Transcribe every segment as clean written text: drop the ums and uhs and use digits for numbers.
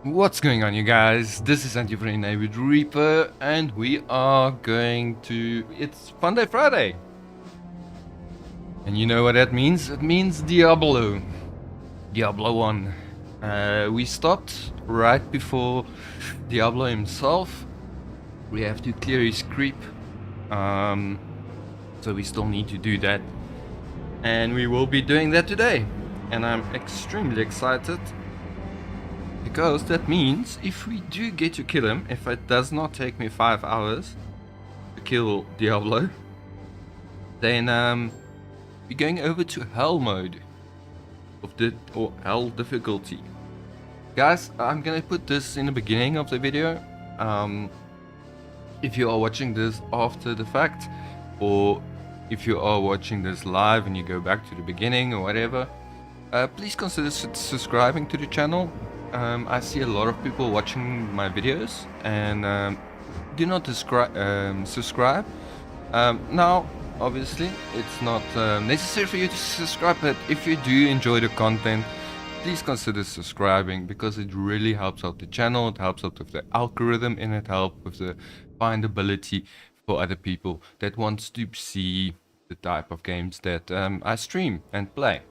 What's going on, you guys? This is Funday with Reaper, and we are going to... It's Funday Friday! And you know what that means? It means Diablo. Diablo 1. We stopped right before Diablo himself. We have to clear his creep. So we still need to do that. And we will be doing that today. And I'm extremely excited. Because that means if we do get to kill him, if it does not take me 5 hours to kill Diablo, then we're going over to hell mode or hell difficulty. Guys, I'm gonna put this in the beginning of the video. If you are watching this after the fact, or if you are watching this live and you go back to the beginning or whatever, please consider subscribing to the channel. I see a lot of people watching my videos and do not subscribe. Now, obviously, it's not necessary for you to subscribe, but if you do enjoy the content, please consider subscribing, because it really helps out the channel, it helps out with the algorithm, and it helps with the findability for other people that wants to see the type of games that I stream and play.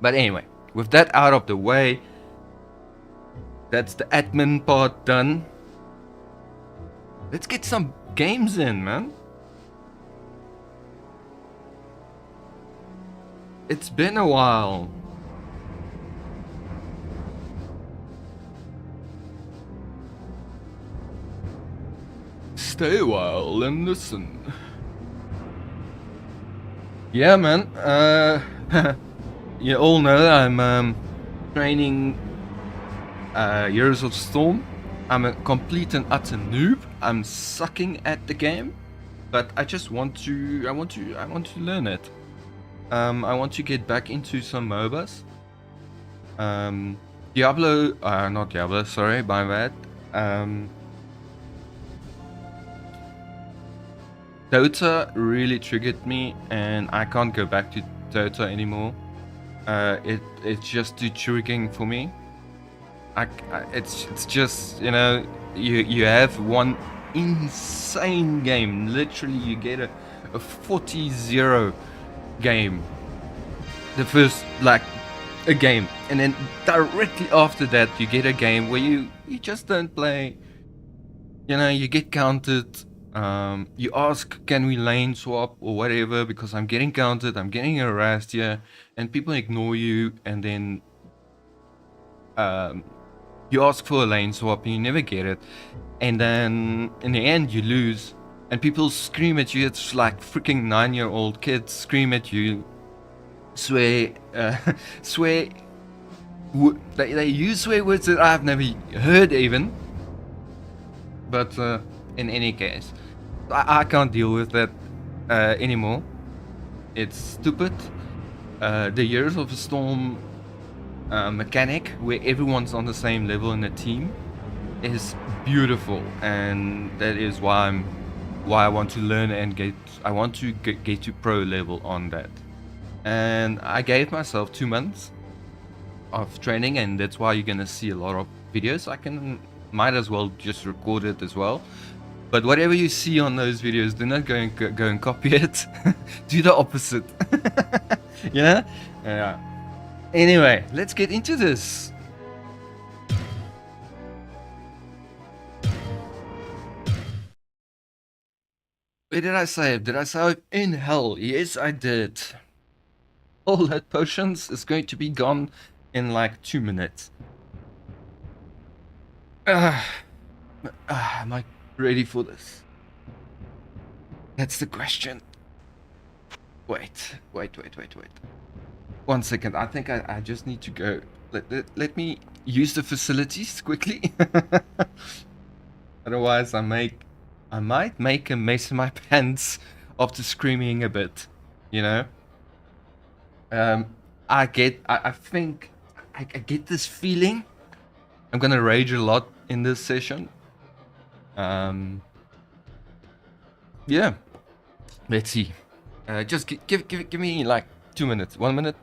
But anyway, with that out of the way, that's the admin part done. Let's get some games in, man. It's been a while. Stay a while and listen. Yeah, man. You all know I'm training Heroes of Storm. I'm a complete and utter noob. I'm sucking at the game, but I just want to. I want to learn it. I want to get back into some MOBAs. Diablo, not Diablo. Sorry, my bad. Dota really triggered me, and I can't go back to Dota anymore. It's just too triggering for me. It's just, you know, you have one insane game. Literally, you get a 40-0 game. The first, like, a game, and then directly after that, you get a game where you just don't play. You know, you get counted. You ask, can we lane swap or whatever, because I'm getting counted, I'm getting harassed here, and people ignore you, and then you ask for a lane swap and you never get it, and then in the end you lose, and people scream at you. It's like freaking 9-year-old kids scream at you, swear, they use swear words that I've never heard even. But in any case, I can't deal with that anymore. It's stupid. The Heroes of the Storm mechanic, where everyone's on the same level in the team, is beautiful, and that is why I want to learn and get to pro level on that. And I gave myself 2 months of training, and that's why you're gonna see a lot of videos. Might as well just record it as well. But whatever you see on those videos, do not go and copy it. Do the opposite. Yeah? Yeah. Anyway, let's get into this. Where did I save? Did I save in hell? Yes, I did. All that potions is going to be gone in like 2 minutes. Am I ready for this? That's the question. Wait. 1 second. I think I just need to go. Let me use the facilities quickly. Otherwise, I might make a mess in my pants after screaming a bit. You know. I think I get this feeling. I'm gonna rage a lot in this session. Yeah. Let's see. Just give me like 2 minutes. 1 minute.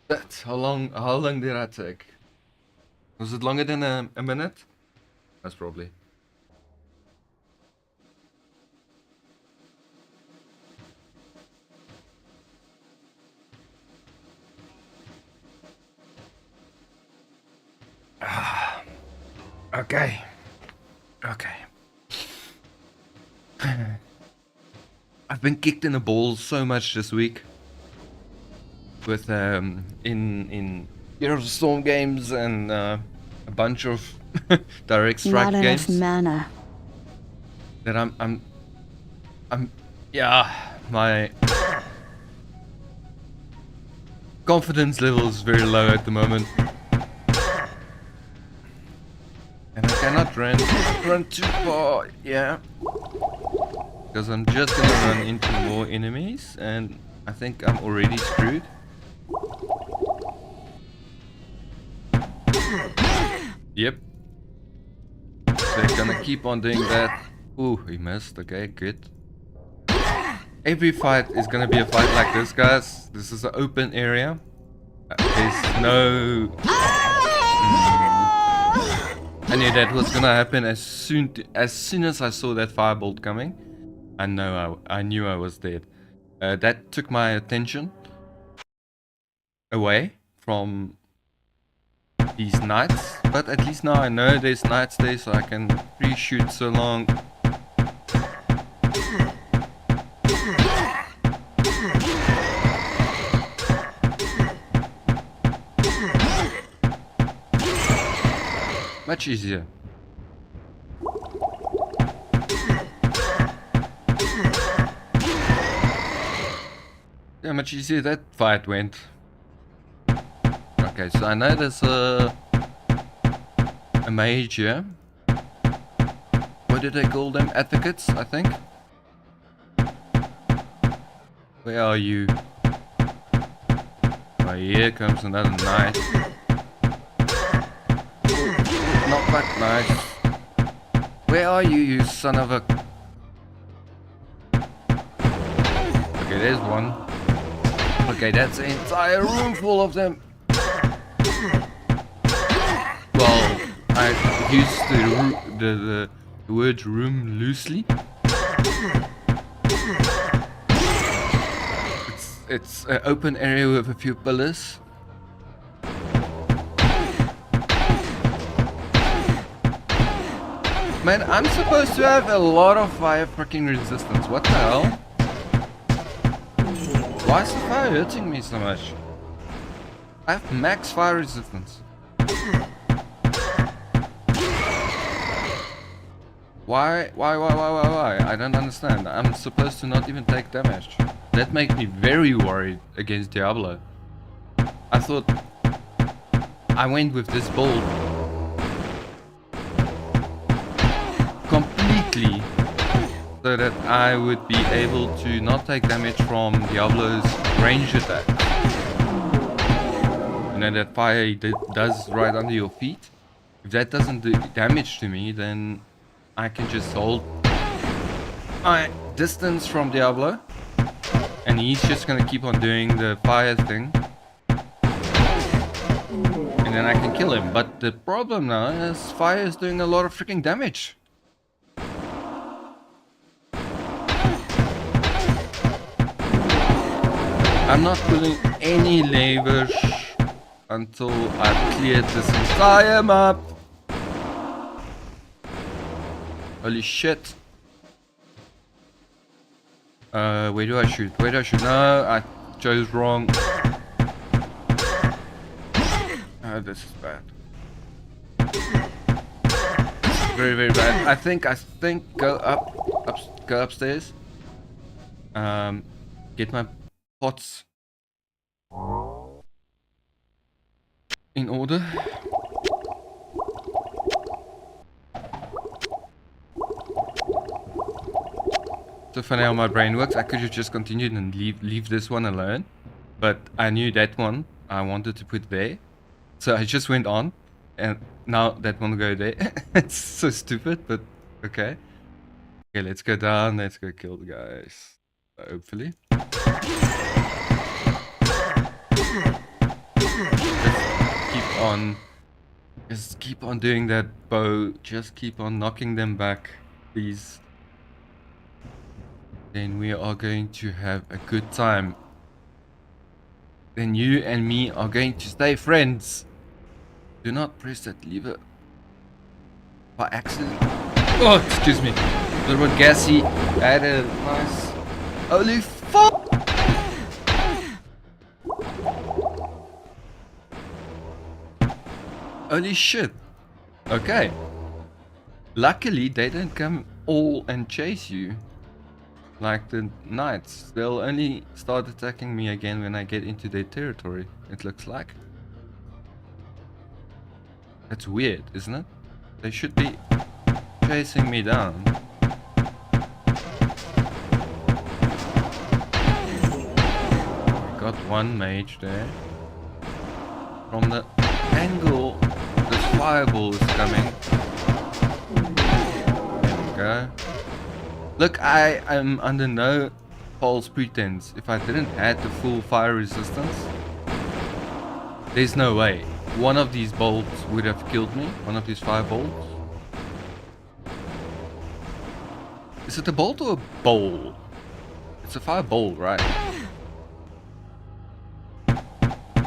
That's how long did that take? Was it longer than a minute? That's probably. Okay. Okay. I've been kicked in the balls so much this week with in Heroes of Storm games and a bunch of direct strike Not games. enough mana. That I'm yeah, my confidence level is very low at the moment. And I cannot run too far, yeah. Because I'm just gonna run into more enemies and I think I'm already screwed. Yep. So they're gonna keep on doing that. Ooh, he missed. Okay, good. Every fight is gonna be a fight like this, guys. This is an open area. There's no... I knew that was gonna happen as soon as I saw that firebolt coming. I knew I was dead. That took my attention away from these knights, but at least now I know there's knights there, so I can pre-shoot so long. Much easier. Yeah, much easier that fight went. Okay, so I know there's a mage here. What do they call them? Advocates, I think. Where are you? Oh, here comes another knight. Not that nice. Where are you, you son of a... Okay, there's one. Okay, that's an entire room full of them. Well, I used the word room loosely. It's an open area with a few pillars. Man, I'm supposed to have a lot of fire freaking resistance. What the hell? Why is the fire hurting me so much? I have max fire resistance. Why? I don't understand. I'm supposed to not even take damage. That makes me very worried against Diablo. I thought I went with this build completely so that I would be able to not take damage from Diablo's ranged attack. You know that fire does right under your feet? If that doesn't do damage to me, then I can just hold my distance from Diablo and he's just gonna keep on doing the fire thing. And then I can kill him. But the problem now is fire is doing a lot of freaking damage. I'm not pulling any levers until I've cleared this entire map. Holy shit. Where do I shoot? Where do I shoot? No, I chose wrong. Oh, this is bad. Very, very bad. I think go go upstairs. Get my pots in order. So funny how my brain works. I could have just continued and leave this one alone, but I knew that one I wanted to put there, so I just went on, and now that one go there. It's so stupid, but okay. Okay, let's go down. Let's go kill the guys. Hopefully. on. Just keep on doing that, bow. Just keep on knocking them back, please. Then we are going to have a good time. Then you and me are going to stay friends. Do not press that lever by accident. Oh, excuse me. A little bit gassy. Had a nice. Holy fuck! Holy shit. Okay. Luckily, they don't come all and chase you. Like the knights. They'll only start attacking me again when I get into their territory, it looks like. That's weird, isn't it? They should be chasing me down. Got one mage there. From the angle this fireball is coming. There we go. Look, I am under no false pretense. If I didn't have the full fire resistance, there's no way. One of these bolts would have killed me. One of these fire bolts. Is it a bolt or a bowl? It's a fire bowl, right?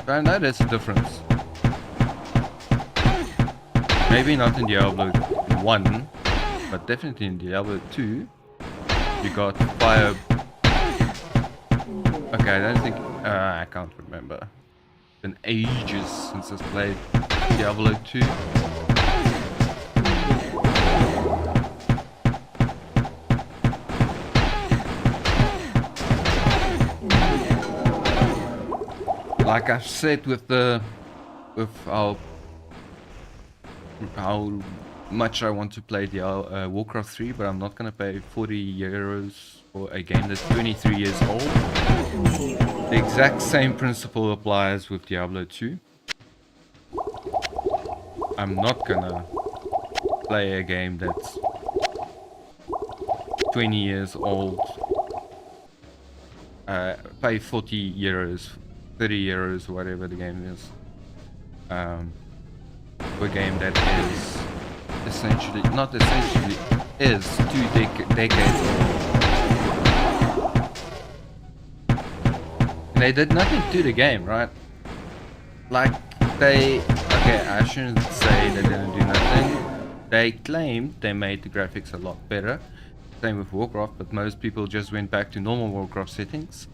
So I know there's a difference. Maybe not in Diablo 1, but definitely in Diablo 2. You got fire. Okay, I don't think. I can't remember. It's been ages since I've played Diablo 2. Like I've said with how much I want to play the Warcraft 3, but I'm not gonna pay 40 euros for a game that's 23 years old. The exact same principle applies with Diablo 2. I'm not gonna play a game that's 20 years old. Pay 40 euros, 30 euros, whatever the game is. For a game that is essentially, not essentially, is 2 decades old. And they did nothing to the game, right? Like okay, I shouldn't say they didn't do nothing. They claimed they made the graphics a lot better. Same with Warcraft, but most people just went back to normal Warcraft settings.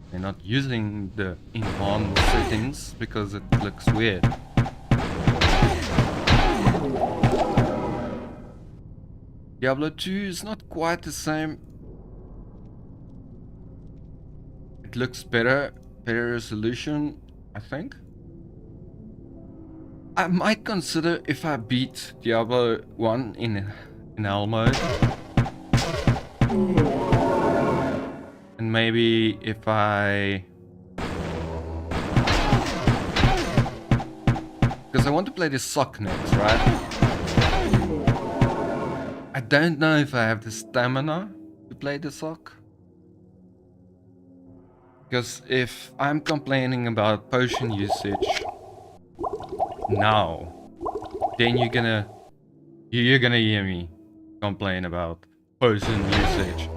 They're not using the enhanced settings because it looks weird. Diablo 2 is not quite the same. It looks better resolution, I think. I might consider if I beat Diablo 1 in hell mode. And maybe if I... Because I want to play the sock next, right? I don't know if I have the stamina to play the sock. Because if I'm complaining about potion usage now, then you're gonna hear me complain about potion usage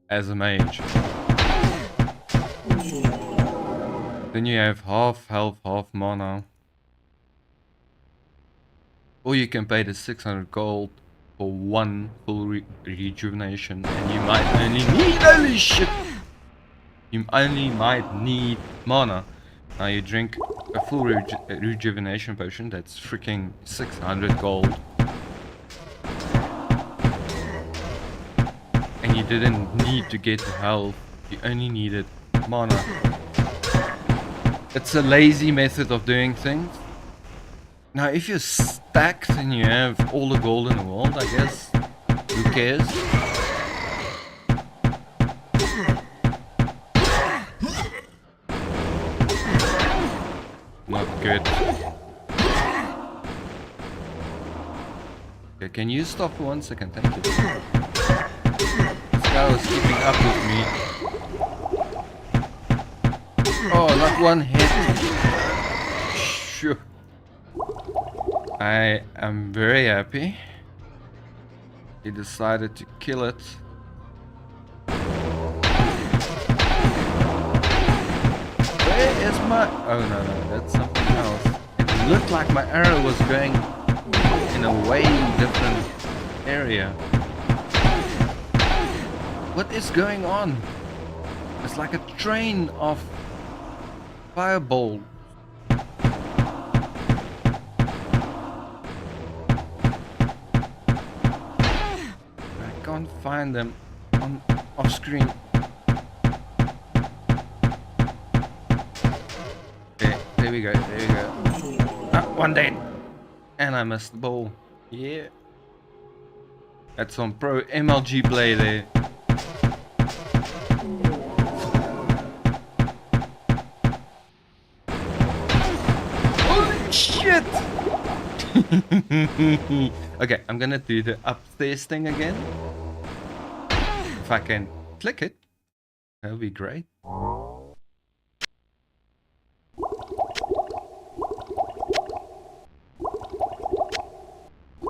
as a mage. Then you have half health, half mana. Or you can pay the 600 gold for one full rejuvenation, and you might only need, holy shit! You only might need mana. Now you drink a full rejuvenation potion, that's freaking 600 gold. And you didn't need to get the health, you only needed mana. It's a lazy method of doing things. Now if you're stacked and you have all the gold in the world, I guess, who cares? Not good. Okay, can you stop for 1 second? Thank you. This guy was keeping up with me. Oh, not one hit. Sure. I am very happy he decided to kill it. Where is my... Oh no, that's something else. It looked like my arrow was going in a way different area. What is going on? It's like a train of fireball. I can't find them on off screen. Okay, there we go, there we go. Ah, one dead. And I missed the ball. Yeah. That's some pro MLG play there. Holy shit! Okay, I'm gonna do the upstairs thing again. If I can click it, that would be great.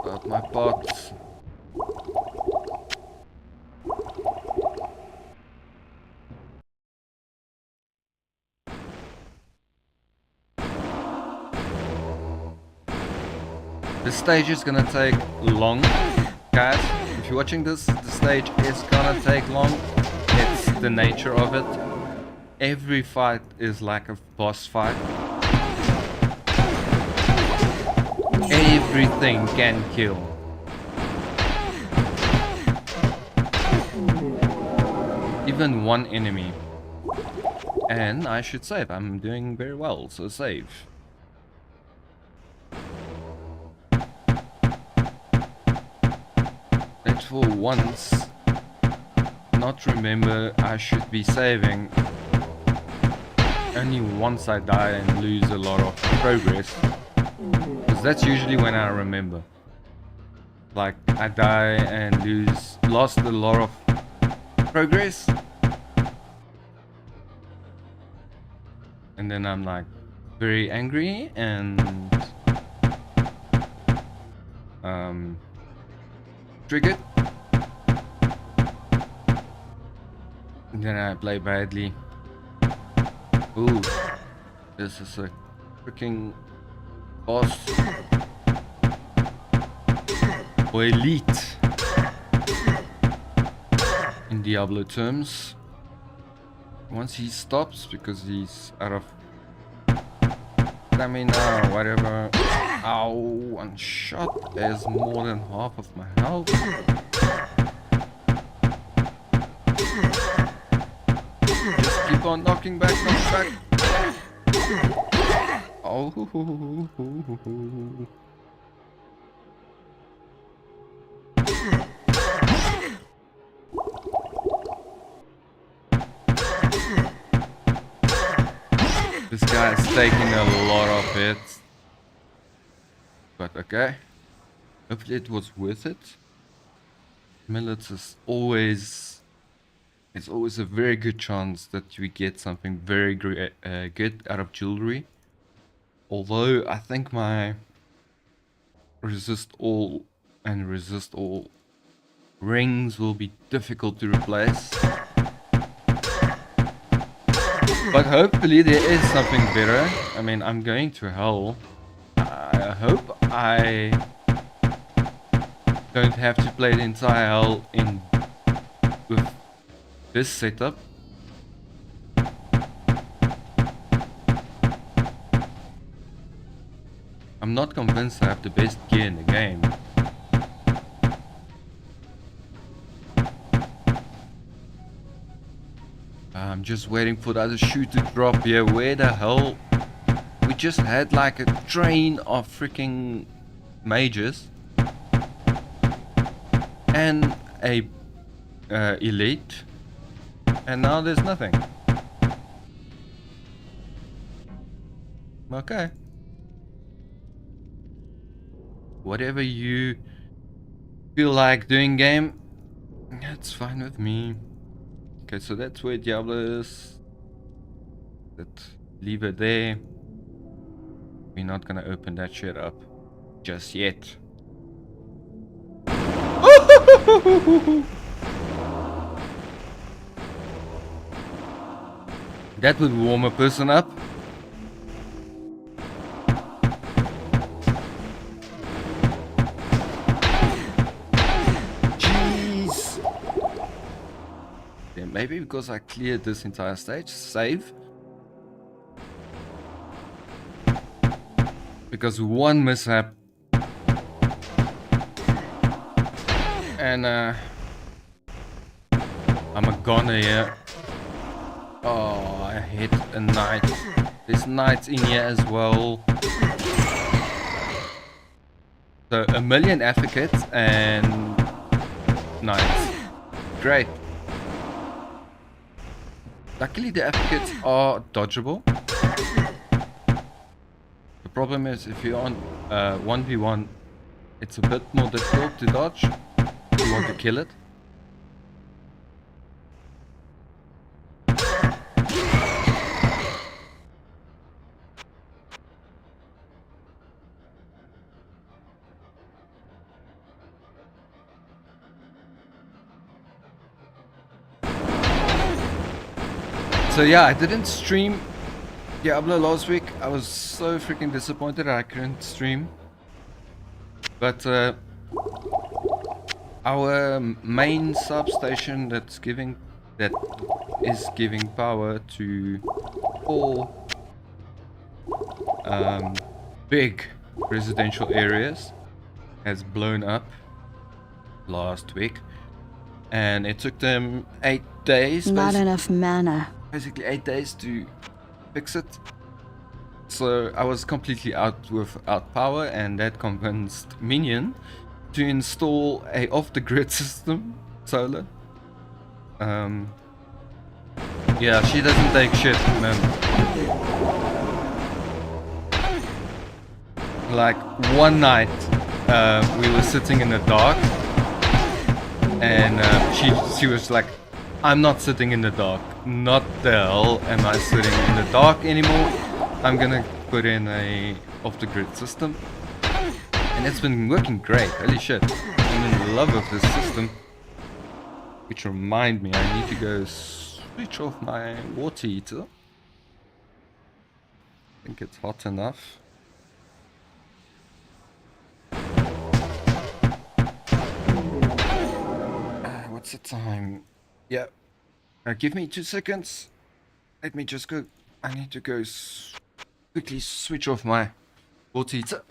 Got my pots. This stage is gonna take long, guys. If you're watching this, the stage is gonna take long. It's the nature of it. Every fight is like a boss fight. Everything can kill. Even one enemy. And I should save. I'm doing very well, so save. Let's for once not remember I should be saving only once I die and lose a lot of progress. Because that's usually when I remember. Like I die and lost a lot of progress. And then I'm like very angry and triggered. And then I play badly. Ooh, this is a freaking boss. Or elite in Diablo terms. Once he stops because he's out of stamina or whatever. Ow, one shot is more than half of my health. Just keep on knocking back, knock back. Oh. This guy is taking a lot of hits. But okay. Hopefully it was worth it. Millets is always... It's always a very good chance that we get something very good out of jewelry. Although I think my resist all and resist all rings will be difficult to replace. But hopefully there is something better. I mean, I'm going to hell. I hope I don't have to play the entire hell with this setup. I'm not convinced I have the best gear in the game. I'm just waiting for the other shoe to drop here. Where the hell? We just had like a train of freaking mages and a elite, and now there's nothing. Okay. Whatever you feel like doing, game, that's fine with me. Okay, so that's where Diablo is. Leave it there. We're not gonna open that shit up. just yet. That would warm a person up. Jeez. Yeah, maybe because I cleared this entire stage. Save. Because one mishap. And I'm a goner here. Oh, I hit a knight. There's knights in here as well. So a million advocates and knights. Great. Luckily the advocates are dodgeable. The problem is if you're on 1v1, it's a bit more difficult to dodge if you want to kill it. So yeah, I didn't stream Diablo last week. I was so freaking disappointed I couldn't stream. But our main substation that is giving power to 4 big residential areas has blown up last week, and it took them 8 days. Not enough mana. Basically 8 days to fix it. So I was completely without power, and that convinced Minion to install a off-the-grid system, solar. Yeah, she doesn't take shit, man. Like one night, we were sitting in the dark, and she was like, "I'm not sitting in the dark. Not the hell am I sitting in the dark anymore. I'm gonna put in a off-the-grid system." And it's been working great. Holy shit. I'm in love with this system. Which remind me, I need to go switch off my water heater. I think it's hot enough. What's the time? Yeah. Give me 2 seconds. Let me just go. I need to go quickly switch off my water heater.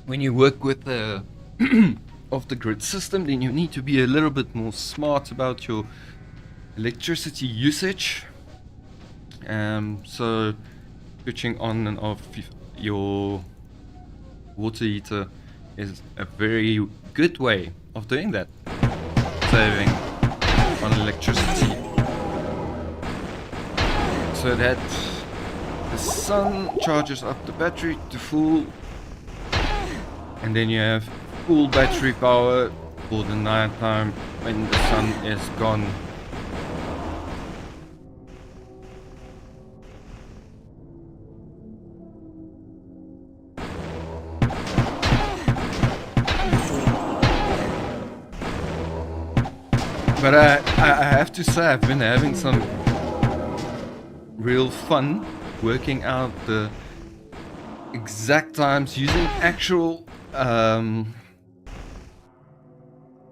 When you work with the off-the-grid system, then you need to be a little bit more smart about your electricity usage. So switching on and off your water heater is a very good way of doing that, saving on electricity, so that the sun charges up the battery to full, and then you have full battery power for the night time when the sun is gone. But I have to say, I've been having some real fun working out the exact times using actual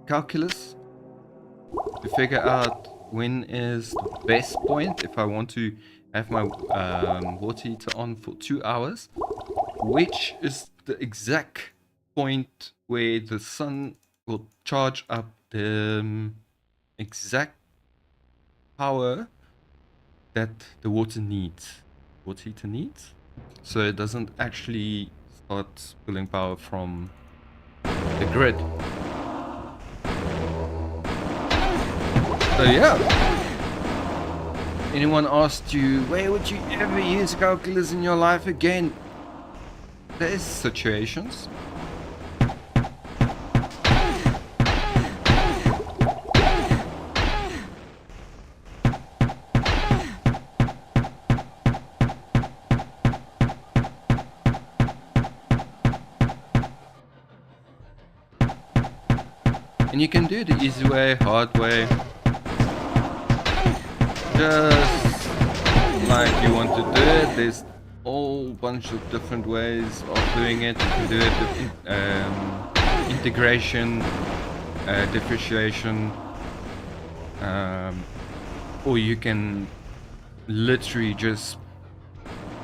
calculus to figure out when is the best point if I want to have my water heater on for 2 hours, which is the exact point where the sun will charge up the exact power that the water needs. water heater needs, so it doesn't actually start pulling power from the grid. So yeah, anyone asked you, where would you ever use calculus in your life again? There's situations. And you can do the easy way, hard way, just like you want to do it. There's a whole bunch of different ways of doing it. You can do it with integration, differentiation, or you can literally just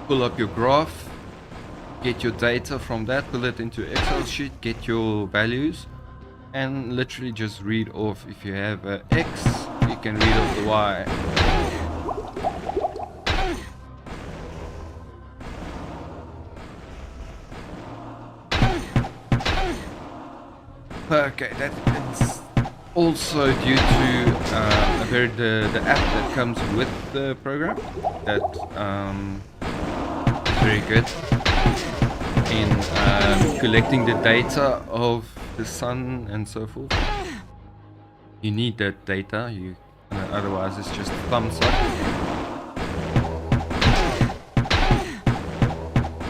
pull up your graph, get your data from that, pull it into Excel sheet, get your values, and literally just read off. If you have a X, you can read off the Y. Okay, that is also due to the app that comes with the program that is very good in collecting the data of the sun and so forth. You need that data, otherwise it's just thumbs up.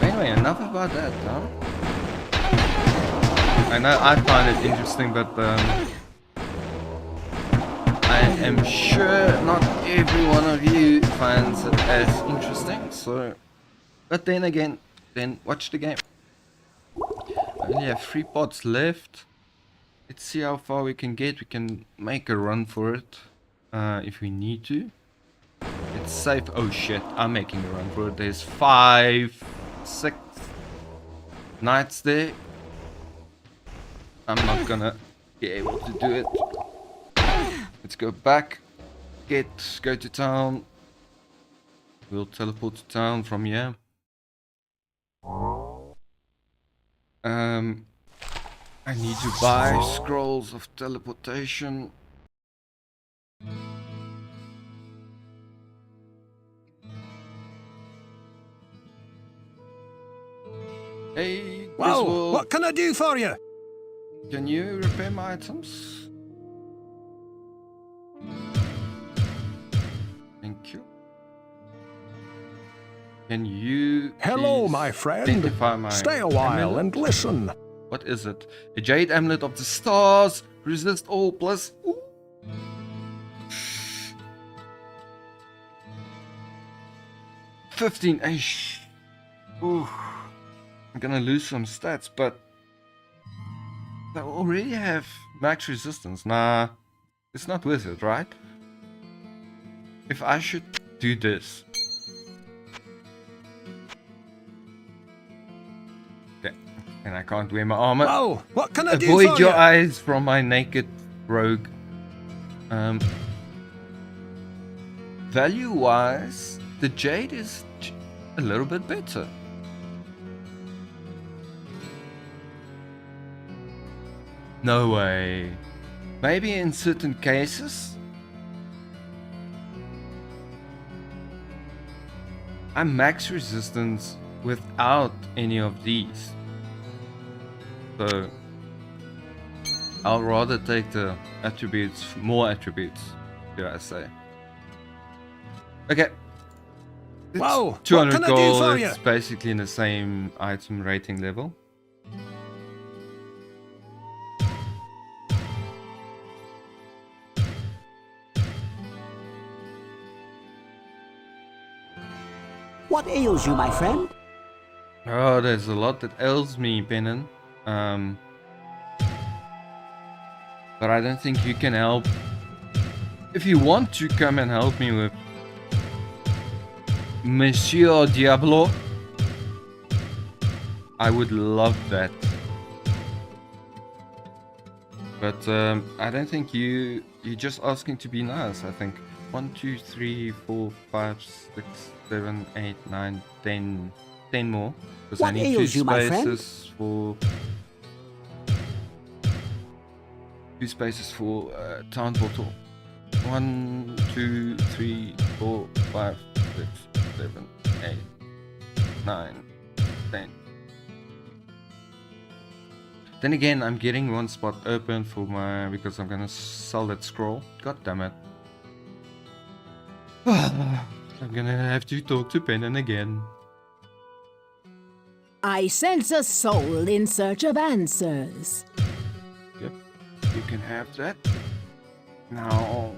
Anyway, enough about that, huh? I know I find it interesting, but I am sure not every one of you finds it as interesting. So, but then again, watch the game. I only have 3 pots left. Let's see how far we can get. We can make a run for it if we need to. It's safe. Oh shit, I'm making a run for it. There's 5, 6 knights there. I'm not gonna be able to do it. Let's go back. Go to town. We'll teleport to town from here. I need to buy scrolls of teleportation. Hey, whoa! What can I do for you? Can you repair my items? Thank you. Can you hello, my friend. Stay a while amulet? And listen. What is it? A jade amulet of the stars. Resist all plus. Ooh. $15. Ooh. I'm gonna lose some stats, but I already have max resistance. Nah, it's not worth it, right? If I should do this. Okay. And I can't wear my armor. Whoa, what can I do for Avoid your you? eyes from my naked rogue. Value-wise, the jade is a little bit better. No way. Maybe in certain cases. I'm max resistance without any of these. So I'll rather take the attributes, more attributes, should I say. Okay. Whoa, 200 what can gold, I do for it's you? basically in the same item rating level. What ails you, my friend? Oh, there's a lot that ails me, Benin. But I don't think you can help. If you want to come and help me with Monsieur Diablo, I would love that. But I don't think you're just asking to be nice. I think 1, 2, 3, 4, 5, 6, 7, 8, 9, 10. 10 more. Because I What need 2 ails you, my friend? spaces for... 2 spaces for town portal. 1, 2, 3, 4, 5, 6, 7, 8, 9, 10. Then again, I'm getting one spot open for my... because I'm gonna sell that scroll. God damn it. I'm gonna have to talk to Pennon again. I sense a soul in search of answers. Yep, you can have that. Now,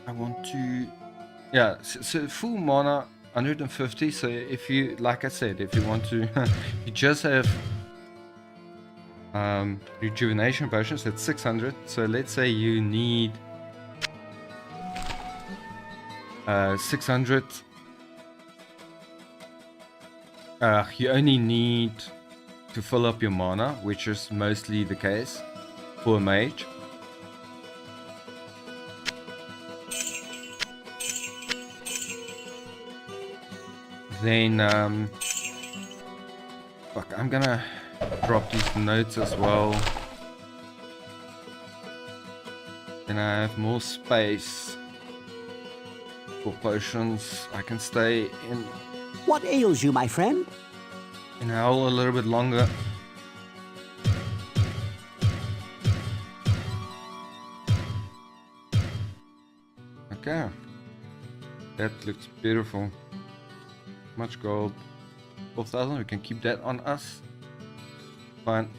I want to... yeah, so full mana, 150. So if you, like I said, if you want to... you just have rejuvenation potions at 600. So let's say you need 600. You only need to fill up your mana, which is mostly the case for a mage. Then, fuck, I'm gonna drop these notes as well. Then I have more space for potions. I can stay in What ails you, my friend? hell a little bit longer. Okay, that looks beautiful. Much gold, 4,000. We can keep that on us. Fine.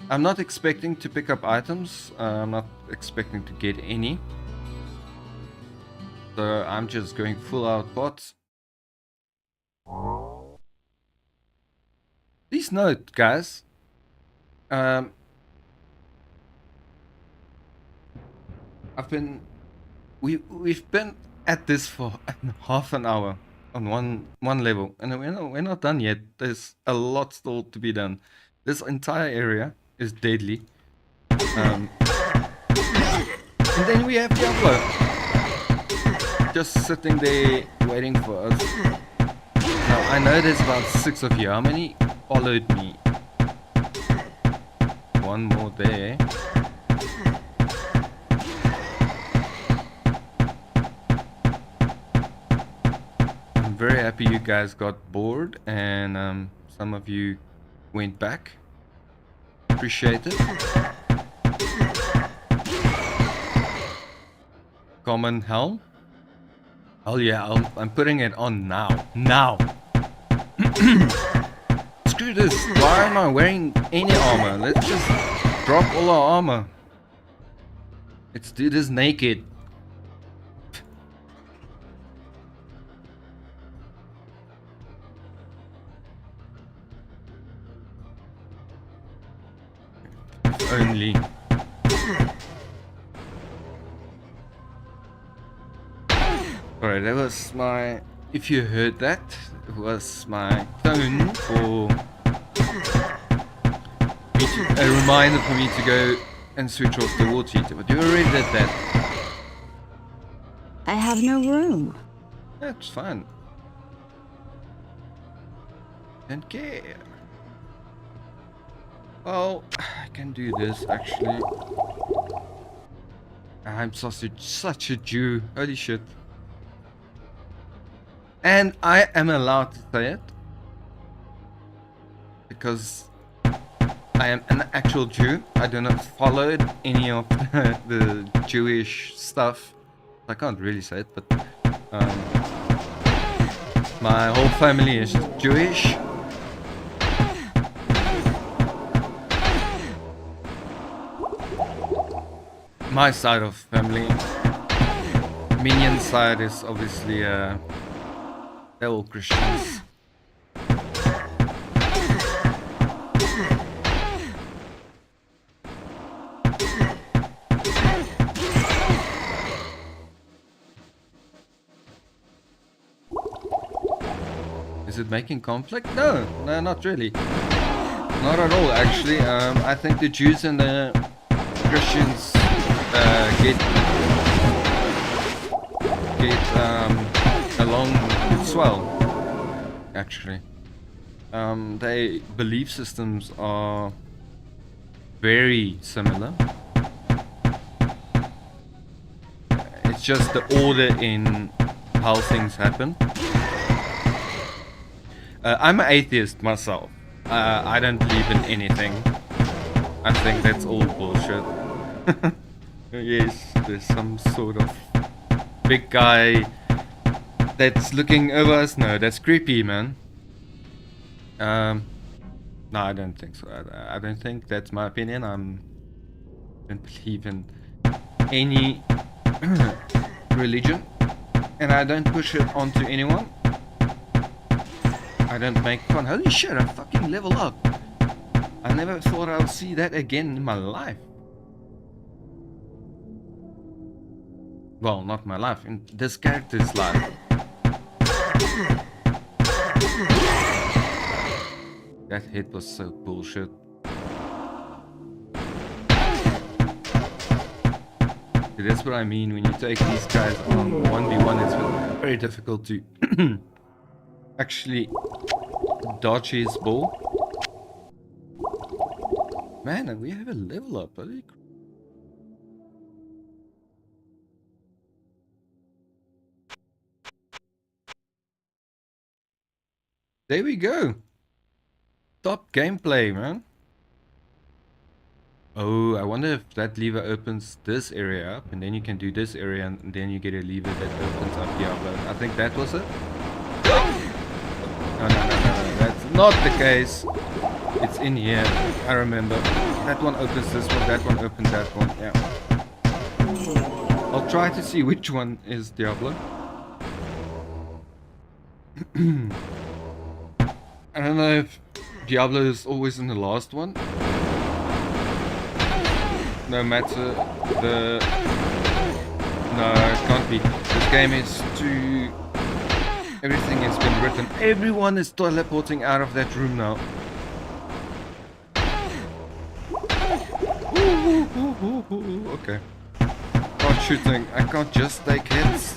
I'm not expecting to pick up items. I'm not expecting to get any. So I'm just going full out pots. Please note, guys. We've been at this for half an hour on one level, and we're not done yet. There's a lot still to be done. This entire area is deadly. And then we have Diablo just sitting there waiting for us. Now I know there's about 6 of you. How many followed me? One more there. I'm very happy you guys got bored and some of you went back. Appreciate it. Common hell. Oh yeah, I'm putting it on now. Now. Screw this. Why am I wearing any armor? Let's just drop all our armor. Let's do this naked. Only. Alright, that was my... if you heard that, it was my tone for... a reminder for me to go and switch off the water heater, but you already did that. I have no room. That's fine. Don't care. Well, I can do this actually. I'm such a Jew. Holy shit. And I am allowed to say it. Because I am an actual Jew. I do not follow any of the Jewish stuff. I can't really say it, but my whole family is Jewish. My side of family. Minion side is obviously they're all Christians. Is it making conflict? No, not really. Not at all, actually. I think the Jews and the get along swell, actually. Their belief systems are very similar. It's just the order in how things happen. I'm an atheist myself. I don't believe in anything. I think that's all bullshit. Yes, there's some sort of big guy that's looking over us. No, that's creepy, man. No, I don't think so. I don't think that's my opinion. I don't believe in any religion, and I don't push it onto anyone. I don't make fun. Holy shit, I fucking level up. I never thought I'll see that again in my life. Well, not my life, in this character's life. That hit was so bullshit. That's what I mean when you take these guys on 1v1. It's very difficult to actually dodge his ball. Man, and we have a level up. Holy crap. There we go. Top gameplay, man. Oh, I wonder if that lever opens this area up, and then you can do this area, and then you get a lever that opens up Diablo. I think that was it. No, that's not the case. It's in here. I remember. That one opens this one, that one opens that one. Yeah. I'll try to see which one is Diablo. I don't know if Diablo is always in the last one. No matter the... No, it can't be. This game is too... Everything has been written. Everyone is teleporting out of that room now. Okay. Start shooting. I can't just take hits.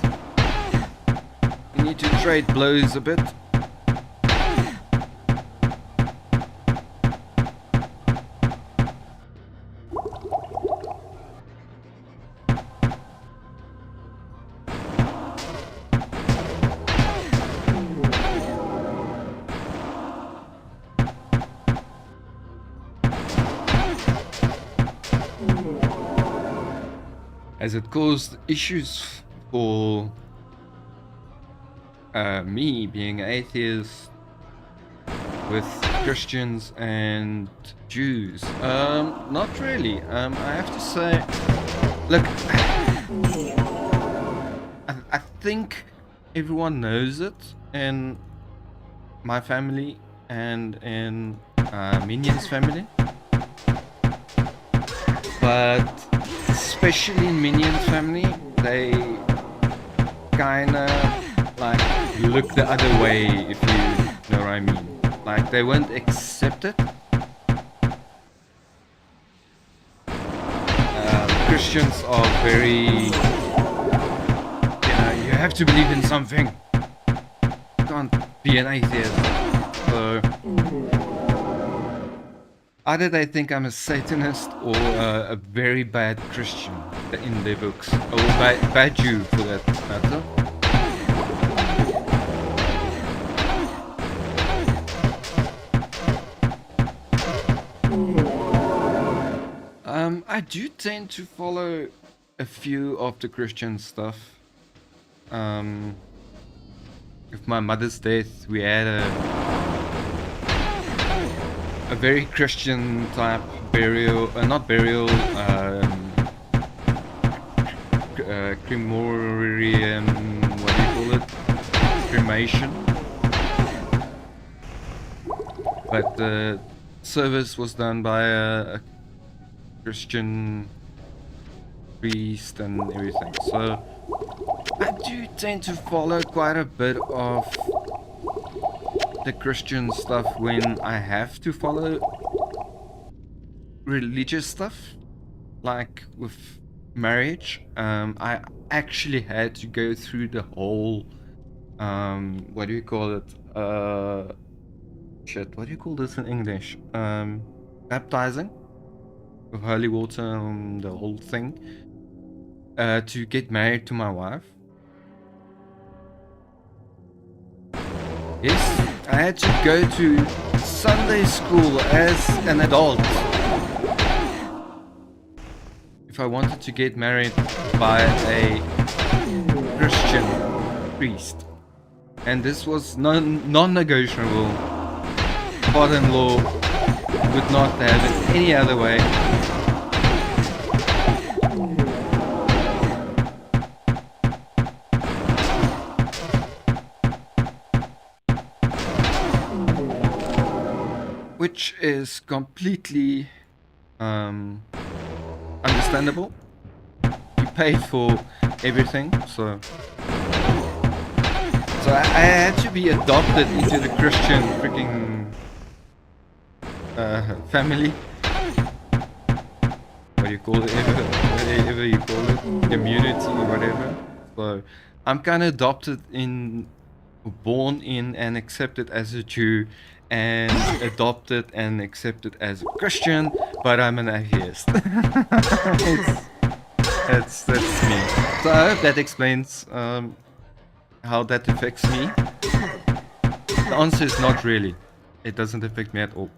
You need to trade blows a bit. As it caused issues for me being atheist with Christians and Jews. Not really. I have to say, look, I think everyone knows it in my family and in Minion's family, but especially in Minion's family, they kinda like look the other way, if you know what I mean. Like they won't accept it. Christians are very, you have to believe in something. You can't be an atheist. So either they think I'm a Satanist or a very bad Christian in their books, or bad Jew for that matter. I do tend to follow a few of the Christian stuff. With my mother's death, we had a very Christian type burial, not burial, cremorium, what do you call it? Cremation. But the service was done by a Christian priest and everything. So I do tend to follow quite a bit of the Christian stuff when I have to follow religious stuff, like with marriage, I actually had to go through the whole, what do you call it? What do you call this in English? Baptizing with holy water, the whole thing, to get married to my wife. Yes, I had to go to Sunday school as an adult if I wanted to get married by a Christian priest. And this was non-negotiable. Father-in-law would not have it any other way. Which is completely understandable. You paid for everything, so I had to be adopted into the Christian freaking family. What do you call it? Whatever you call it, community, whatever. So I'm kind of born in, and accepted as a Jew, and adopted and accepted as a Christian, but I'm an atheist. That's me. So I hope that explains how that affects me. The answer is not really. It doesn't affect me at all.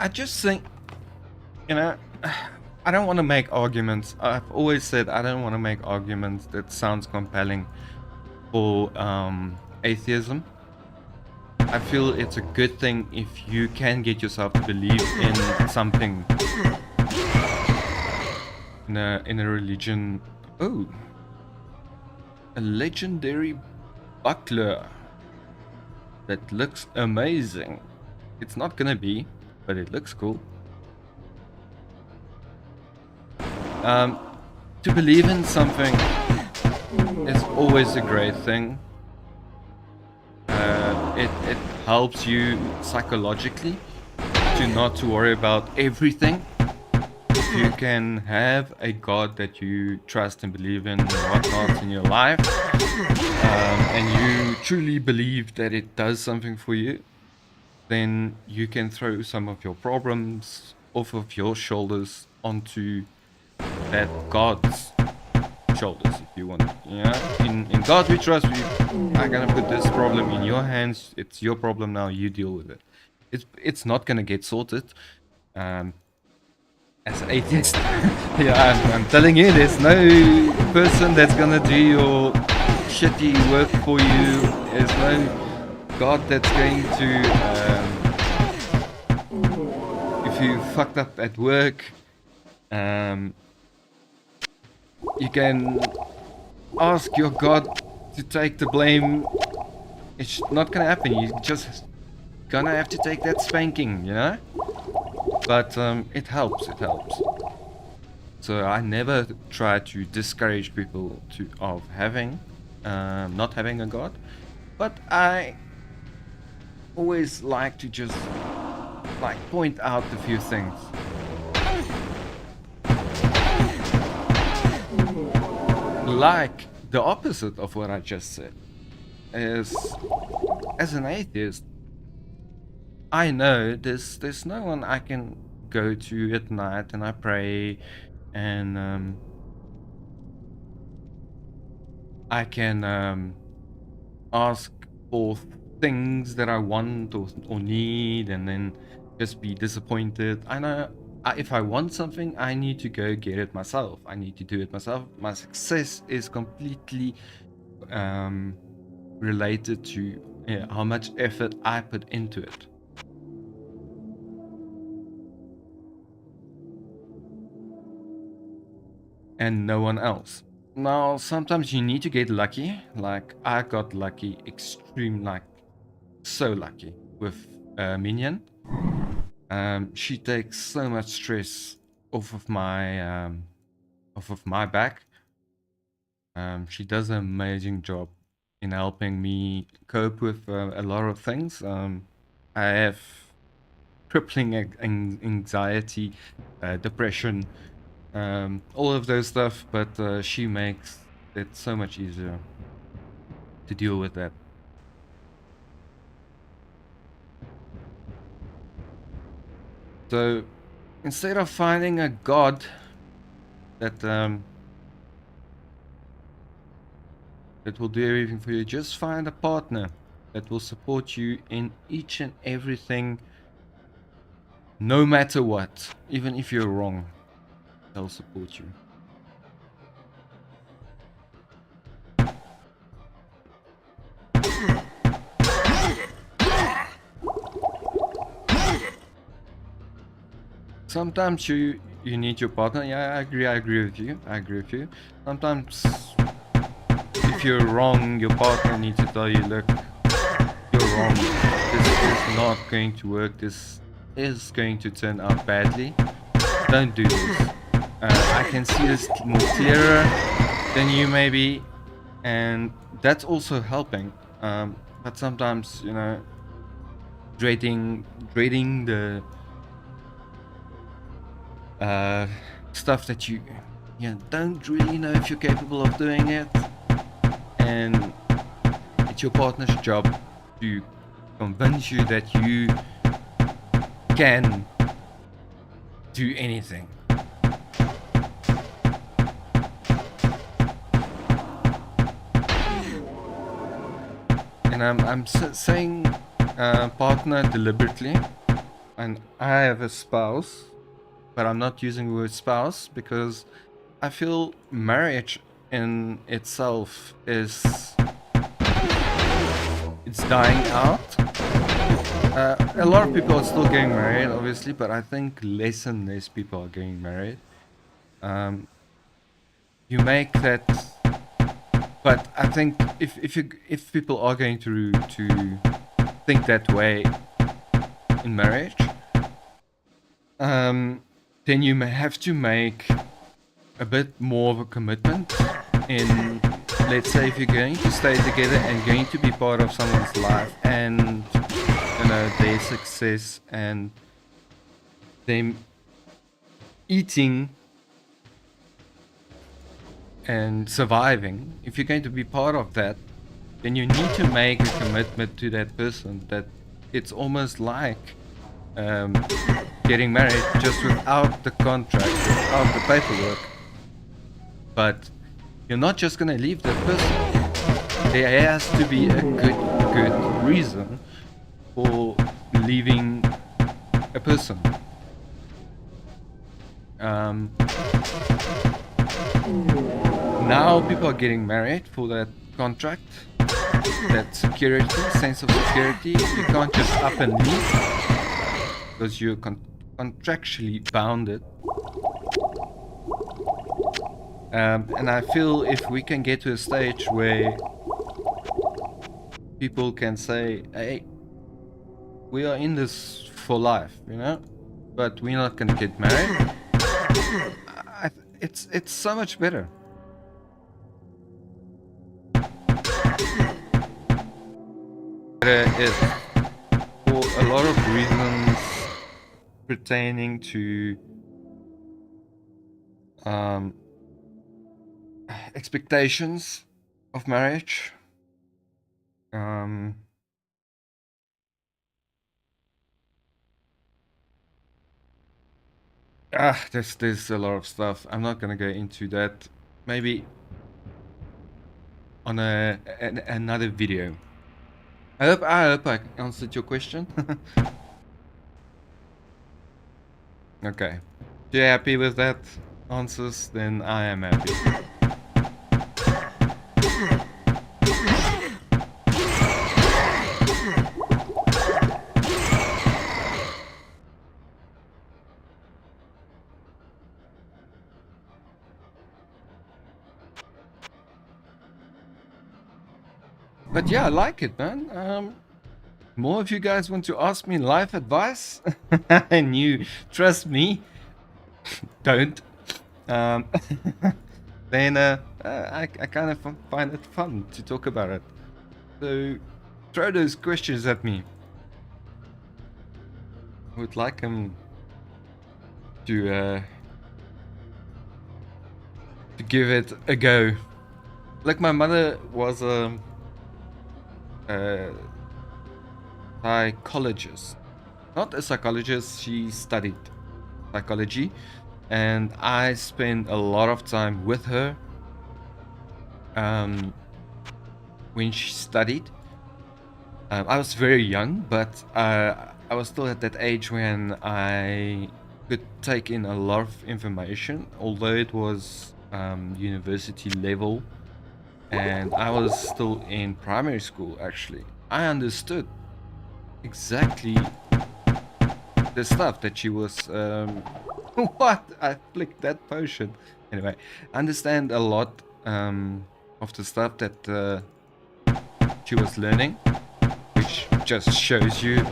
I just think, you know, I don't want to make arguments. I've always said I don't want to make arguments that sounds compelling for atheism. I feel it's a good thing if you can get yourself to believe in something, in a religion. Oh, a legendary buckler that looks amazing. It's not gonna be, but it looks cool. To believe in something is always a great thing. It helps you psychologically not to worry about everything. If you can have a God that you trust and believe in and whatnot in your life, and you truly believe that it does something for you, then you can throw some of your problems off of your shoulders onto that God's shoulders, if you want. In God we trust. I'm gonna put this problem in your hands. It's your problem now. You deal with it. It's not gonna get sorted. As an atheist, yeah, I'm telling you, there's no person that's gonna do your shitty work for you. There's no God that's going to, if you fucked up at work, you can ask your God to take the blame. It's not gonna happen. You just gonna have to take that spanking, But it helps. So I never try to discourage people of having, not having a God, but I always like to just point out a few things. Like the opposite of what I just said is, as an atheist, I know there's no one I can go to at night and I pray, and I can ask for things that I want or need, and then just be disappointed. I know if I want something, I need to go get it myself. I need to do it myself. My success is completely related to how much effort I put into it. And no one else. Now, sometimes you need to get lucky. Like, I got lucky, so lucky with Minion. She takes so much stress off of my off of my back. She does an amazing job in helping me cope with a lot of things. I have crippling anxiety, depression, all of those stuff, but she makes it so much easier to deal with that. So instead of finding a god that that will do everything for you, just find a partner that will support you in each and everything, no matter what. Even if you're wrong, they'll support you. Sometimes you need your partner. Yeah, I agree with you. Sometimes if you're wrong, your partner needs to tell you, look, you're wrong. This is not going to work. This is going to turn out badly. Don't do this. I can see this more clearer than you maybe, and that's also helping. But sometimes, you know, dreading the stuff that you don't really know if you're capable of doing it, and it's your partner's job to convince you that you can do anything. And I'm saying partner deliberately, and I have a spouse, but I'm not using the word spouse because I feel marriage in itself it's dying out. A lot of people are still getting married, obviously, but I think less and less people are getting married. You make that, but I think if people are going to think that way in marriage, then you may have to make a bit more of a commitment in, let's say, if you're going to stay together and going to be part of someone's life and, you know, their success and them eating and surviving. If you're going to be part of that, then you need to make a commitment to that person, that it's almost like getting married, just without the contract, without the paperwork. But you're not just gonna leave that person. There has to be a good reason for leaving a person. Now people are getting married for that contract, that security, sense of security. You can't just up and leave because you're contractually bounded. And I feel if we can get to a stage where people can say, hey, we are in this for life, you know, but we're not gonna get married, it's so much better. It, for a lot of reasons pertaining to expectations of marriage, there's a lot of stuff. I'm not gonna go into that. Maybe on another video. I hope I answered your question. Okay. If you're happy with that answers, then I am happy. But yeah, I like it, man. More of you guys want to ask me life advice, and you trust me, don't. um, then I kind of find it fun to talk about it. So throw those questions at me. I would like to give it a go. Like my mother was a psychologist, not a psychologist. She studied psychology, and I spent a lot of time with her when she studied. I was very young, but I was still at that age when I could take in a lot of information, although it was university level, and I was still in primary school. Actually, I understood exactly the stuff that she was what? I flicked that potion. Anyway, I understand a lot of the stuff that she was learning, which just shows you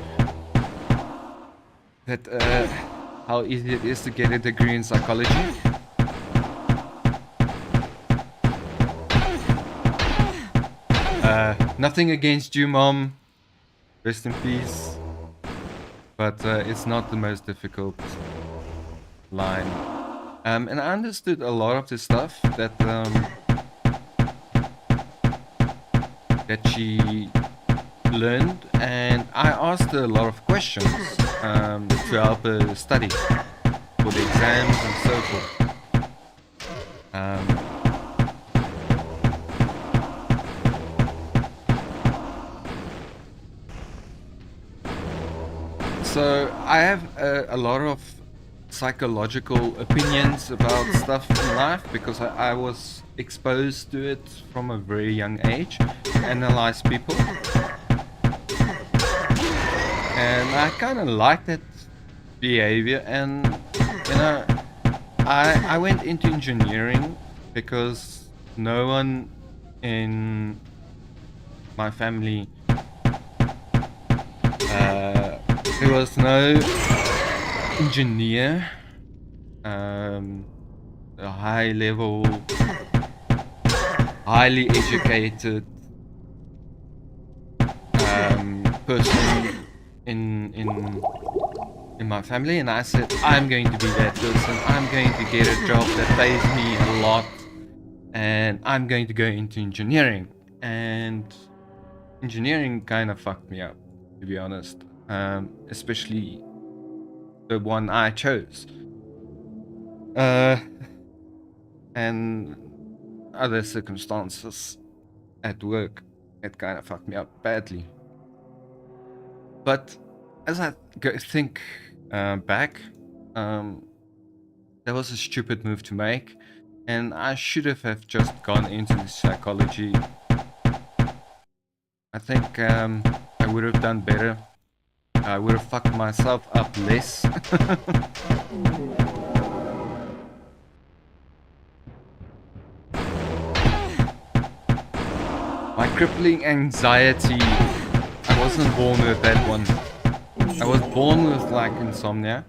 that how easy it is to get a degree in psychology. Nothing against you, Mom. Rest in peace. But it's not the most difficult line. And I understood a lot of the stuff that she learned, and I asked her a lot of questions to help her study for the exams and so forth. So I have a lot of psychological opinions about stuff in life because I was exposed to it from a very young age to analyze people. And I kind of like that behavior, and you know, I went into engineering because no one in my family, there was no engineer, a high level, highly educated person in my family, and I said I'm going to be that person. I'm going to get a job that pays me a lot, and I'm going to go into engineering. And engineering kind of fucked me up, to be honest, especially the one I chose, and other circumstances at work. It kind of fucked me up badly. But as I think back, that was a stupid move to make, and I should have just gone into the psychology. I think I would have done better. I would have fucked myself up less. My crippling anxiety, I wasn't born with that one. I was born with like insomnia.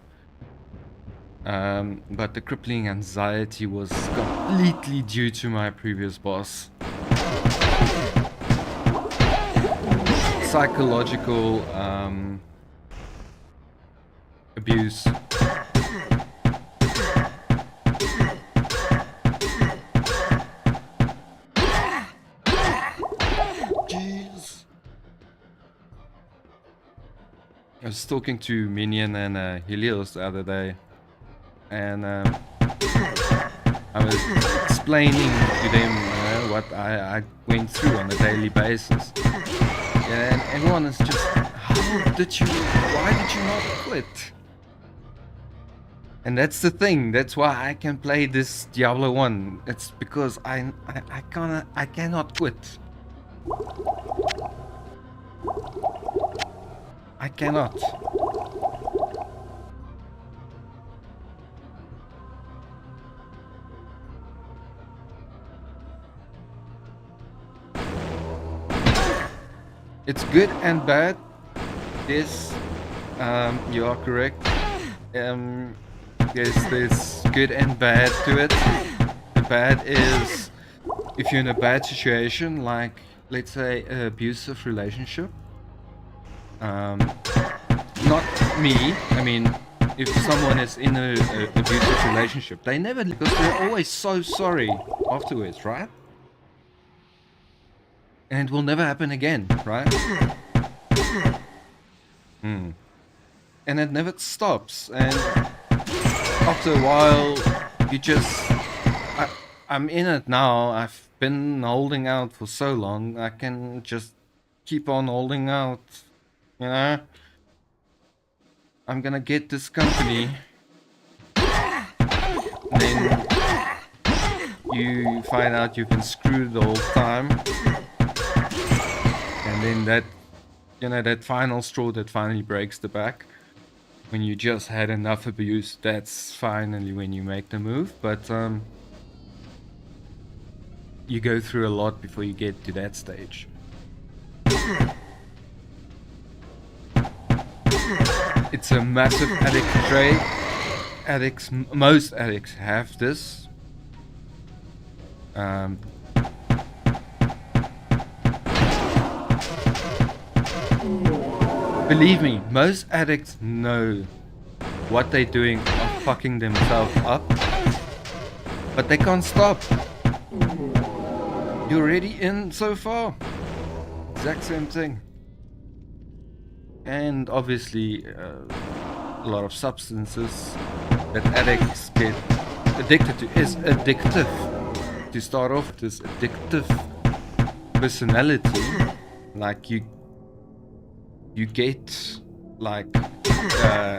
But the crippling anxiety was completely due to my previous boss. Psychological abuse. Jeez. I was talking to Minion and Helios the other day, and I was explaining to them what I went through on a daily basis. And everyone is just, why did you not quit? And that's the thing, that's why I can play this Diablo 1. It's because I cannot quit. I cannot. It's good and bad. Yes, you are correct. There's good and bad to it. The bad is if you're in a bad situation, like let's say an abusive relationship. Not me. I mean, if someone is in a abusive relationship, they never, because they're always so sorry afterwards, right? And it will never happen again, right? And it never stops. And after a while, you just... I'm in it now. I've been holding out for so long. I can just keep on holding out, you know? I'm gonna get this company. And then you find out you've been screwed the whole time. And then that, you know, that final straw that finally breaks the back. When you just had enough abuse, that's finally when you make the move. But you go through a lot before you get to that stage. It's a massive addict trait. Most addicts have this. Believe me, most addicts know what they're doing of fucking themselves up, but they can't stop. You're already in so far. Exact same thing. And obviously a lot of substances that addicts get addicted to is addictive. To start off, this addictive personality, like you get like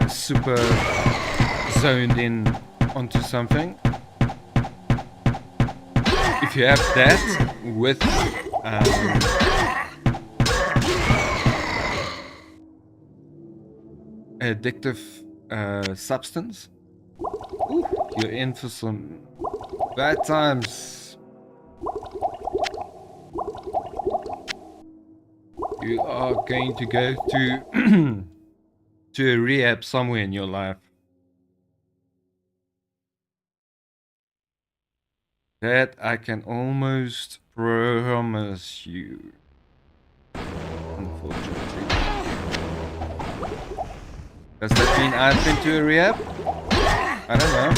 super zoned in onto something. If you have that with addictive substance, you're in for some bad times. You are going to go to to a rehab somewhere in your life. That I can almost promise you. Unfortunately. Does that mean I've been to a rehab? I don't know.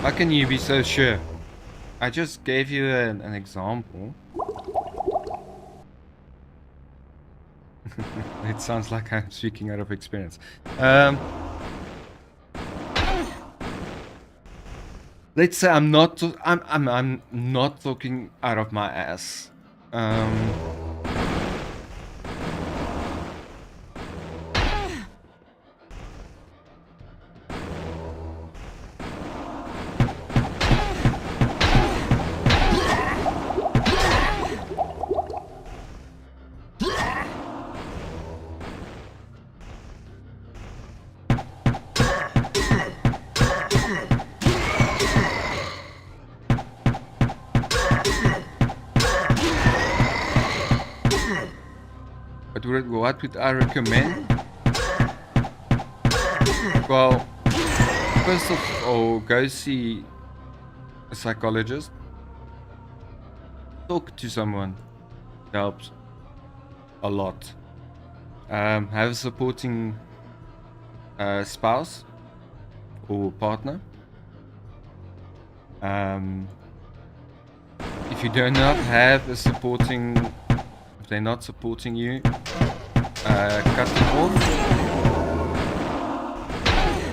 How can you be so sure? I just gave you an example. It sounds like I'm speaking out of experience. Let's say I'm not talking out of my ass. What would I recommend? Well, first of all, go see a psychologist. Talk to someone. It helps a lot. Have a supporting spouse or partner. If you do not have a supporting, if they're not supporting you, cut them off.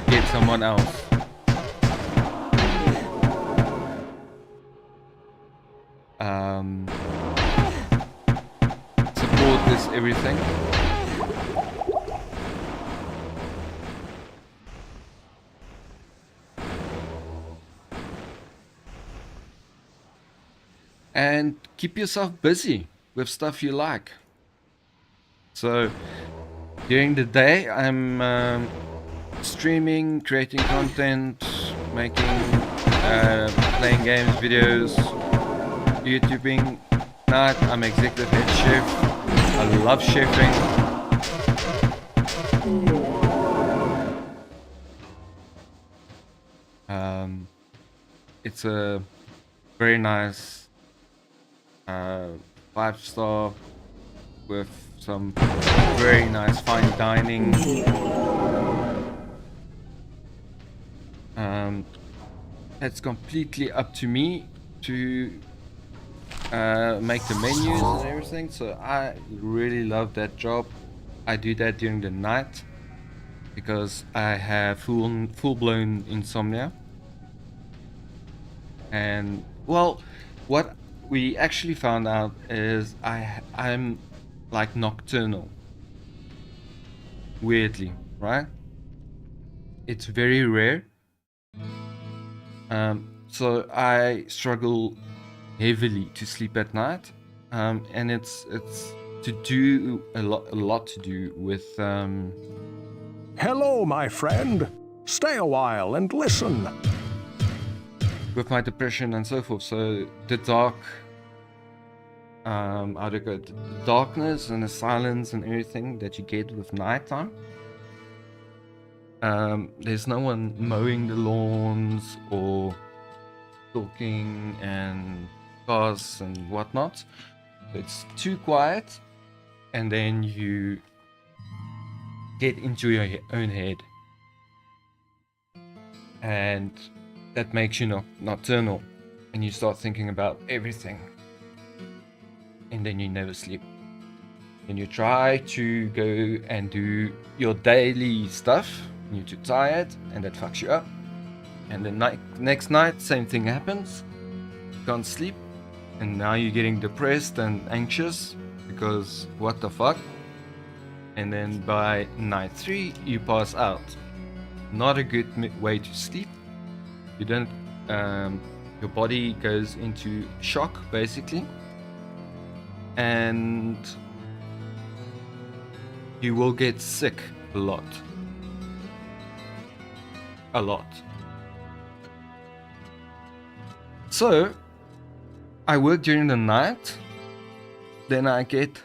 Get someone else. Support is everything. And keep yourself busy with stuff you like. So during the day I'm streaming, creating content, making playing games, videos, YouTubing. Night I'm executive head chef. love chefing. It's a very nice 5-star with some very nice fine dining. It's completely up to me to make the menus and everything, so I really love that job. I do that during the night because I have full-blown insomnia. And well, what we actually found out is I'm like nocturnal, weirdly, right? It's very rare. So I struggle heavily to sleep at night, and it's to do a lot to do with Hello, my friend. Stay a while and listen. with my depression and so forth. So the the darkness and the silence and everything that you get with nighttime. There's no one mowing the lawns or talking and cars and whatnot. It's too quiet, and then you get into your own head, and that makes you nocturnal, and you start thinking about everything, and then you never sleep. And you try to go and do your daily stuff, and you're too tired, and that fucks you up. And the next night, same thing happens. You can't sleep, and now you're getting depressed and anxious because what the fuck? And then by night 3, you pass out. Not a good way to sleep. You don't. Your body goes into shock basically, and you will get sick a lot. A lot. So, I work during the night, then I get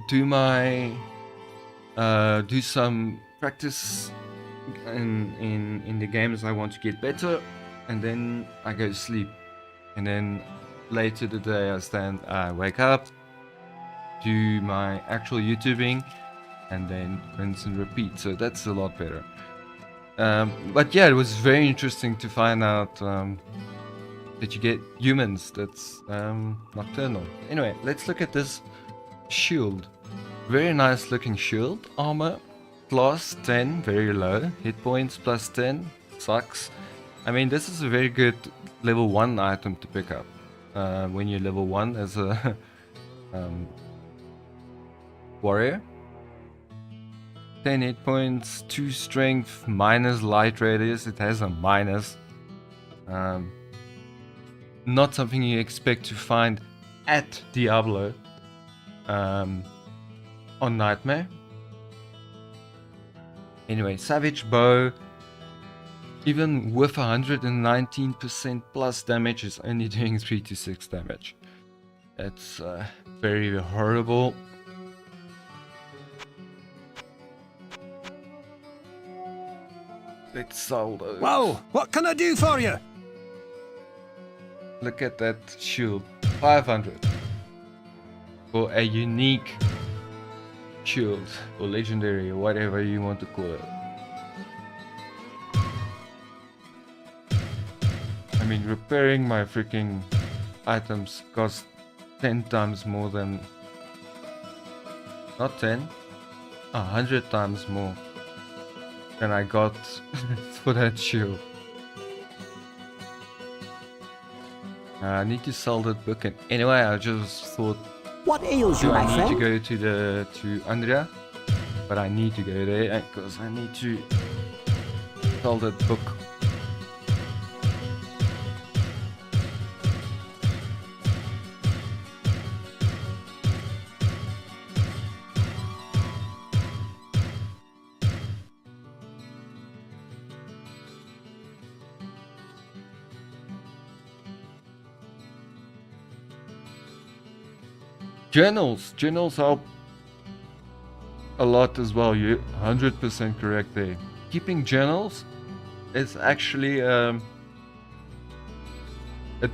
do some practice in the games I want to get better, and then I go to sleep. And then later the day I wake up, do my actual YouTubing, and then rinse and repeat. So that's a lot better. But yeah, it was very interesting to find out that you get humans that's nocturnal. Anyway, let's look at this shield. Very nice looking shield. Armor plus 10, very low. Hit points plus 10, sucks. I mean, this is a very good level 1 item to pick up when you're level 1 as a warrior. 10 hit points, 2 strength, minus light radius. It has a minus. Not something you expect to find at Diablo on Nightmare. Anyway, Savage Bow, even with 119% plus damage, is only doing 3 to 6 damage. That's very horrible. Let's sell those. Well, what can I do for you? Look at that shield. 500 for a unique shield, or legendary, or whatever you want to call it. I mean, repairing my freaking items cost 10 times more than... Not 10, 100 times more than I got for that shield. I need to sell that book, and anyway, I just thought, what ails you, do my I need friend? to go to Andrea? But I need to go there because I need to sell that book. Journals help a lot as well. You're 100% correct there. Keeping journals is actually a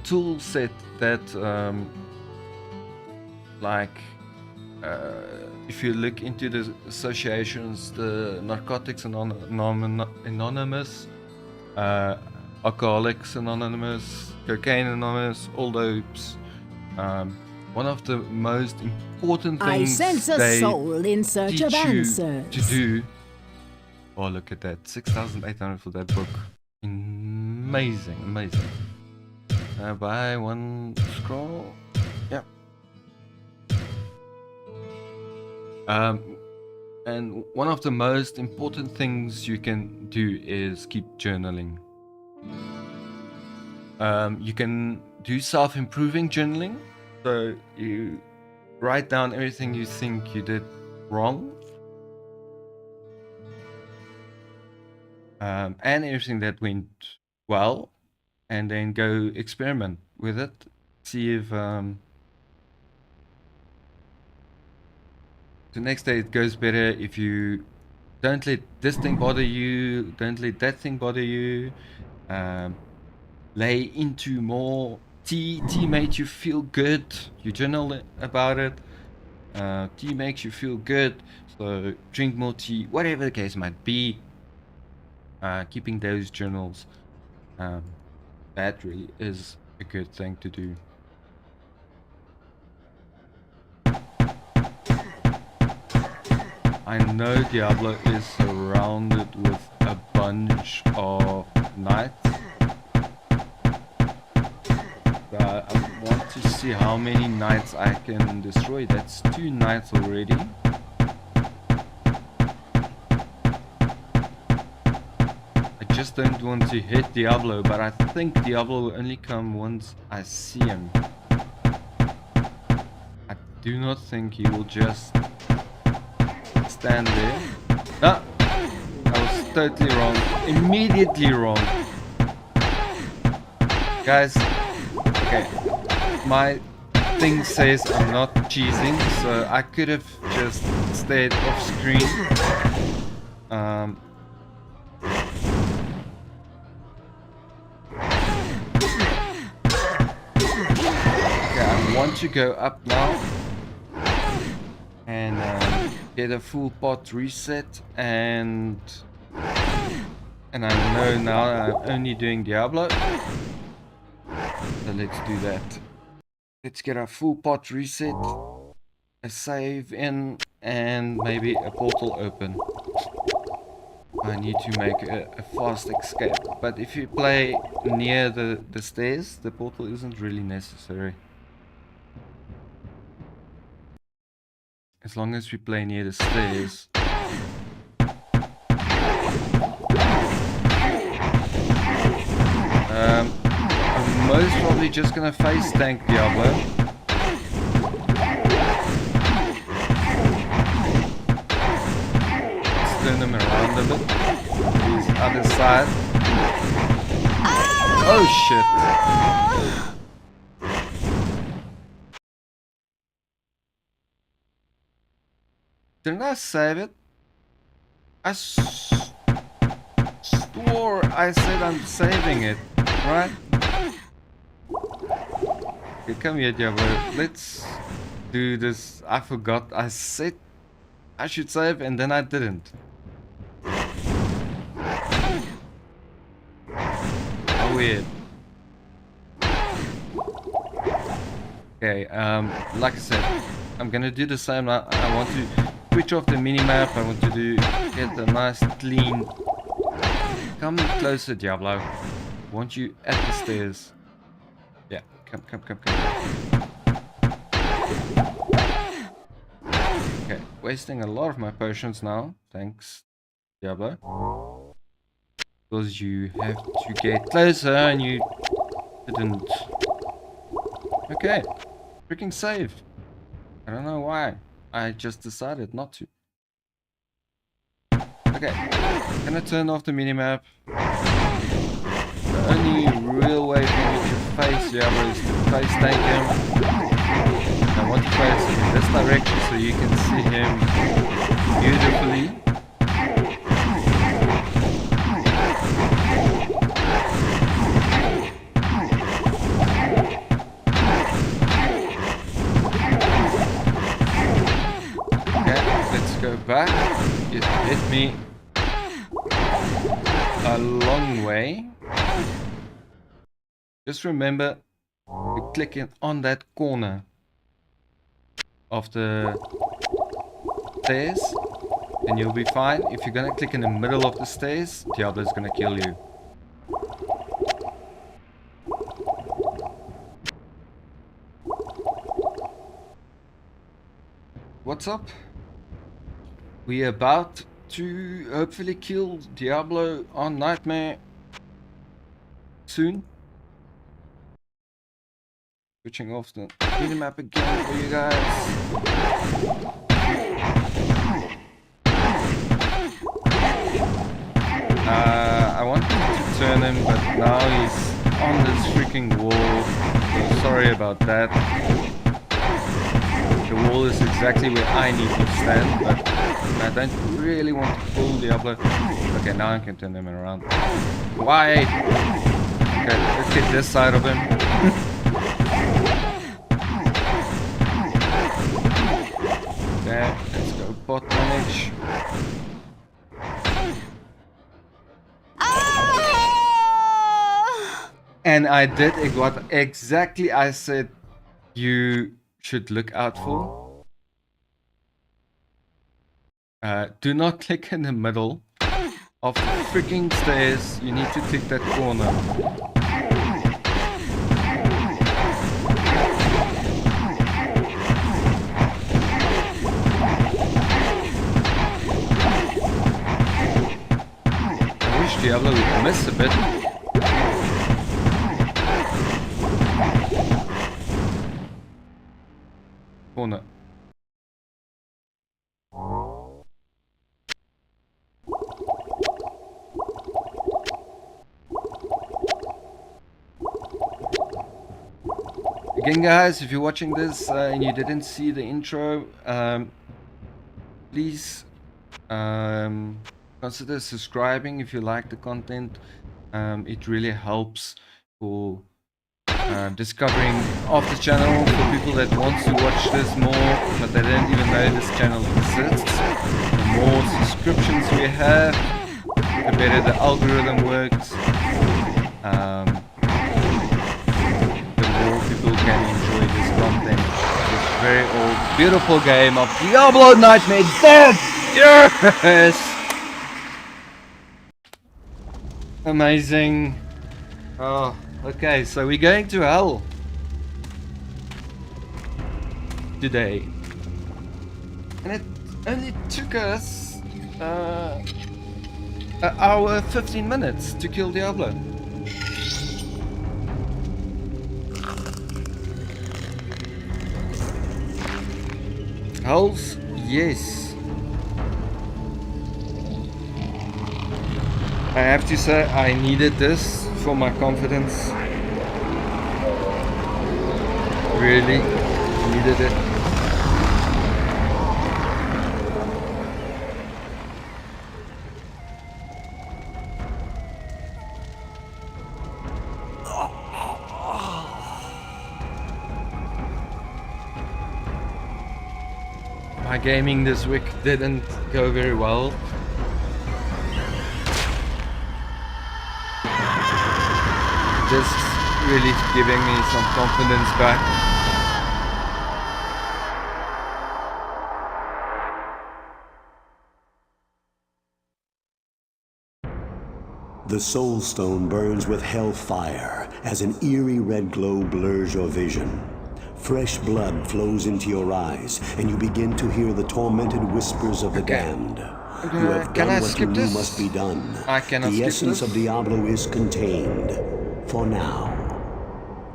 tool set that like if you look into the associations, the Narcotics Anonymous, Alcoholics Anonymous, Cocaine Anonymous, all those, one of the most important I things sense a they soul in search of teach you answers. to do. Oh, look at that, 6,800 for that book. Amazing, amazing. Buy one scroll. Yeah. And one of the most important things you can do is keep journaling. You can do self-improving journaling. So you write down everything you think you did wrong. And everything that went well. And then go experiment with it. See if the next day it goes better. If you don't let this thing bother you, don't let that thing bother you. Lay into more tea. Tea made you feel good. You journal about it. Tea makes you feel good, so drink more tea. Whatever the case might be. Keeping those journals, that really is a good thing to do. I know Diablo is surrounded with a bunch of knights. I want to see how many knights I can destroy. That's 2 knights already. I just don't want to hit Diablo, but I think Diablo will only come once I see him. I do not think he will just stand there. Ah! I was totally wrong. Immediately wrong. Guys, okay. My thing says I'm not cheesing, so I could have just stayed off screen. Okay, I want to go up now and get a full pot reset, and I know now I'm only doing Diablo, so let's do that. Let's get a full pot reset, a save in, and maybe a portal open. I need to make a fast escape, but if you play near the stairs, the portal isn't really necessary. As long as we play near the stairs. I'm most probably just gonna face tank Diablo. Let's turn him around a bit. His other side. Oh shit. Didn't I save it? I swore I said I'm saving it, right? Okay, come here, Diablo. Let's do this. I forgot. I said I should save and then I didn't. How weird. Okay, like I said, I'm gonna do the same. I want to switch off the minimap. I want to get a nice clean. Come closer, Diablo. I want you at the stairs. Yeah, come. Okay, wasting a lot of my potions now. Thanks, Diablo. Because you have to get closer and you didn't. Okay, freaking save. I don't know why. I just decided not to. Okay, gonna turn off the minimap. The only real way for me to face Diablo is to face tank him. I want to face in this direction so you can see him beautifully. Go back. It hit me a long way. Just remember to click in on that corner of the stairs and you'll be fine. If you're gonna click in the middle of the stairs, Diablo's gonna kill you. What's up? We're about to hopefully kill Diablo on Nightmare soon. Switching off the minimap again for you guys. I wanted to turn him, but now he's on this freaking wall. So sorry about that. The wall is exactly where I need to stand, but I don't really want to pull Diablo. Okay, now I can turn him around. Why? Okay, let's get this side of him. Okay, let's go bot manage. And I did what exactly I said you should look out for. Do not click in the middle of the freaking stairs. You need to click that corner. I wish Diablo would miss a bit. Corner. Again guys, if you're watching this and you didn't see the intro, please consider subscribing if you like the content. It really helps for discovering of the channel for people that want to watch this more but they didn't even know this channel exists. The more subscriptions we have, the better the algorithm works. Can enjoy this content. This very old, beautiful game of Diablo Nightmare Dead! Yes! Amazing. Oh, okay, so we're going to hell today. And it only took us an hour 15 minutes to kill Diablo. Hells, yes. I have to say I needed this for my confidence. Really needed it. My gaming this week didn't go very well. Just really giving me some confidence back. The Soul Stone burns with Hellfire as an eerie red glow blurs your vision. Fresh blood flows into your eyes, and you begin to hear the tormented whispers of the damned. You have done what you knew must be done. The essence of Diablo is contained. For now.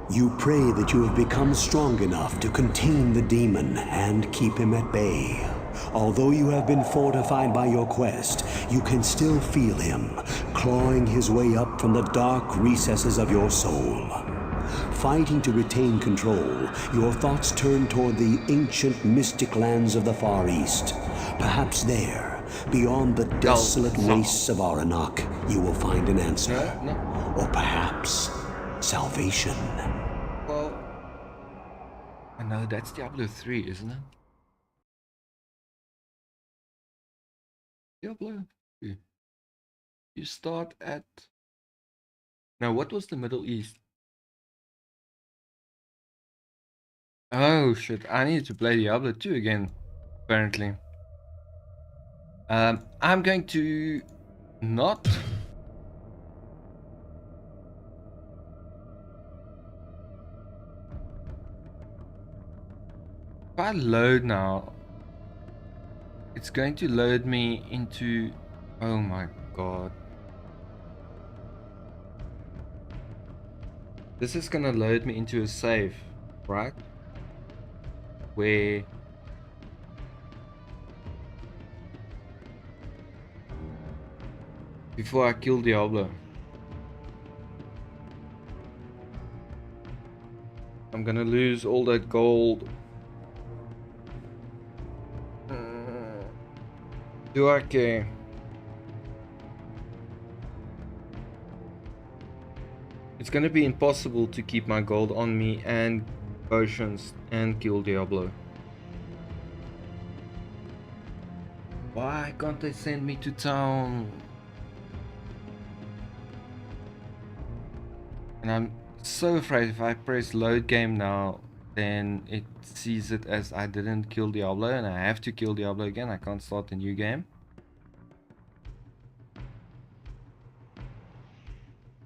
You pray that you have become strong enough to contain the demon and keep him at bay. Although you have been fortified by your quest, you can still feel him, clawing his way up from the dark recesses of your soul. Fighting to retain control, your thoughts turn toward the ancient mystic lands of the Far East. Perhaps there, beyond the desolate wastes of Aranak, you will find an answer. No. Or perhaps salvation. Well, I know that's Diablo 3, isn't it? Diablo 3. You start at... Now, what was the Middle East? Oh shit, I need to play Diablo 2 again, apparently. I'm going to not... If I load now, it's going to load me into... Oh my god. This is gonna load me into a save, right? Where... Before I kill Diablo. I'm gonna lose all that gold. Do I care? It's gonna be impossible to keep my gold on me and potions and kill Diablo. Why can't they send me to town? And I'm so afraid if I press load game now, then it sees it as I didn't kill Diablo and I have to kill Diablo again. I can't start a new game.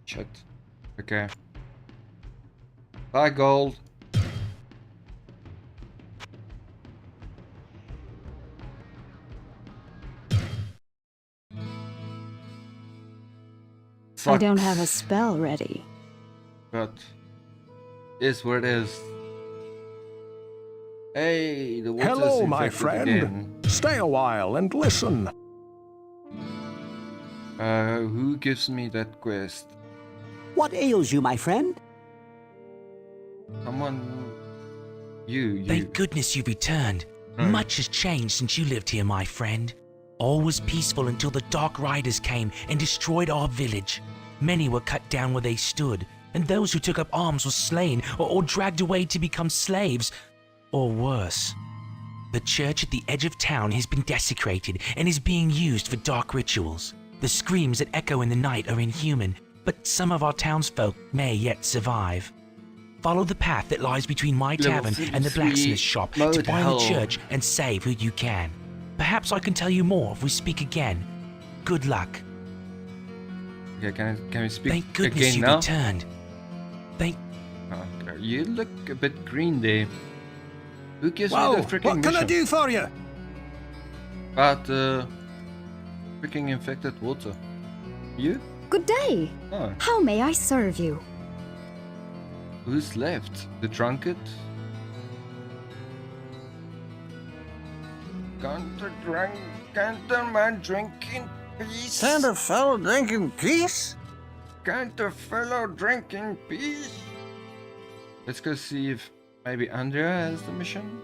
Shit. Okay. Bye, gold. I don't have a spell ready. But is where it is. Hey, the water's Hello, my infected friend. again. Stay a while and listen. Who gives me that quest? What ails you, my friend? Someone... You. Thank goodness you returned. Much has changed since you lived here, my friend. All was peaceful until the Dark Riders came and destroyed our village. Many were cut down where they stood, and those who took up arms were slain or dragged away to become slaves, or worse. The church at the edge of town has been desecrated and is being used for dark rituals. The screams that echo in the night are inhuman, but some of our townsfolk may yet survive. Follow the path that lies between my tavern and the blacksmith shop to find the church and save who you can. Perhaps I can tell you more if we speak again. Good luck. Okay, can we speak Thank goodness again you now? returned. Okay, you look a bit green there. Who gives Whoa, me the freaking what can I mission? do for you? About freaking infected water. You? Good day. Oh, How may I serve you? who's left? The drunkard? Can't the man drink in peace? Can't a fellow drink in peace? Can't a fellow drink in peace? Let's go see if maybe Andrea has the mission.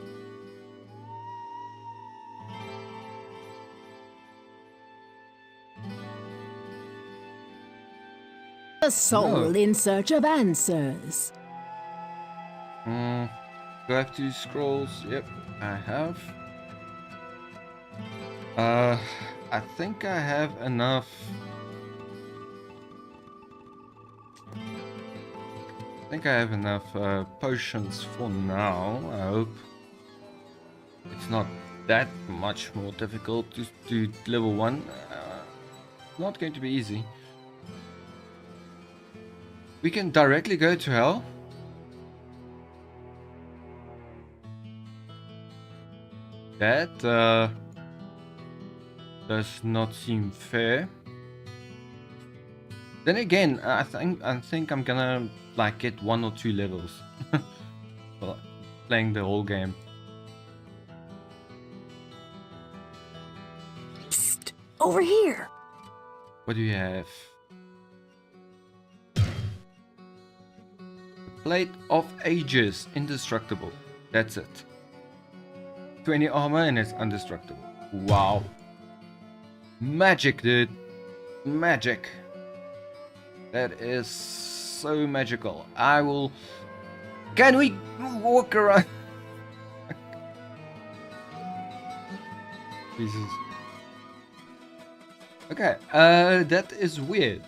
A soul No. in search of answers. Do I have 2 scrolls? Yep, I have. I think I have enough. I think I have enough potions for now. I hope it's not that much more difficult to do level 1. Not going to be easy. We can directly go to hell. That does not seem fair. Then again, I think I'm gonna like get 1 or 2 levels. Well, playing the whole game. Psst, over here. What do you have? The Plate of Ages, indestructible. That's it. 20 armor and it's indestructible. Wow. Magic, dude. Magic. That is so magical. I will... Can we walk around? Jesus. Okay, that is weird.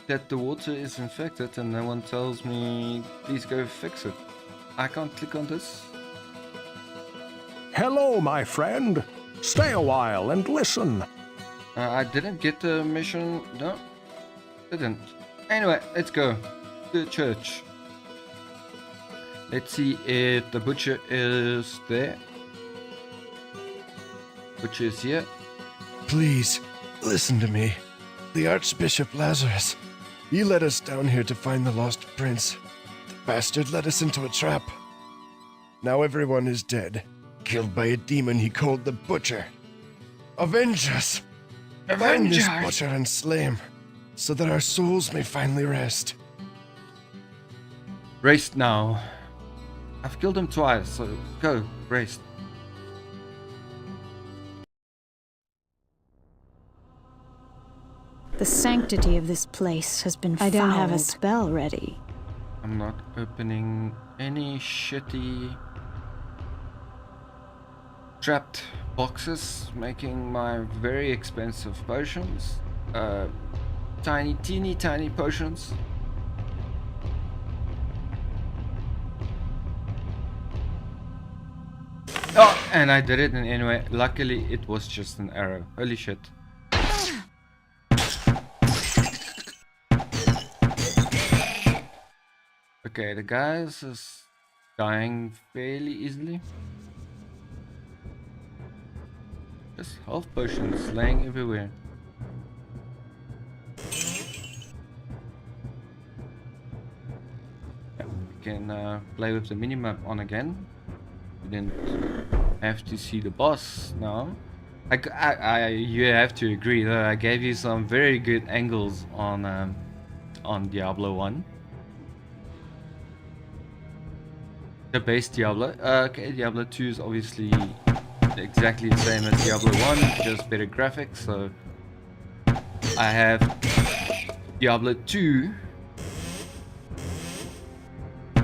That the water is infected and no one tells me, please go fix it. I can't click on this. Hello, my friend. Stay a while and listen. I didn't get the mission. No, didn't. Anyway, let's go to the church. Let's see if the butcher is there. Butcher is here. Please, listen to me. The Archbishop Lazarus. He led us down here to find the lost prince. The bastard led us into a trap. Now everyone is dead, killed by a demon he called the Butcher. Avenge us! Find this butcher and slay him, so that our souls may finally rest. Rest now. I've killed him twice, so go, rest. The sanctity of this place has been fouled. I don't have a spell ready. I'm not opening any shitty trapped boxes, making my very expensive potions. Teeny tiny potions. Oh, and I did it in anyway. Luckily, it was just an arrow. Holy shit. Okay, the guy is dying fairly easily. Just health potions laying everywhere. Yeah, we can play with the minimap on again. We didn't have to see the boss now. You have to agree though. I gave you some very good angles on Diablo 1. The base Diablo. Okay, Diablo 2 is obviously exactly the same as Diablo 1, just better graphics. So I have Diablo 2.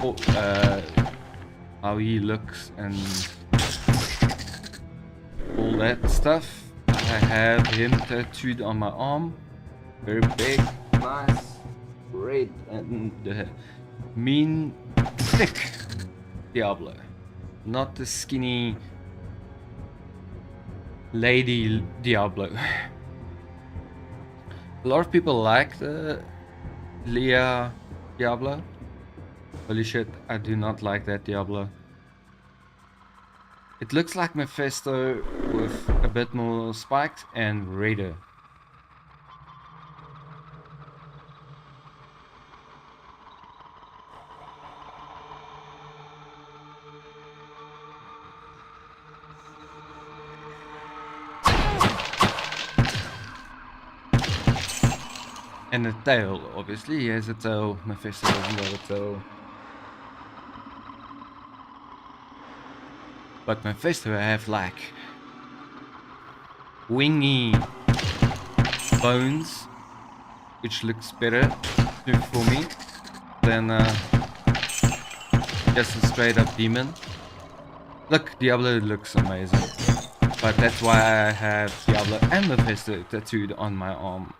Oh, how he looks and all that stuff. I have him tattooed on my arm. Very big, nice, red, and mean, thick Diablo. Not the skinny lady Diablo. A lot of people like the Leah Diablo. Holy shit, I do not like that Diablo. It looks like Mephisto with a bit more spikes and redder. And a tail, obviously, he has a tail. Mephisto doesn't have a tail. But Mephisto have like wingy bones, which looks better for me than just a straight up demon. Look, Diablo looks amazing, but that's why I have Diablo and Mephisto tattooed on my arm.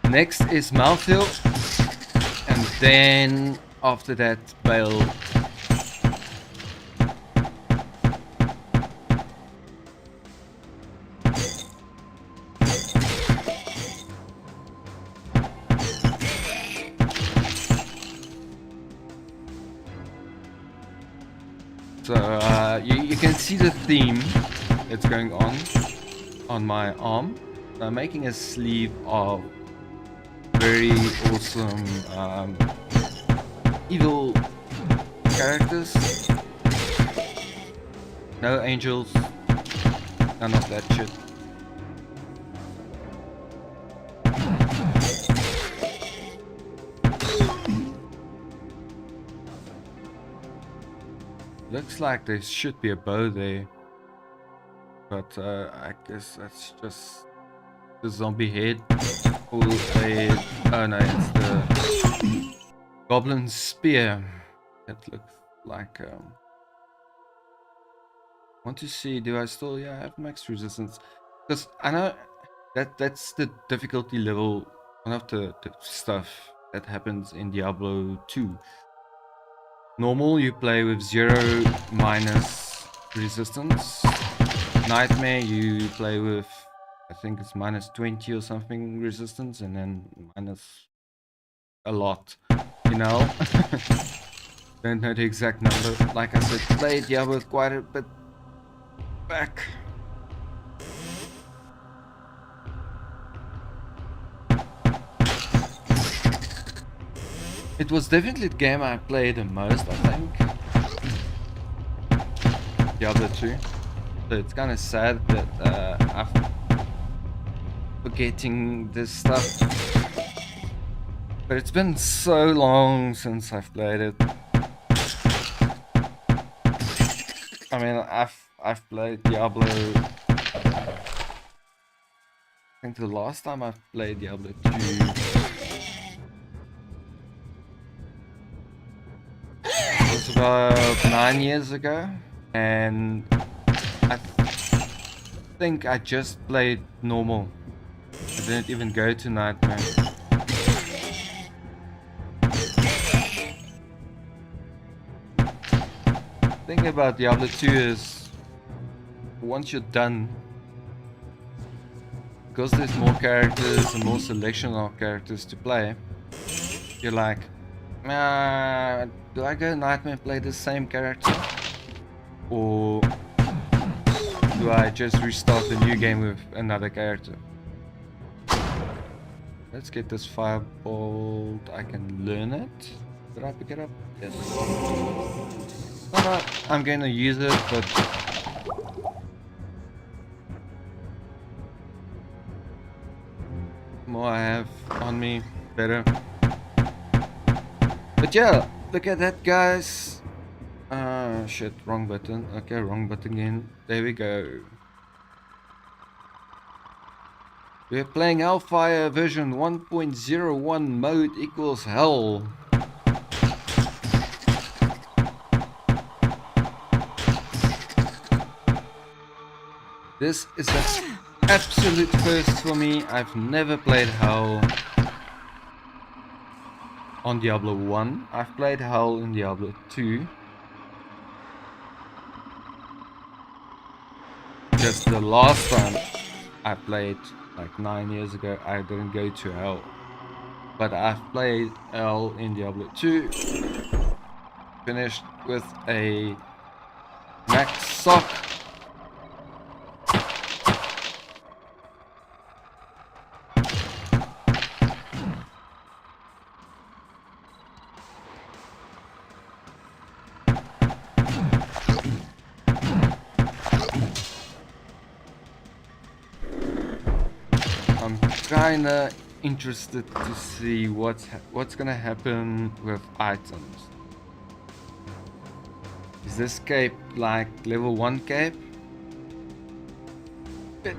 Next is Malthiel, and then after that, Bale. So you can see the theme that's going on my arm. So I'm making a sleeve of very awesome evil characters. No angels, none of that shit. Looks like there should be a bow there. But I guess that's just the zombie head. Or a... Oh no, it's the goblin spear. It looks like... want to see, do I still have max resistance? Because I know that's the difficulty level, one of the stuff that happens in Diablo 2. Normal, you play with 0 minus resistance. Nightmare, you play with, I think it's minus 20 or something resistance, and then minus a lot, you know? Don't know the exact number. Like I said, played Diablo quite a bit back. It was definitely the game I played the most, I think. Diablo 2. So it's kind of sad that I'm forgetting this stuff. But it's been so long since I've played it. I mean, I've played Diablo. I think the last time I played Diablo 2 was about 9 years ago, and I think I just played normal. I didn't even go to Nightmare. The thing about Diablo 2 is, once you're done, because there's more characters and more selection of characters to play, you're like, do I go Nightmare and play the same character? Or do I just restart the new game with another character? Let's get this firebolt. I can learn it. Did I pick it up? Yes. I'm gonna use it, but the more I have on me, better. But yeah, look at that, guys. Shit, wrong button. Okay, wrong button again. There we go. We're playing Hellfire version 1.01 mode equals hell. This is an absolute first for me. I've never played Hell on Diablo 1. I've played Hell in Diablo 2. Just the last time I played, like 9 years ago, I didn't go to Hell. But I've played Hell in Diablo 2. Finished with a max sock. I'm kinda interested to see what's gonna happen with items. Is this cape like level 1 cape? And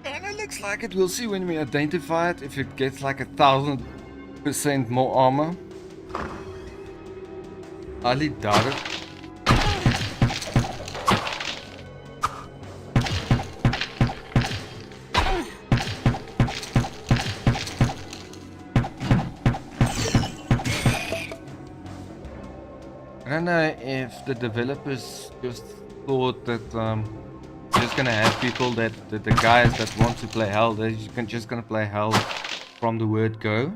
it looks like it. We'll see when we identify it, if it gets like 1000% more armor. Highly doubt it. I don't know if the developers just thought that just gonna have people that the guys that want to play Hell, they're just gonna play Hell from the word go.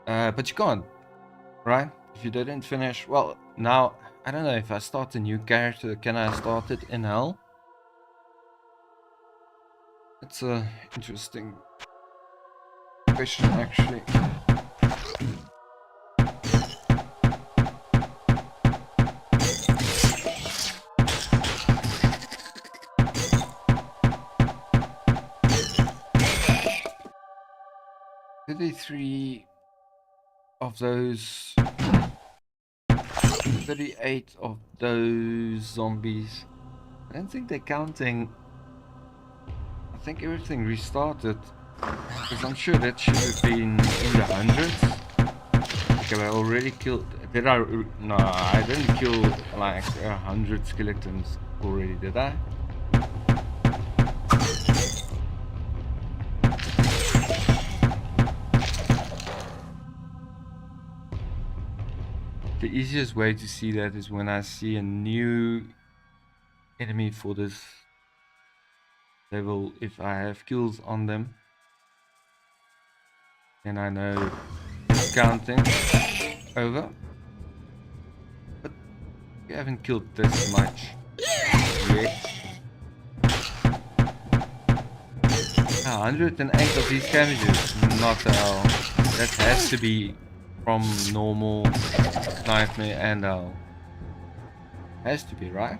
But you can't, right? If you didn't finish, well, now I don't know if I start a new character, can I start it in Hell? It's a interesting question, actually. Three. of those 38 of those zombies. I don't think they're counting. I think everything restarted. Because I'm sure that should have been in the hundreds. Okay, I already killed. Did I? No, I didn't kill like 100 skeletons already, did I? The easiest way to see that is when I see a new enemy for this level. If I have kills on them, then I know it's counting over. But you haven't killed this much yet. 108 of these scavengers, not hell. That has to be from normal nightmare and hell. Has to be, right?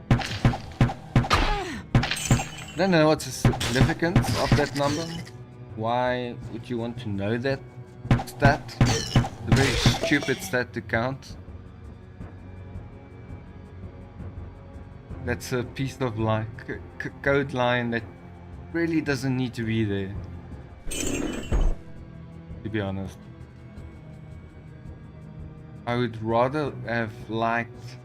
I don't know what's the significance of that number. Why would you want to know that stat? It's a very stupid stat to count. That's a piece of like code line that really doesn't need to be there, to be honest. I would rather have liked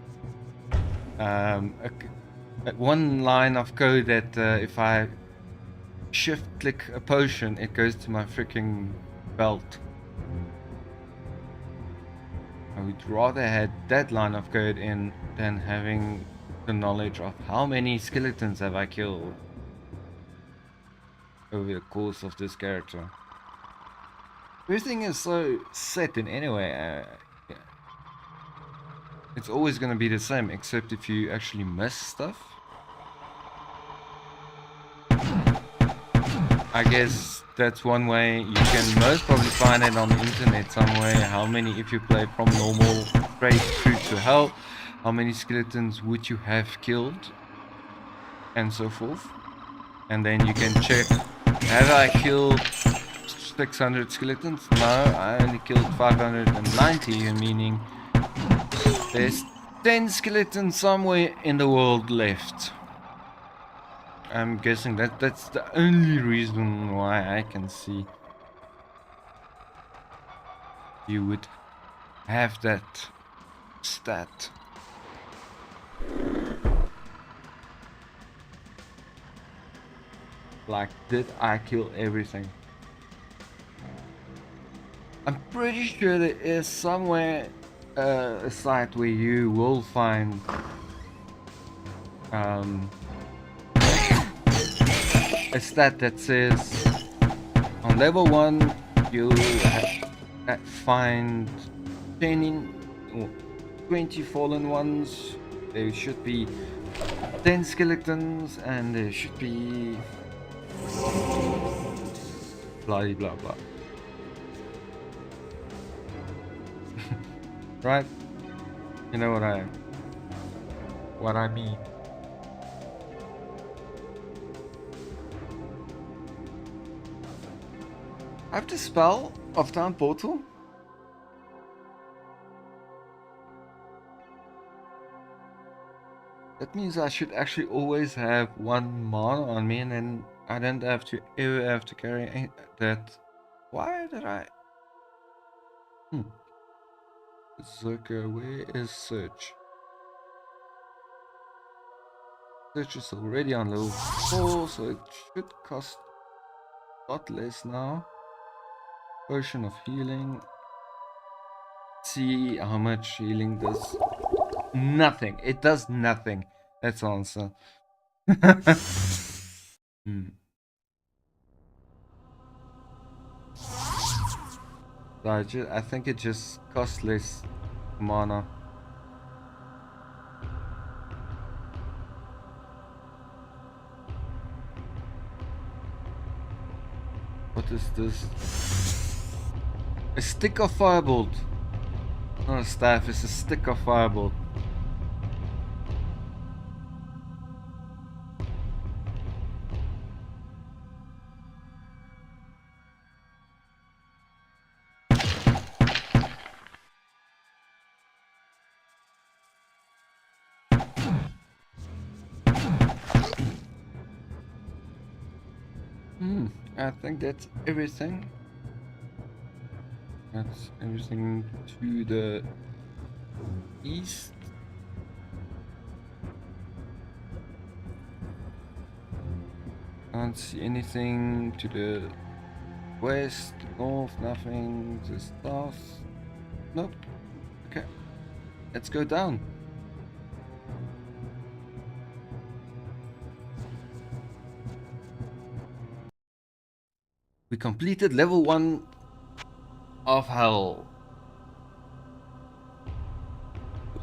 one line of code that if I shift click a potion, it goes to my freaking belt. I would rather had that line of code in than having the knowledge of how many skeletons have I killed over the course of this character. Everything is so set in anyway. Yeah. It's always going to be the same, except if you actually miss stuff. I guess that's one way. You can most probably find it on the internet somewhere. How many, if you play from normal straight through to hell, how many skeletons would you have killed, and so forth. And then you can check, have I killed 600 skeletons? No, I only killed 590, meaning there's 10 skeletons somewhere in the world left. I'm guessing that's the only reason why I can see you would have that stat. Like, did I kill everything? I'm pretty sure there is somewhere a site where you will find a stat that says on level 1 you find 20 fallen ones. There should be 10 skeletons and there should be blah blah blah. Right? You know what I mean. I have the spell of Town Portal. That means I should actually always have one mana on me, and then I don't have to ever have to carry that. Why did I? Berserker, where is search? Search is already on level 4, so it should cost a lot less now. Potion of healing. See how much healing does. Nothing. It does nothing. That's the answer. So I think it just costs less mana. What is this? A stick of firebolt. Not a staff, it's a stick of firebolt. I think that's everything. That's everything to the east. Can't see anything to the west, north, nothing, to the south. Nope. Okay. Let's go down. We completed level 1 of Hell.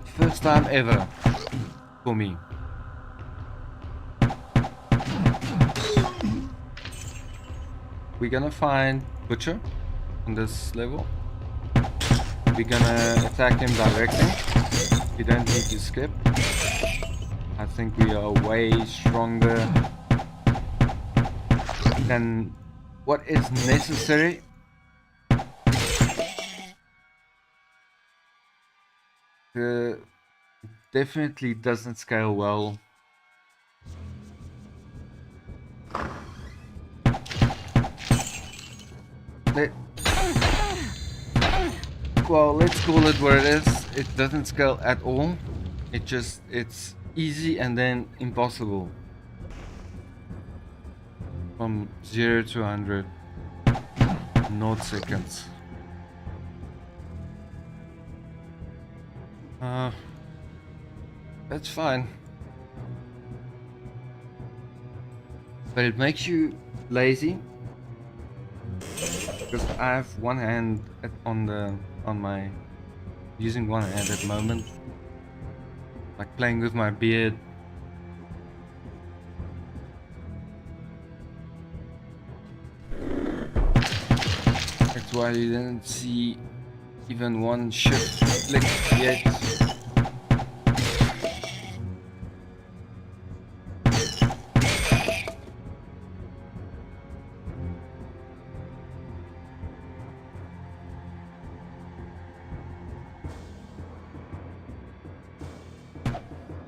First time ever for me. We're gonna find Butcher on this level. We're gonna attack him directly. We don't need to skip. I think we are way stronger than what is necessary. Definitely doesn't scale well. Well, let's call it what it is. It doesn't scale at all. It's easy and then impossible. From 0 to 100. 0 seconds. That's fine. But it makes you lazy. Because I have one hand using one hand at the moment. Like playing with my beard. That's why you didn't see even one shift flick yet.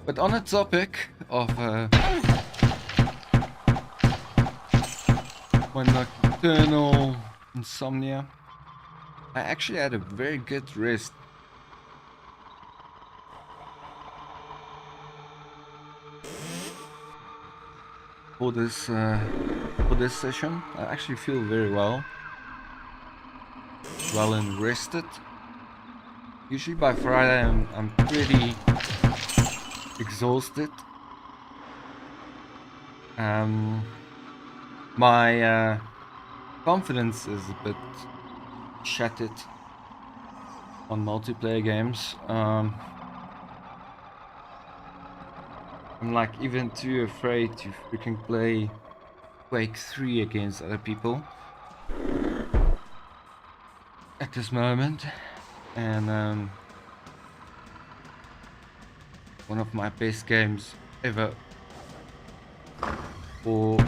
But on the topic of my nocturnal insomnia, I actually had a very good rest. For this session, I actually feel very well and rested. Usually by Friday I'm pretty exhausted. My confidence is a bit shattered on multiplayer games. I'm like even too afraid to freaking play Quake 3 against other people at this moment. And one of my best games ever. Or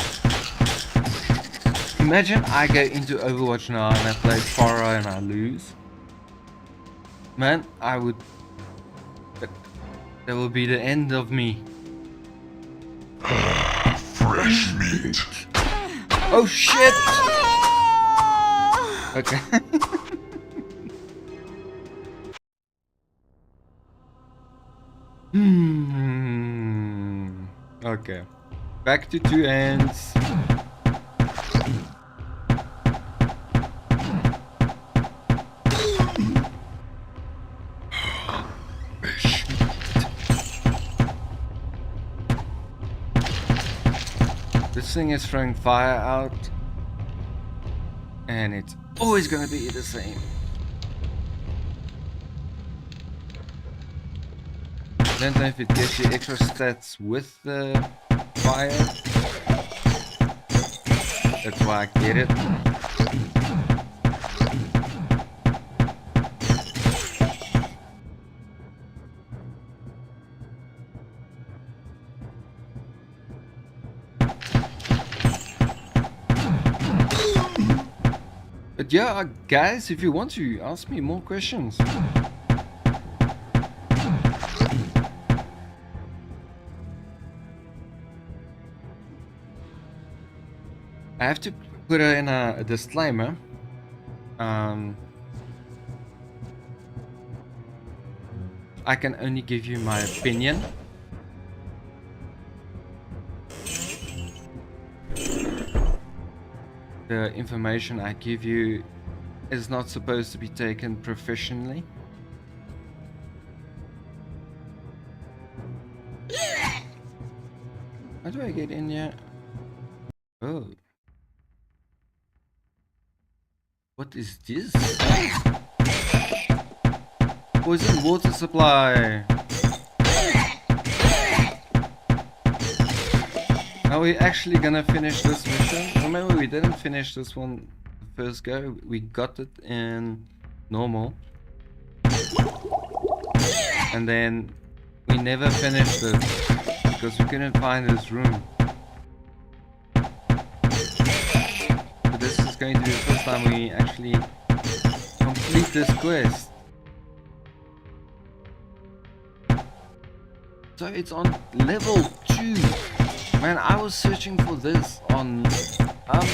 imagine I go into Overwatch now and I play Farah and I lose. Man, I would. That will be the end of me. Fresh meat. Oh shit! Okay. Okay. Back to 2 hands. This thing is throwing fire out, and it's always gonna be the same. Don't know if it gives you extra stats with the fire. That's why I get it. But yeah, guys, if you want to ask me more questions. I have to put in a disclaimer. I can only give you my opinion. The information I give you is not supposed to be taken professionally. How do I get in here? Oh. What is this? Poison water supply. Are we actually gonna finish this mission? Remember, we didn't finish this one the first go. We got it in normal. And then we never finished it because we couldn't find this room. But this is going to be the first time we actually complete this quest. So it's on level 2. Man, I was searching for this on a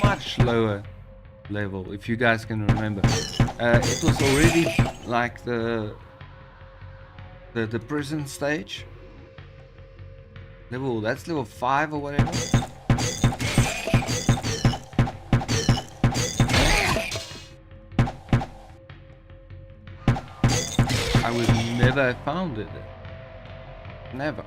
much lower level, if you guys can remember. It was already like the prison stage. That's level 5 or whatever. I would never have found it. Never.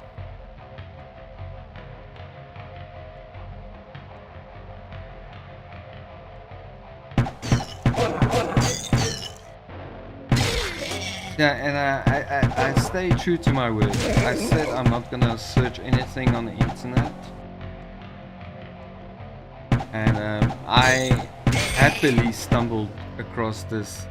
Yeah, and I stay true to my word. I said I'm not gonna search anything on the internet. And I happily stumbled across this.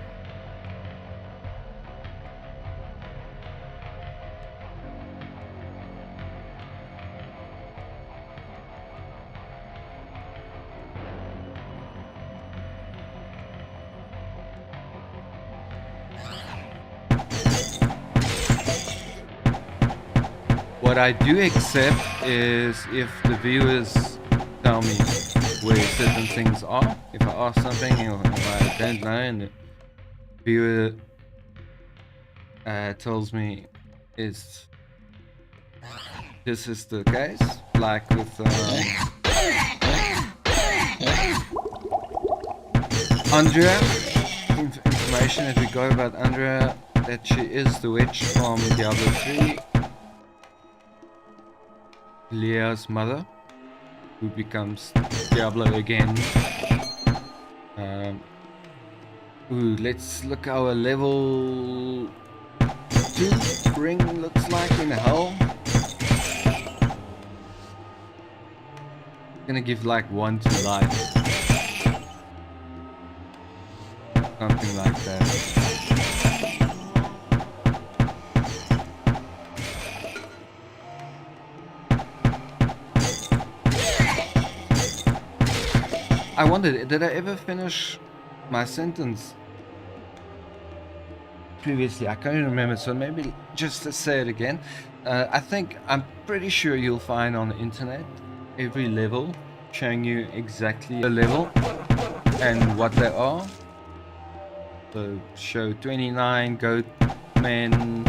What I do accept is if the viewers tell me where certain things are. If I ask something or I don't know and the viewer tells me this is the case, like with Andrea, information that we got about Andrea, that she is the witch from Diablo 3. Leah's mother, who becomes Diablo again. Ooh, let's look our level 2 ring looks like in hell. Gonna give like 1 to life. Something like that. I wondered, did I ever finish my sentence previously? I can't remember, so maybe just to say it again. I'm pretty sure you'll find on the internet every level showing you exactly the level and what they are. So show 29 goat men,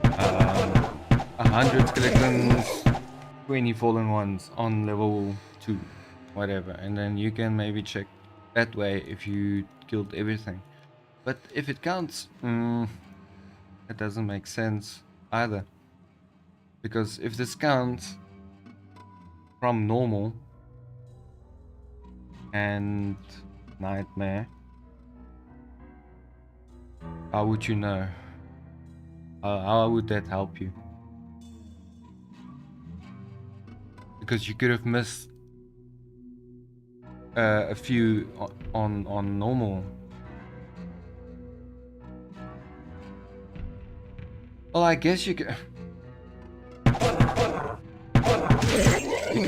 100 skeletons, 20 fallen ones on level 2. Whatever, and then you can maybe check that way if you killed everything. But if it counts, it doesn't make sense either, because if this counts from normal and nightmare, how would you know? How would that help you? Because you could have missed a few on normal. Well, I guess you can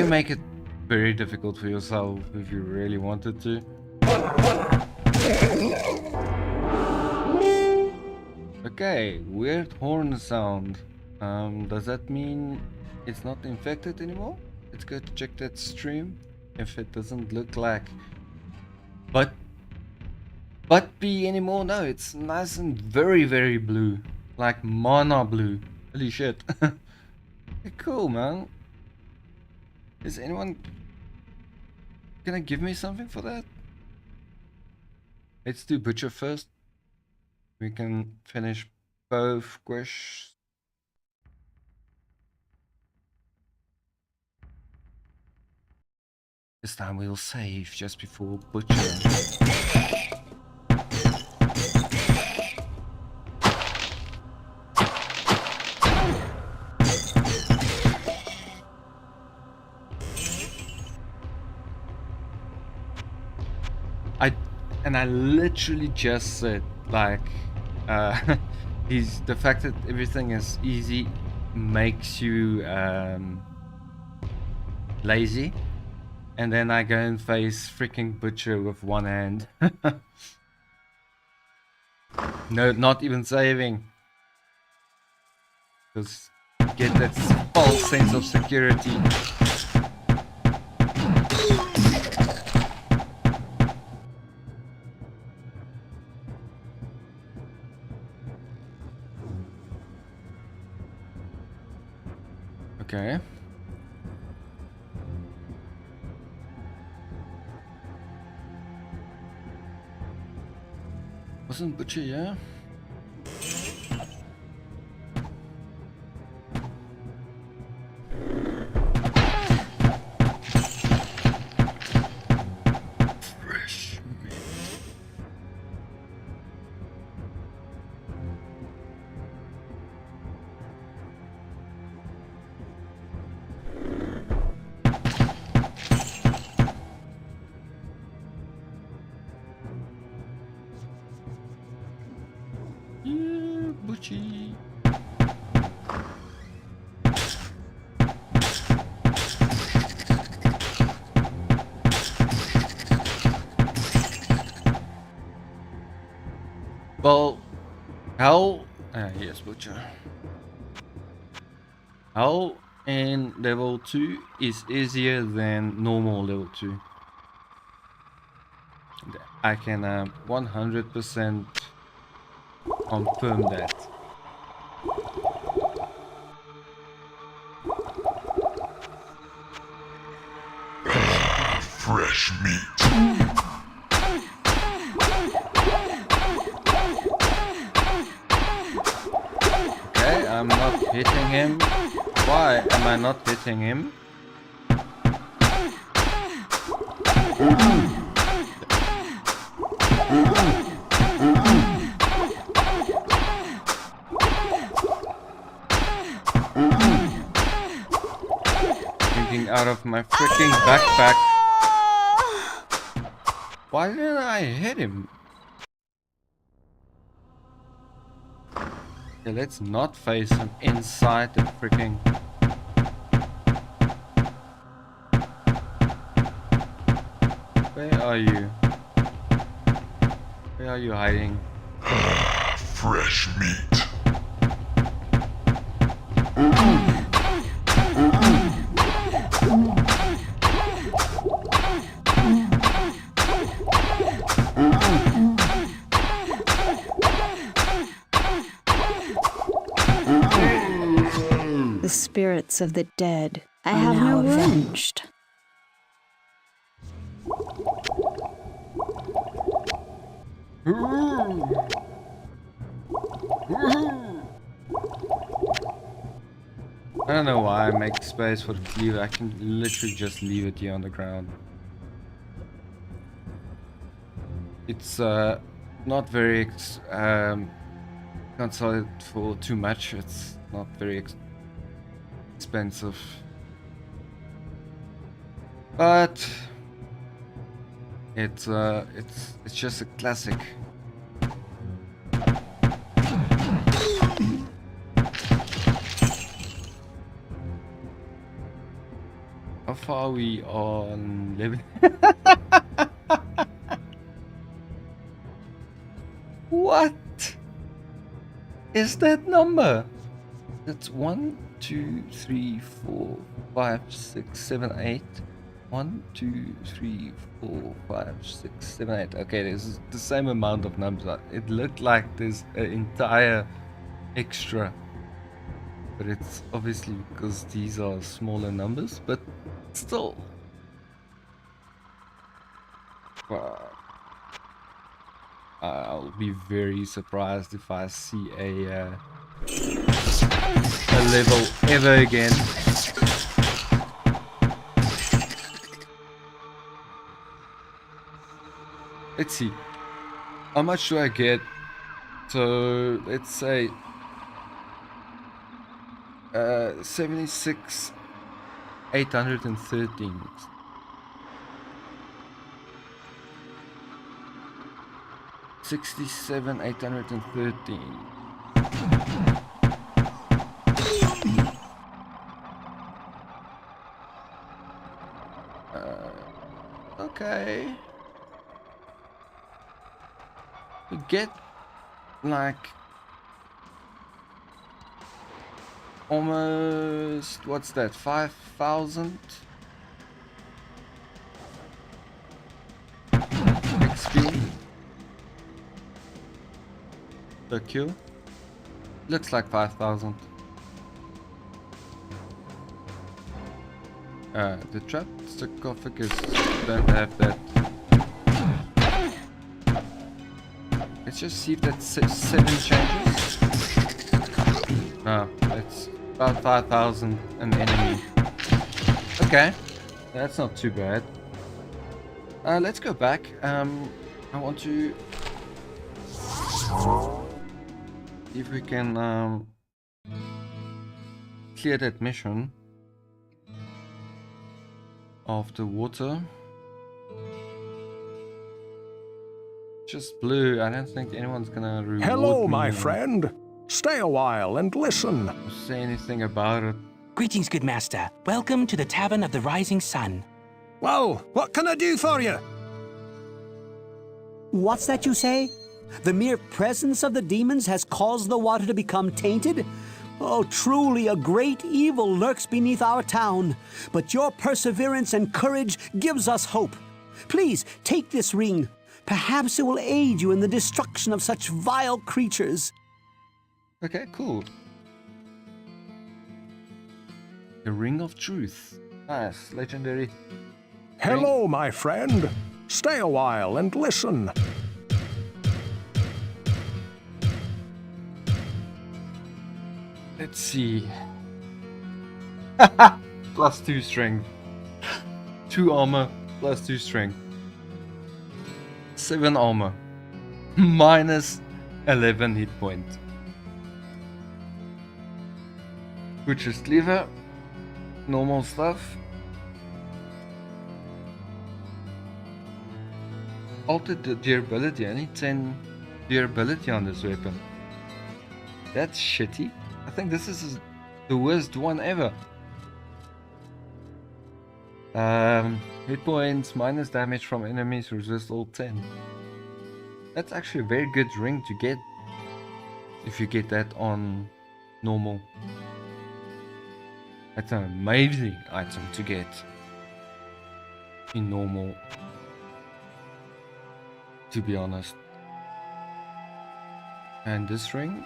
make it very difficult for yourself if you really wanted to. Okay, weird horn sound. Does that mean it's not infected anymore? Let's go to check that stream. if it doesn't look like but B anymore. No, it's nice and very, very blue, like mana blue. Holy shit. Okay, cool, man. Is anyone gonna give me something for that? Let's do butcher first. We can finish both quests. This time we'll save just before butcher. I literally just said, like, the fact that everything is easy makes you lazy, and then I go and face freaking butcher with one hand. No, not even saving, because get that false sense of security. Okay. Wasn't butcher, yeah? Fresh meat. Yeah, butchie. Well, how? Yes, butcher. How in level 2 is easier than normal level 2. I can 100% confirm that. Fresh meat. Okay, I'm not hitting him. Why am I not hitting him? Thinking out of my freaking backpack. Why didn't I hit him? Okay, let's not face him inside the freaking... Where are you? Where are you hiding? Fresh meat. The spirits of the dead I have now avenged. I don't know why I make space for the cleaver. I can literally just leave it here on the ground. It's not very can't sell it for too much. It's not very expensive, but it's just a classic. How far are we on level? What is that number? That's 1, 2, 3, 4, 5, 6, 7, 8, 1, 2, 3, 4, 5, 6, 7, 8. Okay, there's the same amount of numbers. It looked like there's an entire extra, but it's obviously because these are smaller numbers, but still. I'll be very surprised if I see a level ever again. Let's see. How much do I get? So let's say 76 813. 67 813. Okay. We get like almost, what's that, 5,000 XP per kill. Looks like 5,000. The trap sarcophagus don't have that. Let's just see if that 7 changes. No, it's about 5,000 an enemy. Okay, that's not too bad. Let's go back. I want to see if we can clear that mission of the water. Just blue. I don't think anyone's gonna reward Hello, me my or friend. Stay a while and listen. say anything about it. Greetings, good master. Welcome to the Tavern of the Rising Sun. Well, what can I do for you? What's that you say? The mere presence of the demons has caused the water to become tainted? Oh, truly a great evil lurks beneath our town. But your perseverance and courage gives us hope. Please, take this ring. Perhaps it will aid you in the destruction of such vile creatures. Okay, cool. The Ring of Truth. Nice, legendary. Hello, my friend. Stay a while and listen. Let's see. Plus 2 strength. 2 armor, plus 2 strength. 7 armor. Minus 11 hit point. Butcher's Cleaver. Normal stuff. Altered the durability. I need 10 durability on this weapon. That's shitty. I think this is the worst one ever. Hit points, minus damage from enemies, resist all 10. That's actually a very good ring to get if you get that on normal. That's an amazing item to get in normal, to be honest. And this ring,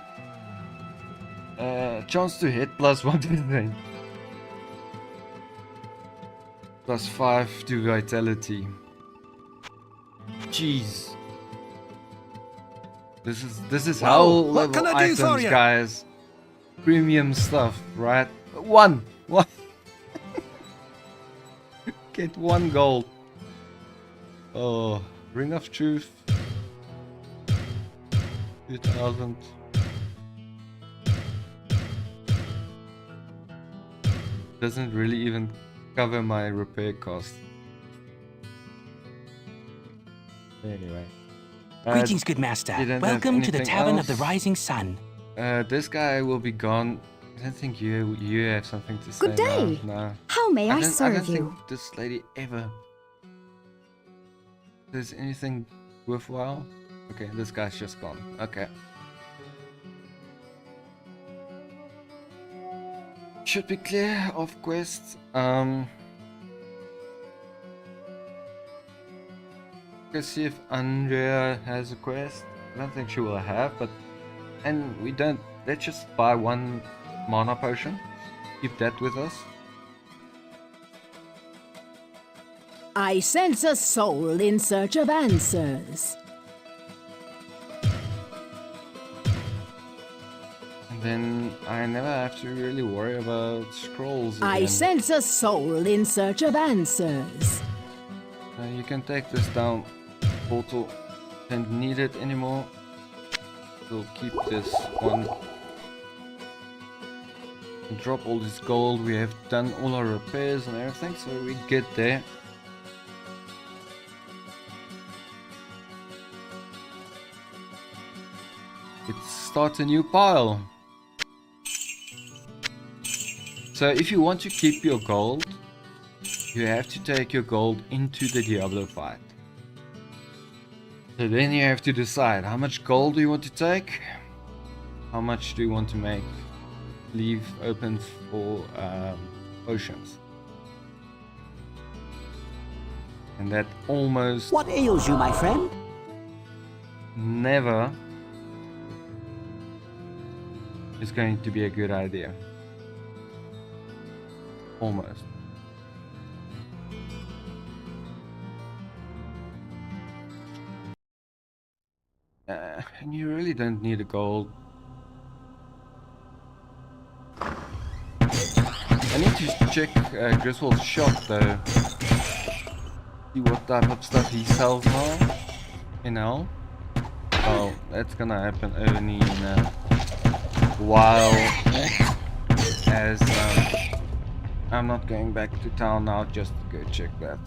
chance to hit plus 1%, plus 5 to vitality. Jeez, this is how what level can I do for items, you? guys. Premium stuff, right? One. Get 1 gold. Oh, Ring of Truth. 2,000. Doesn't really even cover my repair cost. Anyway. Greetings, good master. you don't have Welcome to the anything Tavern of the else? Rising Sun. This guy will be gone. I don't think you have something to say. Good day. No. How may I I serve don't you? think this lady ever does anything worthwhile. Okay, this guy's just gone. Okay. Should be clear of quests. Let's see if Andrea has a quest. I don't think she will have, but and we don't. Let's just buy one mana potion. Keep that with us. I sense a soul in search of answers. And then I never have to really worry about scrolls again. I sense a soul in search of answers. You can take this down. Portal. Don't need it anymore. We'll keep this one. Drop all this gold. We have done all our repairs and everything, so we get there. Let's start a new pile. So if you want to keep your gold, you have to take your gold into the Diablo fight. So then you have to decide how much gold do you want to take, how much do you want to leave open for potions. And that almost What ails you, my friend? never is going to be a good idea. Almost. And you really don't need a gold. I need to check Griswold's shop though. See what type of stuff he sells now in Hell. Oh, that's gonna happen only in a while, as I'm not going back to town now just to go check that.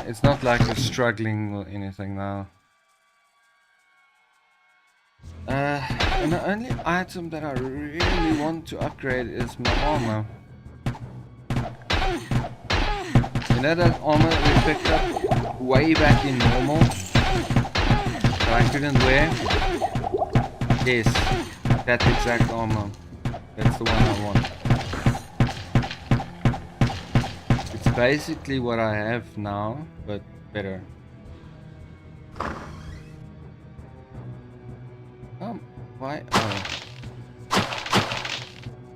It's not like we're struggling or anything now. And the only item that I really want to upgrade is my armor. You know that armor that we picked up way back in normal that I couldn't wear? Yes, that exact armor. That's the one I want. It's basically what I have now, but better. Why? Oh.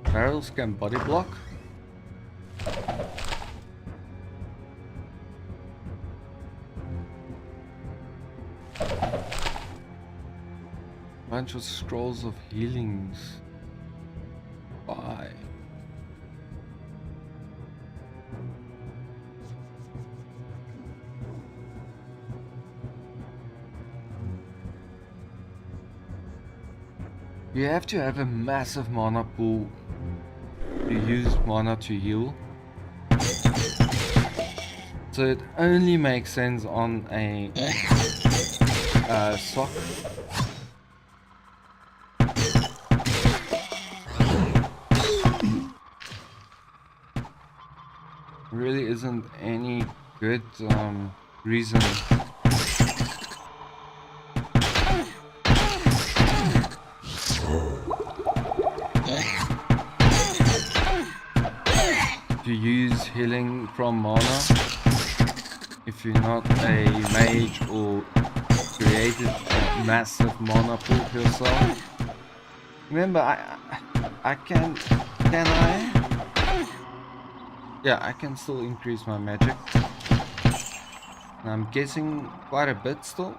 Barrels can body block? Bunch of scrolls of healings. Why? You have to have a massive mana pool to use mana to heal. So it only makes sense on a sock. Really isn't any good reason. To use healing from mana if you're not a mage or created a massive mana pool for yourself. Remember, I can I? Yeah, I can still increase my magic. And I'm guessing quite a bit still.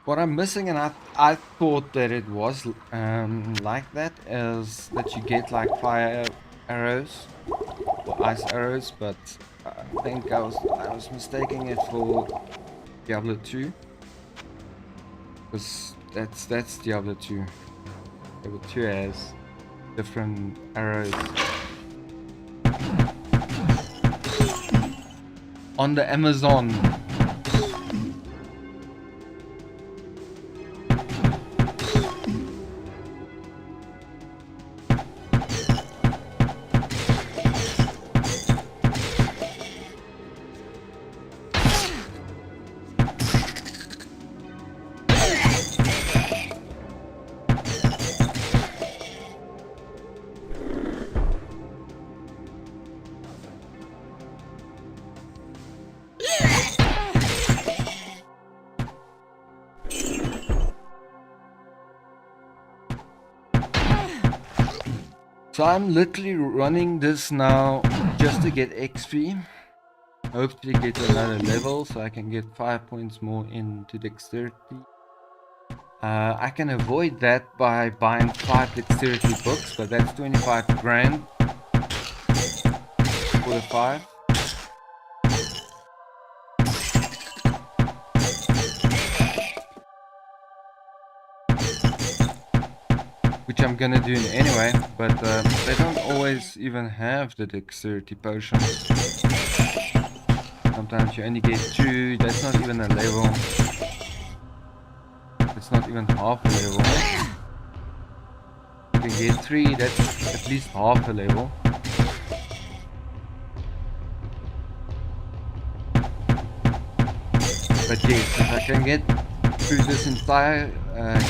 What I'm missing, and I thought that it was like that, is that you get like fire arrows or ice arrows, but I think I was mistaking it for Diablo 2, because that's Diablo 2. Diablo 2 has different arrows. On the Amazon. So I'm literally running this now just to get XP. Hopefully get another level so I can get 5 points more into dexterity. I can avoid that by buying 5 dexterity books, but that's 25 grand for the 5. Which I'm gonna do anyway, but they don't always even have the dexterity potions. Sometimes you only get 2, that's not even a level. It's not even half a level. You can get 3, that's at least half a level. But yes, if I can get through this entire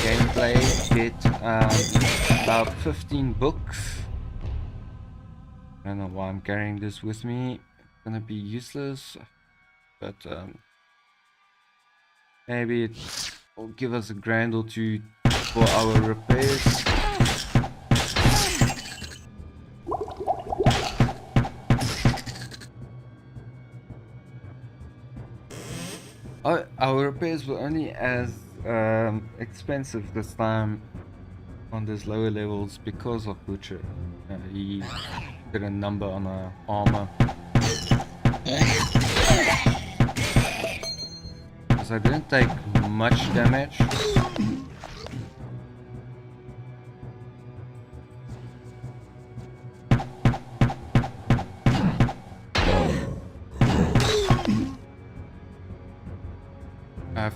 gameplay, get about 15 books. I don't know why I'm carrying this with me. It's gonna be useless, but maybe it will give us a grand or 2 for our repairs. Our repairs were only as expensive this time on these lower levels because of Butcher. He did a number on our armor. Because I didn't take much damage.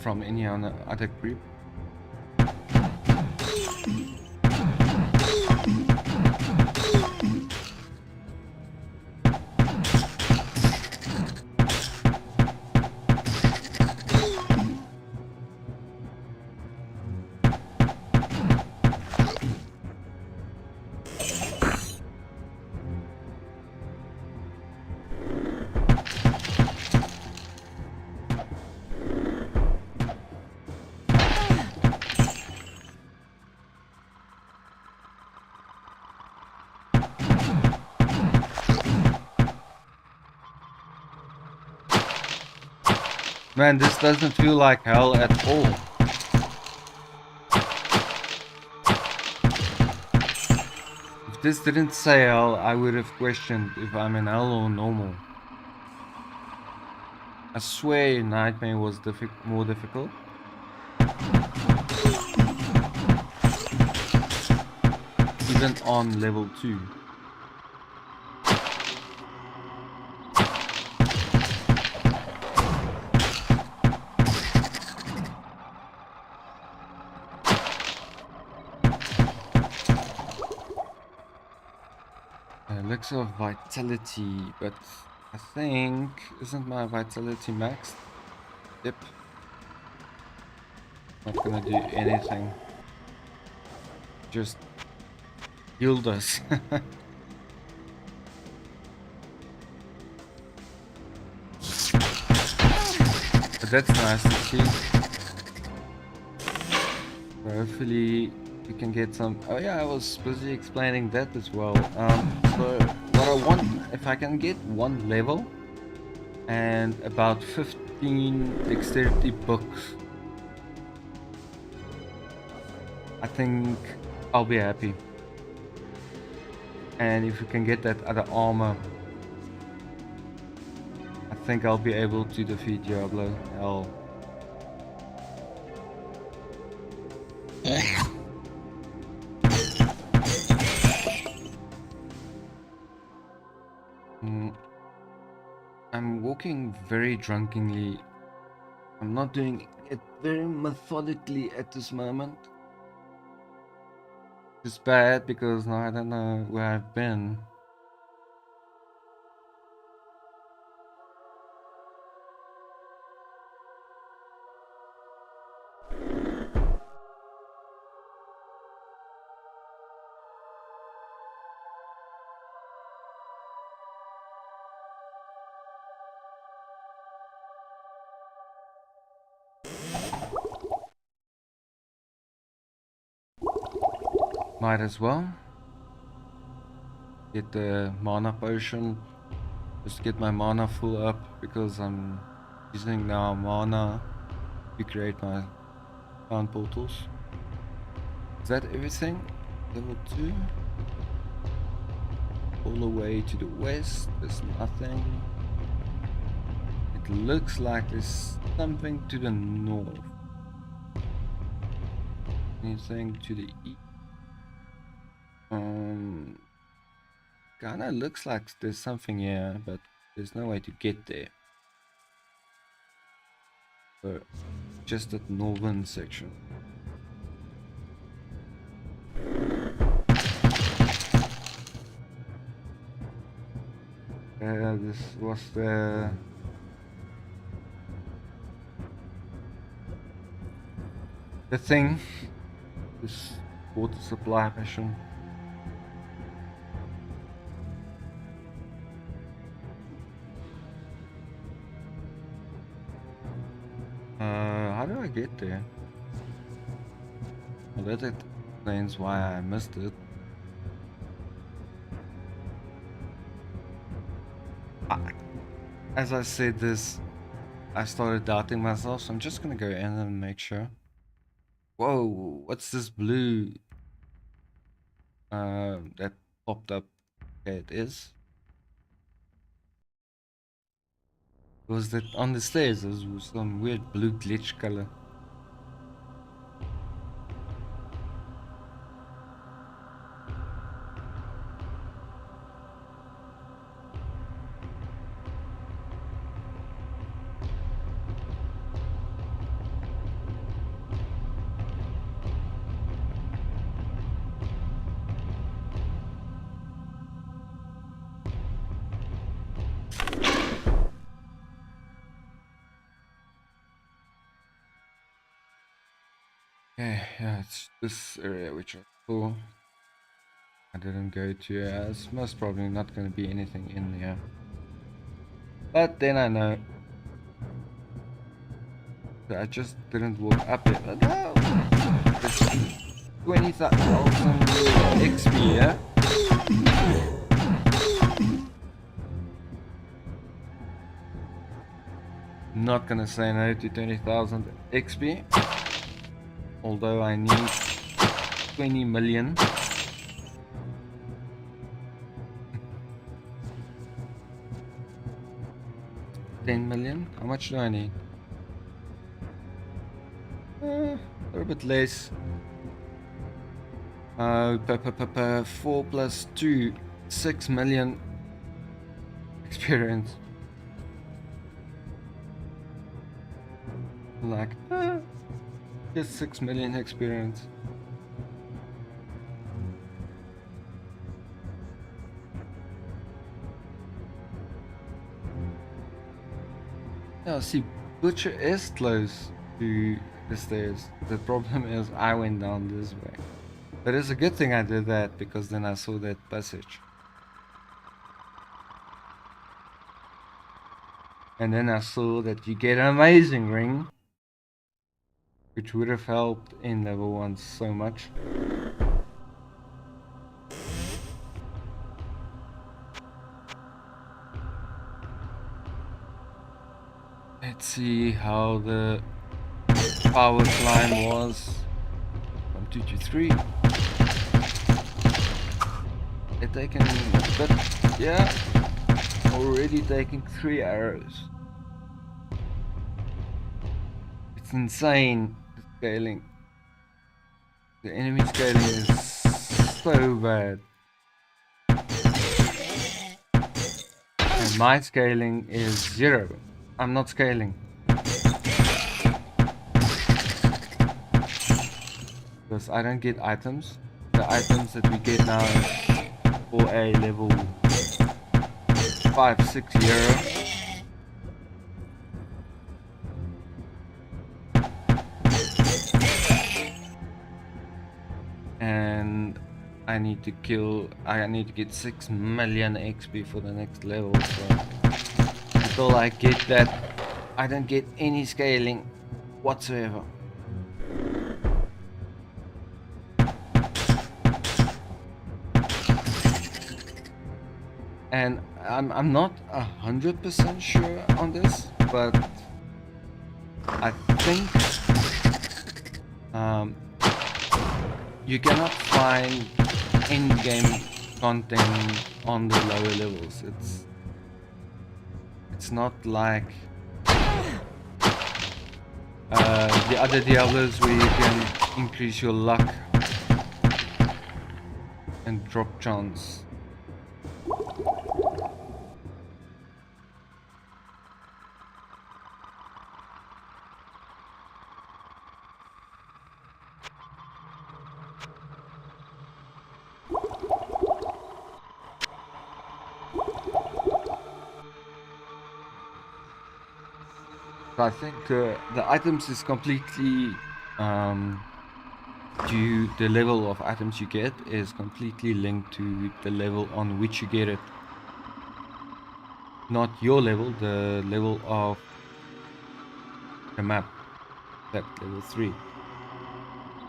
From any other creep. Man, this doesn't feel like hell at all. If this didn't say hell, I would have questioned if I'm in hell or normal. I swear Nightmare was more difficult. Even on level 2. Elixir of Vitality, but I think, isn't my Vitality maxed? Yep. Not gonna do anything. Just healed us. But that's nice to see. So hopefully we can get some. Oh yeah, I was busy explaining that as well. So what I want, if I can get 1 level and about 15 dexterity books, I think I'll be happy. And if we can get that other armor, I think I'll be able to defeat Diablo. Hell. I'm walking very drunkenly. I'm not doing it very methodically at this moment. It's bad because now I don't know where I've been. Might as well. get the mana potion. Just get my mana full up because I'm using now mana to create my town portals. Is that everything? Level 2. All the way to the west, there's nothing. It looks like there's something to the north. Anything to the east? Kinda looks like there's something here, but there's no way to get there. So, just that northern section. This was the thing. This water supply mission. How do I get there? Well, that explains why I missed it. As I said this, I started doubting myself, so I'm just gonna go in and make sure. Whoa, what's this blue that popped up? Okay, it is. Was that on the stairs? There was some weird blue glitch color. Okay, yeah, it's this area which I saw. I didn't go to. It's most probably not going to be anything in there. But then I know. So I just didn't walk up it. But no! There's 20,000 XP here. Not gonna say no to 20,000 XP. Although I need 20 million. $10 million? How much do I need? A little bit less. 4 plus 2, 6 million experience. Like, just 6 million experience. Yeah, see, Butcher is close to the stairs. The problem is I went down this way. But it's a good thing I did that, because then I saw that passage. And then I saw that you get an amazing ring, which would have helped in level 1 so much. Let's see how the power climb was. From 2 to 3. They're taking a bit, yeah. Already taking 3 arrows. It's insane, the scaling. The enemy scaling is so bad. And my scaling is 0. I'm not scaling. Because I don't get items. The items that we get now for a level 5, 6 euro. And I need to get 6 million XP for the next level, so until I get that, I don't get any scaling whatsoever. And I'm not 100% sure on this, but I think you cannot find in-game content on the lower levels. It's not like the other Diablos where you can increase your luck and drop chance. So I think the items is completely the level of items you get is completely linked to the level on which you get it. Not your level, the level of the map, that level 3.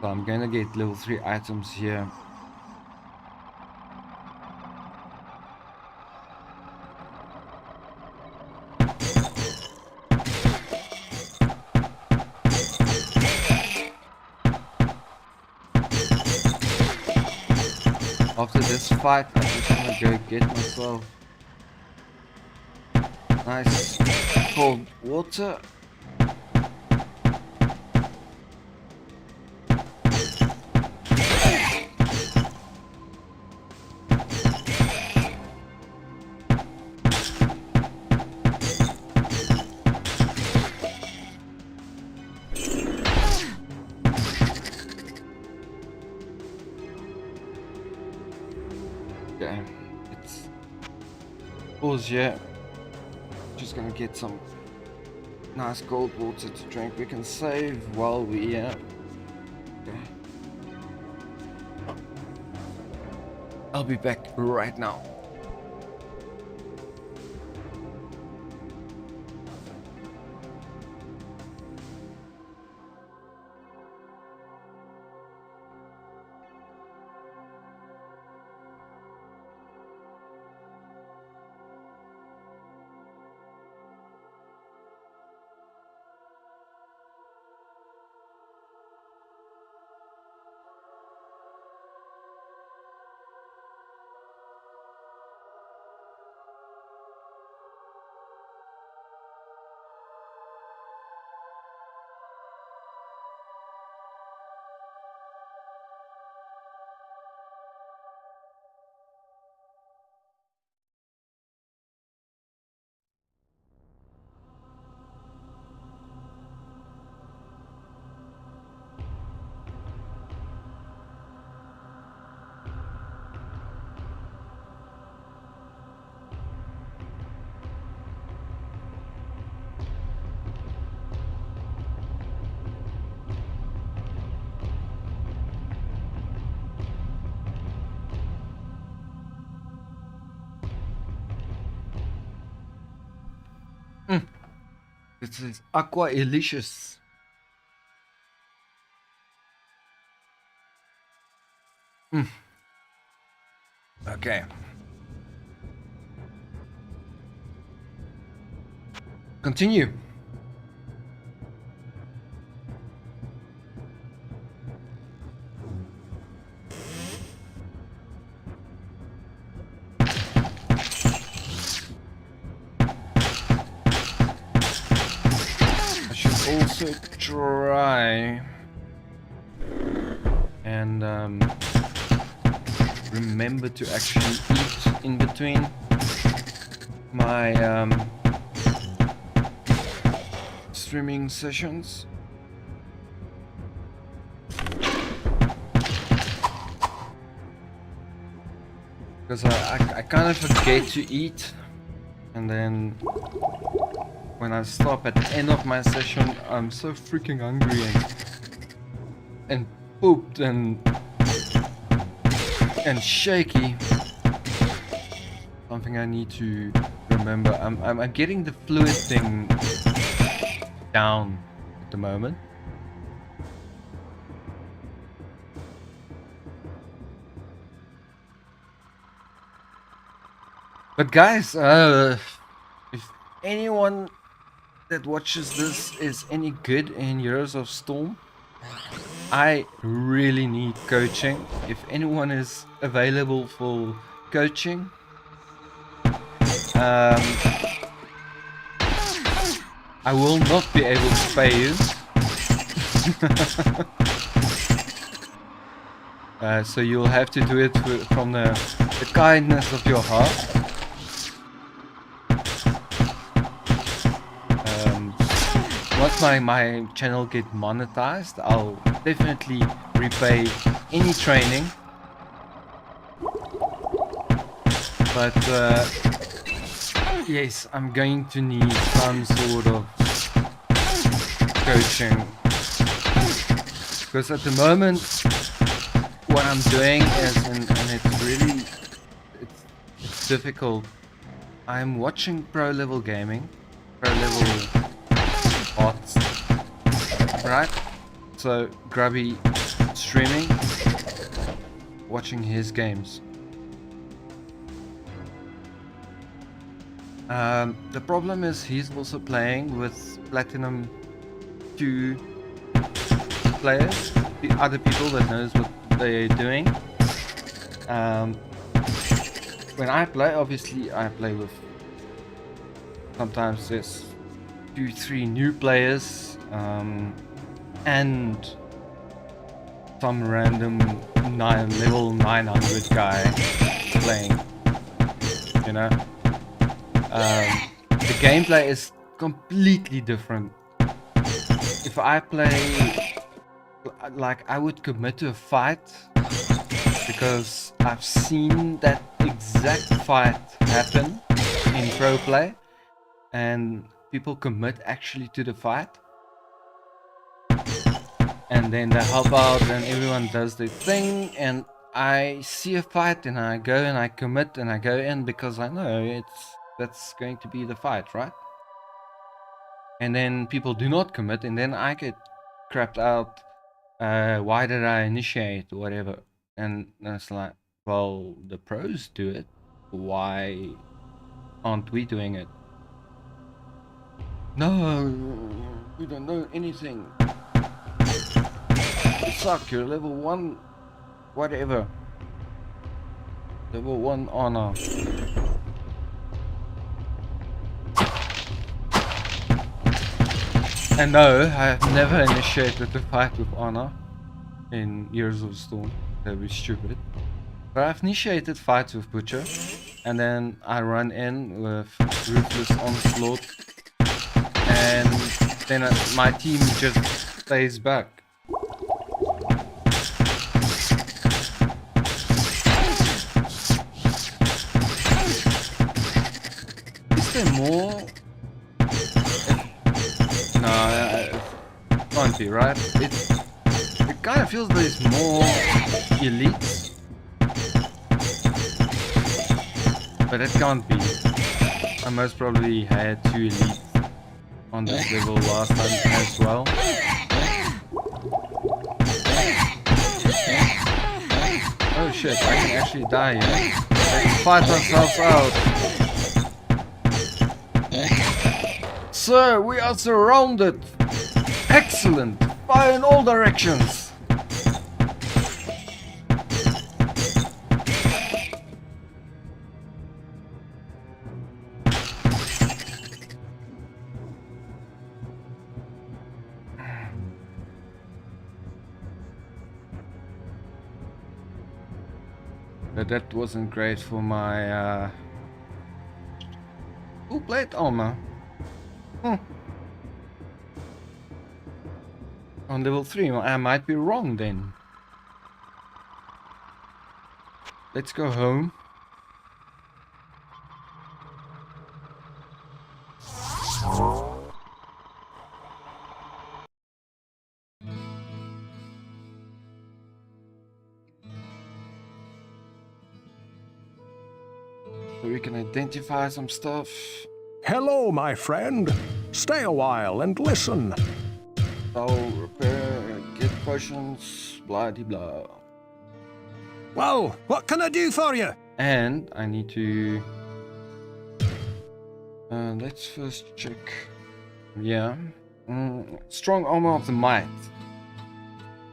So I'm gonna get level 3 items here. After this fight, I just wanna go get myself nice cold water. Okay, it's pause here. Just gonna get some nice cold water to drink. We can save while we okay. I'll be back right now. This is Aqua Elicious. Okay. Continue. Also try and remember to actually eat in between my streaming sessions. Because I kind of forget to eat, and then when I stop at the end of my session, I'm so freaking hungry and pooped and shaky. Something I need to remember. I'm getting the fluid thing down at the moment. But guys, if anyone that watches this is any good in Heroes of Storm, I really need coaching. If anyone is available for coaching, I will not be able to pay you. So you'll have to do it from the kindness of your heart. Once my channel get monetized, I'll definitely repay any training. But yes, I'm going to need some sort of coaching, because at the moment what I'm doing is, and it's really it's difficult. I'm watching pro level gaming, pro level bots, right? So Grubby streaming, watching his games. The problem is he's also playing with Platinum 2 players, the other people that knows what they're doing. When I play, obviously I play with, sometimes there's 2-3 new players, and some random level 900 guy playing, you know. The gameplay is completely different. If I play, like, I would commit to a fight because I've seen that exact fight happen in pro play, and people commit actually to the fight, and then they help out and everyone does their thing, and I see a fight and I go and I commit and I go in because I know that's going to be the fight, right? And then people do not commit, and then I get crapped out. Why did I initiate or whatever? And it's like, well, the pros do it. Why aren't we doing it? No, we don't know anything. You suck. You're level 1, whatever. Level 1 honor. And no, I have never initiated the fight with honor in Years of Storm. That would be stupid. But I've initiated fights with Butcher, and then I run in with Ruthless Onslaught, and then my team just stays back. Is there more? No, it can't be, right? It kind of feels there's more elites, but it can't be. I most probably had 2 elites on this level last time as well. Oh shit, I can actually die here. Let's fight ourselves out. Sir, we are surrounded. Excellent. Fire in all directions. But that wasn't great for my full plate armor. On level 3, I might be wrong then. Let's go home. So we can identify some stuff. Hello, my friend. Stay a while and listen. So, repair, get potions, blah de blah. Well, what can I do for you? And I need to Let's first check. Yeah. Strong armor of the might.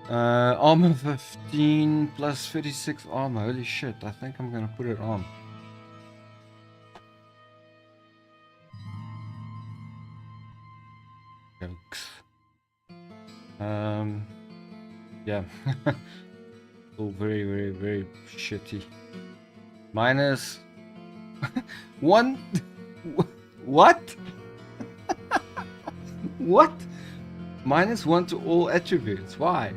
Armor 15 plus 36 armor. Holy shit, I think I'm gonna put it on. Jokes. Yeah. All very, very, very shitty. Minus 1. What? What? Minus 1 to all attributes. Why?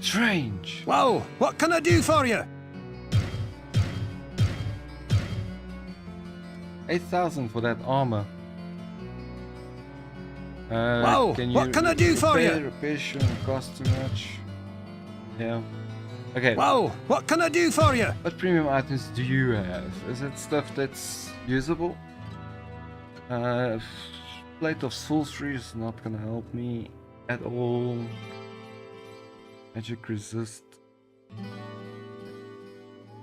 Strange. Whoa, what can I do for you? 8,000 for that armor. Whoa, what can I do for you? Repair shouldn't cost too much. Yeah. Okay. Whoa, what can I do for you? What premium items do you have? Is it stuff that's usable? Plate of sorcery is not gonna help me at all. Magic resist.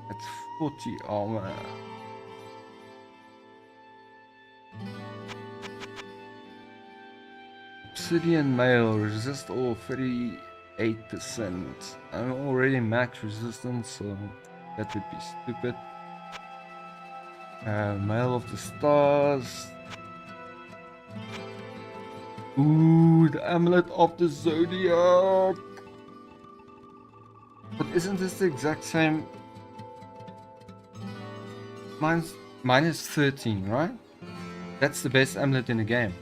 That's 40 armor. Obsidian mail resist all 38%. I'm already max resistance, so that would be stupid. Mail of the stars. Ooh, the amulet of the zodiac. But isn't this the exact same? Mine's minus 13, right? That's the best amulet in the game.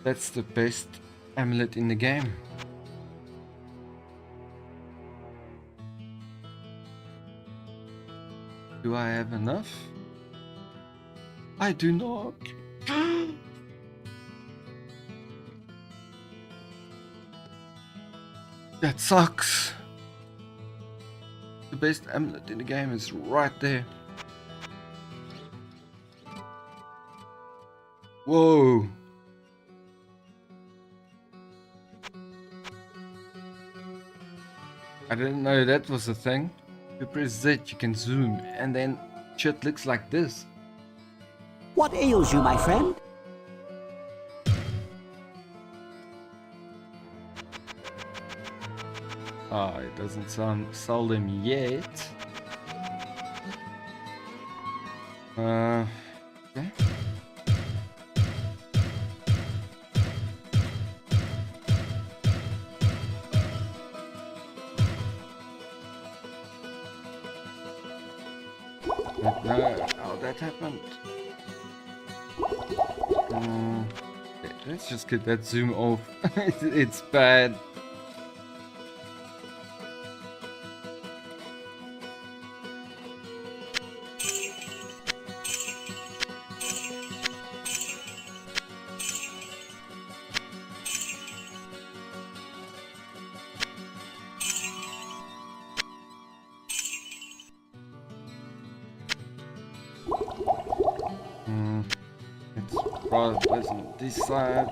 That's the best amulet in the game. Do I have enough? I do not. That sucks. The best amulet in the game is right there. Whoa. I didn't know that was a thing. If you press Z, you can zoom, and then shit looks like this. What ails you, my friend? Ah, it doesn't sell them yet. Okay. No, how that happened. Let's just get that zoom off. It's bad. This side,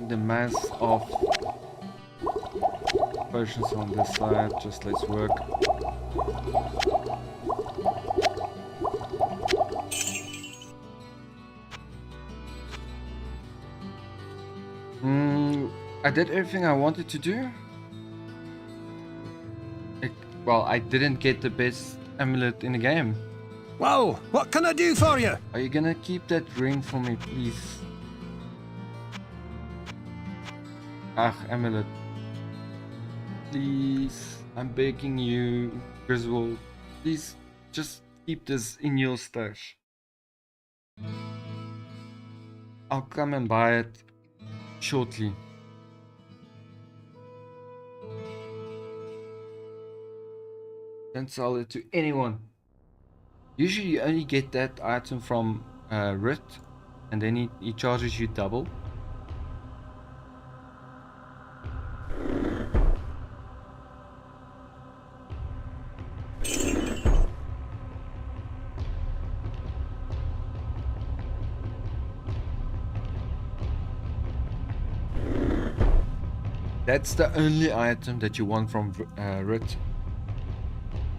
the mass of potions on this side, just let's work. I did everything I wanted to do. Well, I didn't get the best amulet in the game. Whoa, what can I do for you? Are you gonna keep that ring for me, please? Amulet. Please, I'm begging you, Griswold. Please, just keep this in your stash. I'll come and buy it shortly. Don't sell it to anyone. Usually you only get that item from Rit, and then he charges you double. That's the only item that you want from Rit.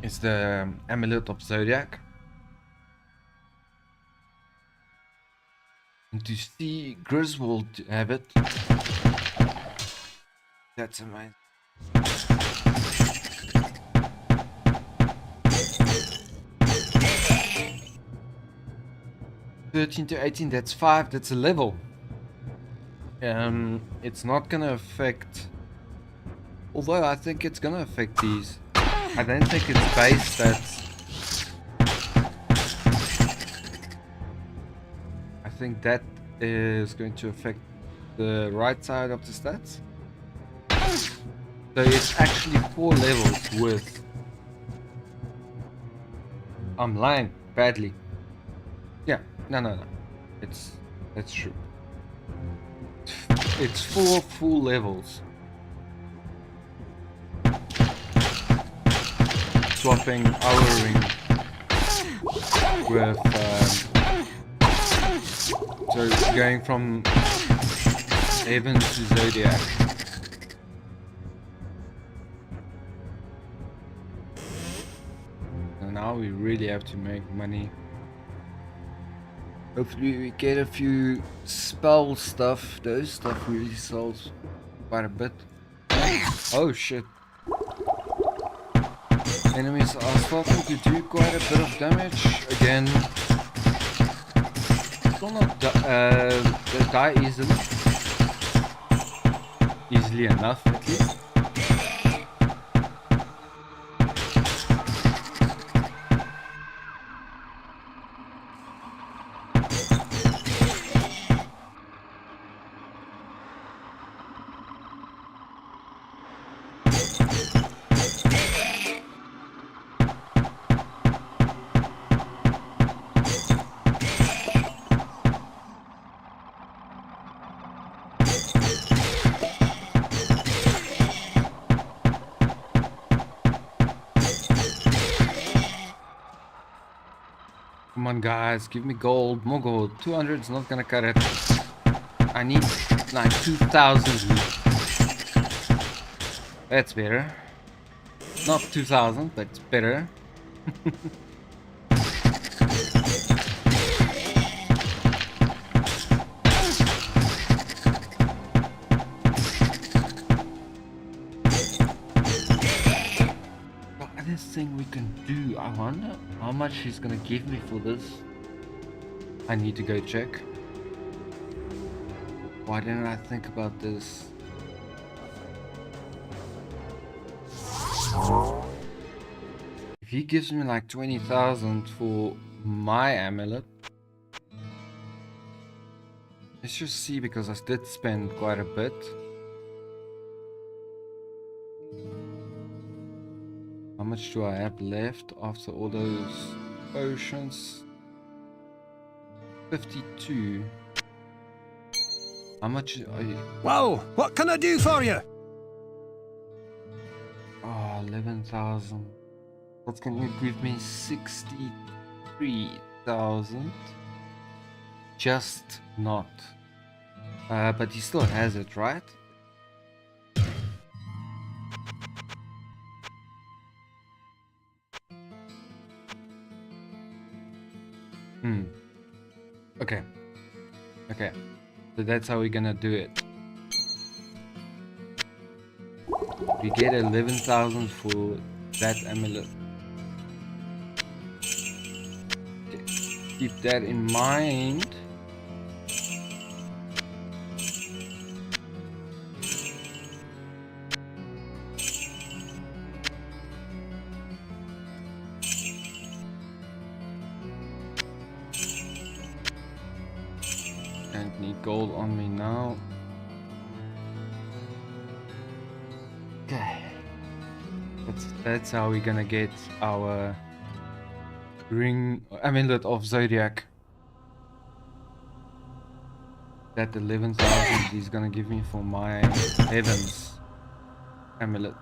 Is the Amulet of Zodiac. And to see Griswold have it, that's amazing. 13 to 18, that's 5, that's a level. It's not gonna affect, although I think it's gonna affect these. I don't think it's base stats. I think that is going to affect the right side of the stats. So it's actually 4 levels with... I'm lying badly. Yeah, no. That's true. It's 4 full levels. Swapping our ring with so going from Heaven to Zodiac. So now we really have to make money. Hopefully we get a few spell stuff. Those stuff really sells quite a bit. Oh shit. Enemies are starting to do quite a bit of damage again. Still not they die easily enough at least. Come on guys, give me gold, more gold. 200 is not gonna cut it. I need like 2,000. That's better. Not 2,000, but it's better. Thing we can do. I wonder how much he's gonna give me for this. I need to go check. Why didn't I think about this? If he gives me like 20,000 for my amulet, let's just see, because I did spend quite a bit. How much do I have left after all those potions? 52. How much are you? Well, what can I do for you? Oh, 11,000. That's gonna give me 63,000. Just not. But he still has it, right? Okay. So that's how we're gonna do it. We get 11,000 for that amulet. Okay. Keep that in mind. Need gold on me now. Okay, that's how we're gonna get our ring, amulet of Zodiac. That 11,000 he's gonna give me for my Heavens amulet.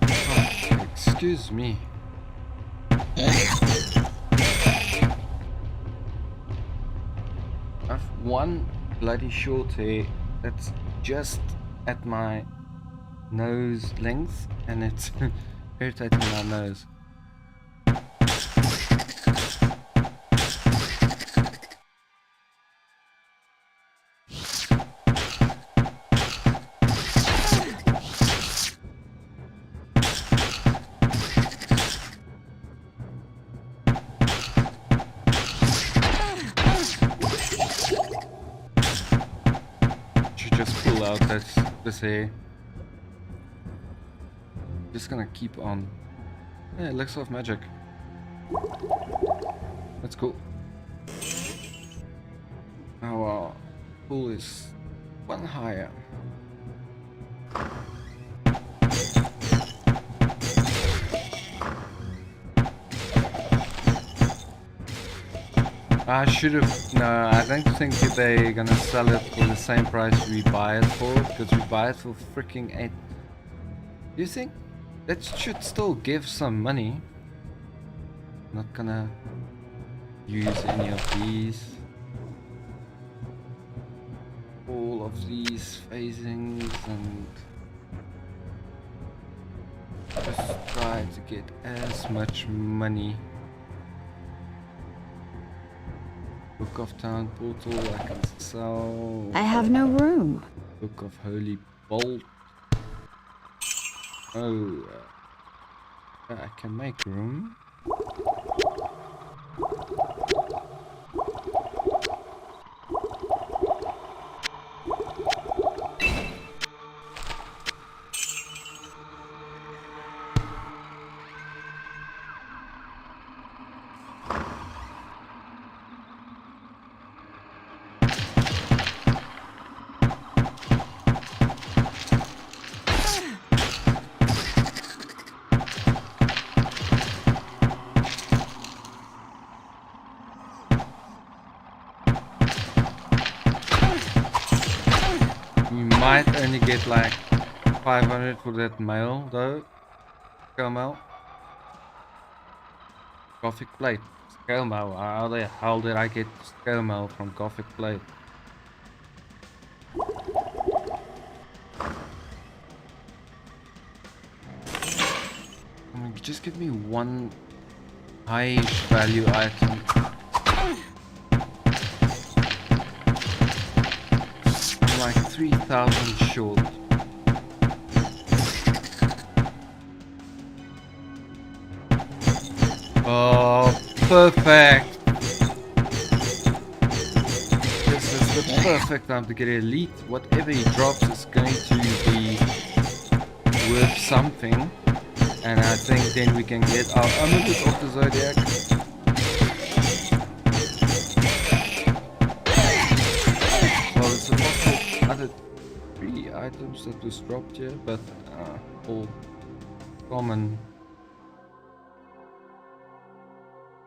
Oh, excuse me. One bloody short hair that's just at my nose length, and it's irritating my nose. Out this hair. Just gonna keep on. Yeah, elixir of magic. That's cool. Our pool is one higher. I should have. No, I don't think that they're gonna sell it for the same price we buy it for, because we buy it for freaking 8. Do you think that should still give some money? Not gonna use any of these. All of these phasings and just try to get as much money. Book of Town Portal I can sell. I have no room. Book of Holy Bolt. Oh, I can make room. Might only get like 500 for that mail though. Scale mail. Gothic plate. Scale mail. How the hell did I get scale mail from Gothic plate? I mean, just give me one high-ish value item. Like 3,000 short. Oh, perfect! This is the perfect time to get elite. Whatever he drops is going to be worth something. And I think then we can get our amulet of the Zodiac. Well, it's a possible other 3 items that was dropped here, but all common.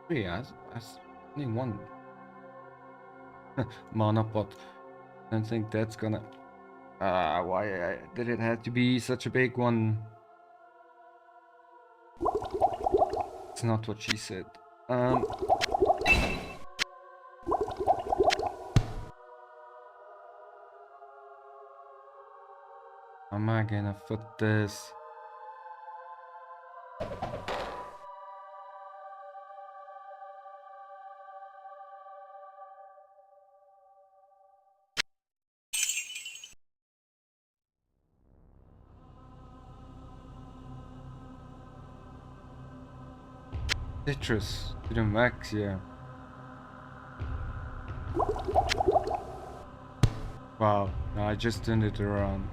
3, only 1. Mana pot. I don't think that's gonna. Why did it have to be such a big one? It's not what she said. Am I gonna fit this? Citrus to the max, yeah. Wow, no, I just turned it around.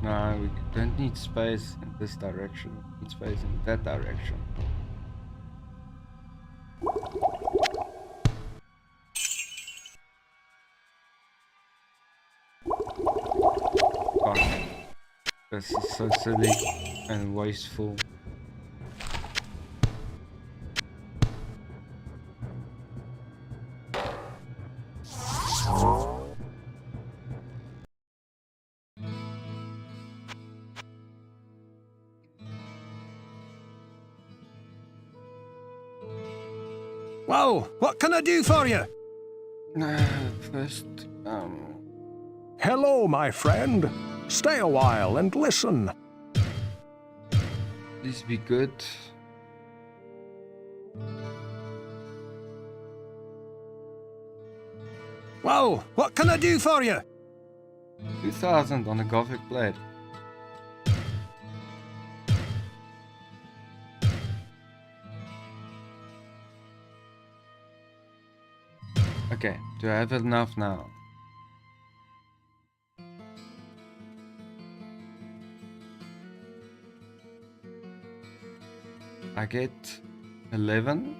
No, we don't need space in this direction. We need space in that direction. Fuck. This is so silly and wasteful. Well, what can I do for you? First, Hello, my friend. Stay a while and listen. please be good. Well, what can I do for you? 2000 on a Gothic blade. Okay, do I have enough now? I get 11,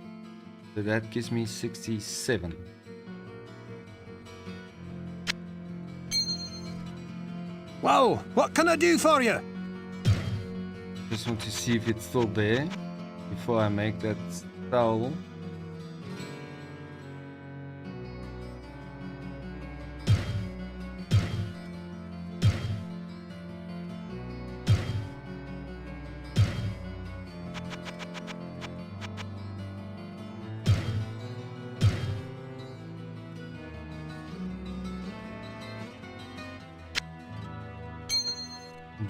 so that gives me 67. Well, what can I do for you? Just want to see if it's still there before I make that sell.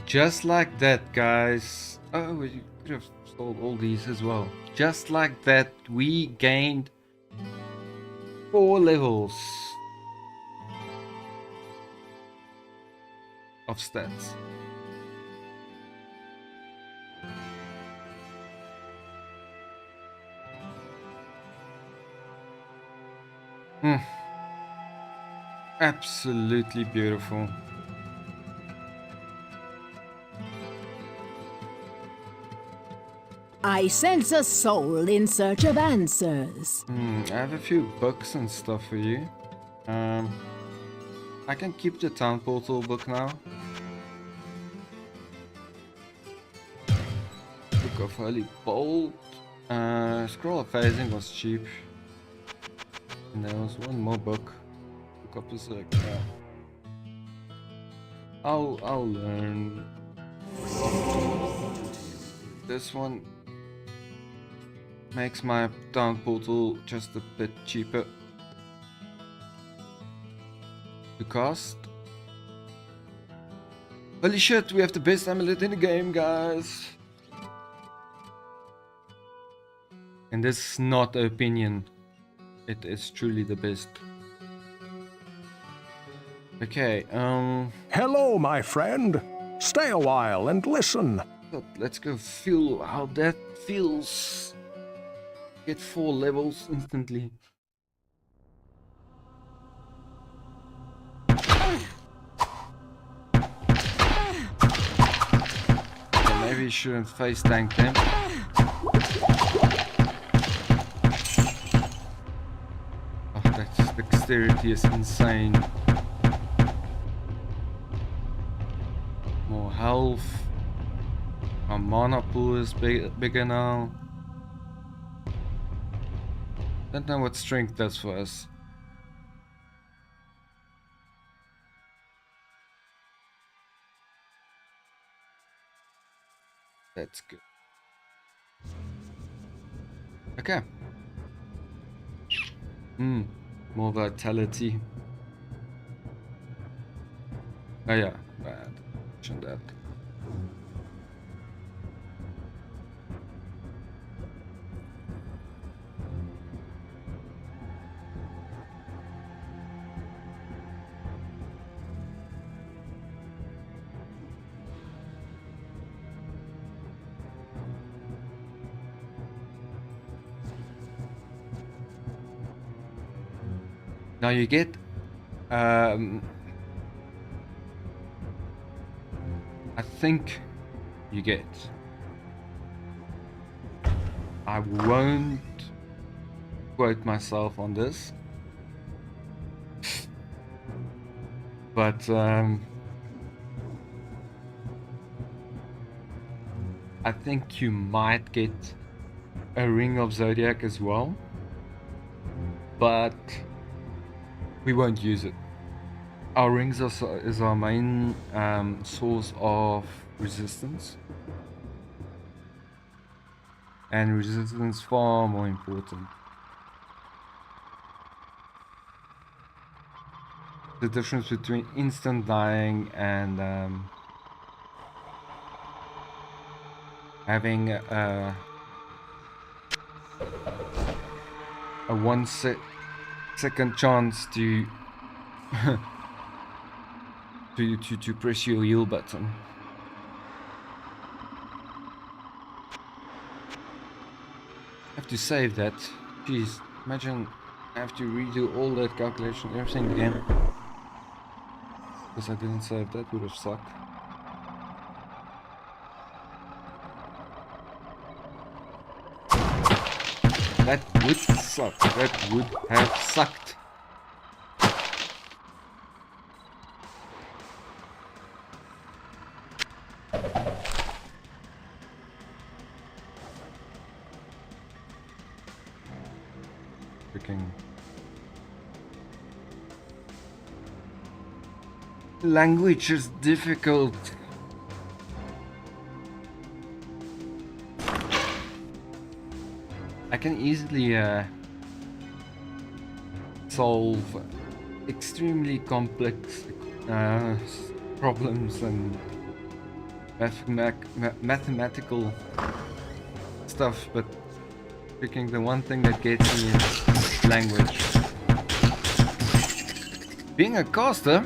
Just like that, guys. Oh, you could have sold all these as well. Just like that, we gained 4 levels of stats. Absolutely beautiful. I sense a soul in search of answers. I have a few books and stuff for you. I can keep the town portal book now. Book of Holy Bolt. Scroll of Phasing was cheap. And there was one more book. Book of Berserk. I'll learn. This one makes my town portal just a bit cheaper to cost. Holy shit, we have the best amulet in the game, guys. And this is not an opinion. It is truly the best. Okay, Hello, my friend. Stay a while and listen. let's go feel how that feels. Get 4 levels instantly. So maybe you shouldn't face tank them. Oh, that dexterity is insane. More health. Our mana pool is bigger now. Don't know what strength does for us. That's good. Okay. More vitality. Oh yeah, bad. Mention that. Now you get I think you get, I won't quote myself on this, but I think you might get a Ring of Zodiac as well, but we won't use it. Our rings is our main source of resistance, and resistance far more important. the difference between instant dying and having a 1 second chance to to press your heal button. I have to save that. Jeez, imagine I have to redo all that calculation, everything again. Because I didn't save, that would have sucked. That would suck. That would have sucked. Freaking language is difficult. I can easily solve extremely complex problems and mathematical stuff, but freaking the one thing that gets me is language. Being a caster,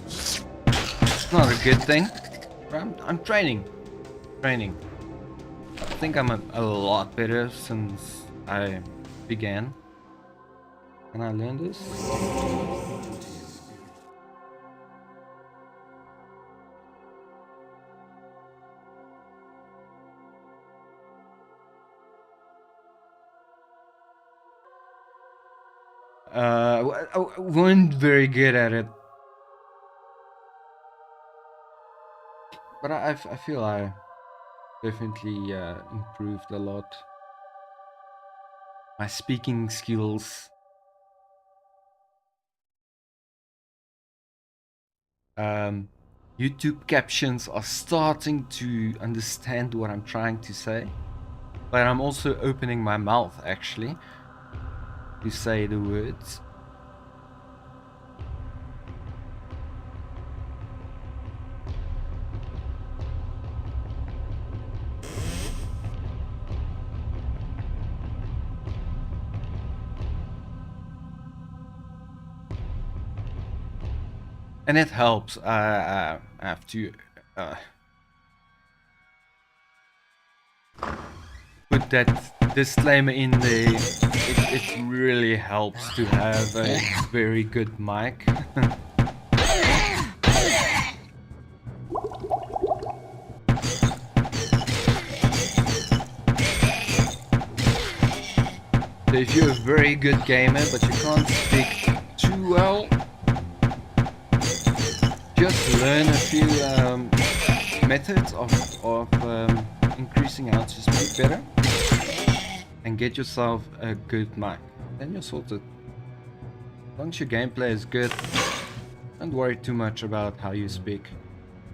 it's not a good thing. I'm training. I think I'm a lot better since I began. Can I learn this? I wasn't very good at it, but I feel I definitely improved a lot. My speaking skills. YouTube captions are starting to understand what I'm trying to say, but I'm also opening my mouth actually to say the words. And it helps. I have to put that disclaimer in there. It really helps to have a very good mic. So if you're a very good gamer but you can't speak too well, just learn a few methods of increasing how to speak better and get yourself a good mic. Then you're sorted. As long as your gameplay is good, don't worry too much about how you speak,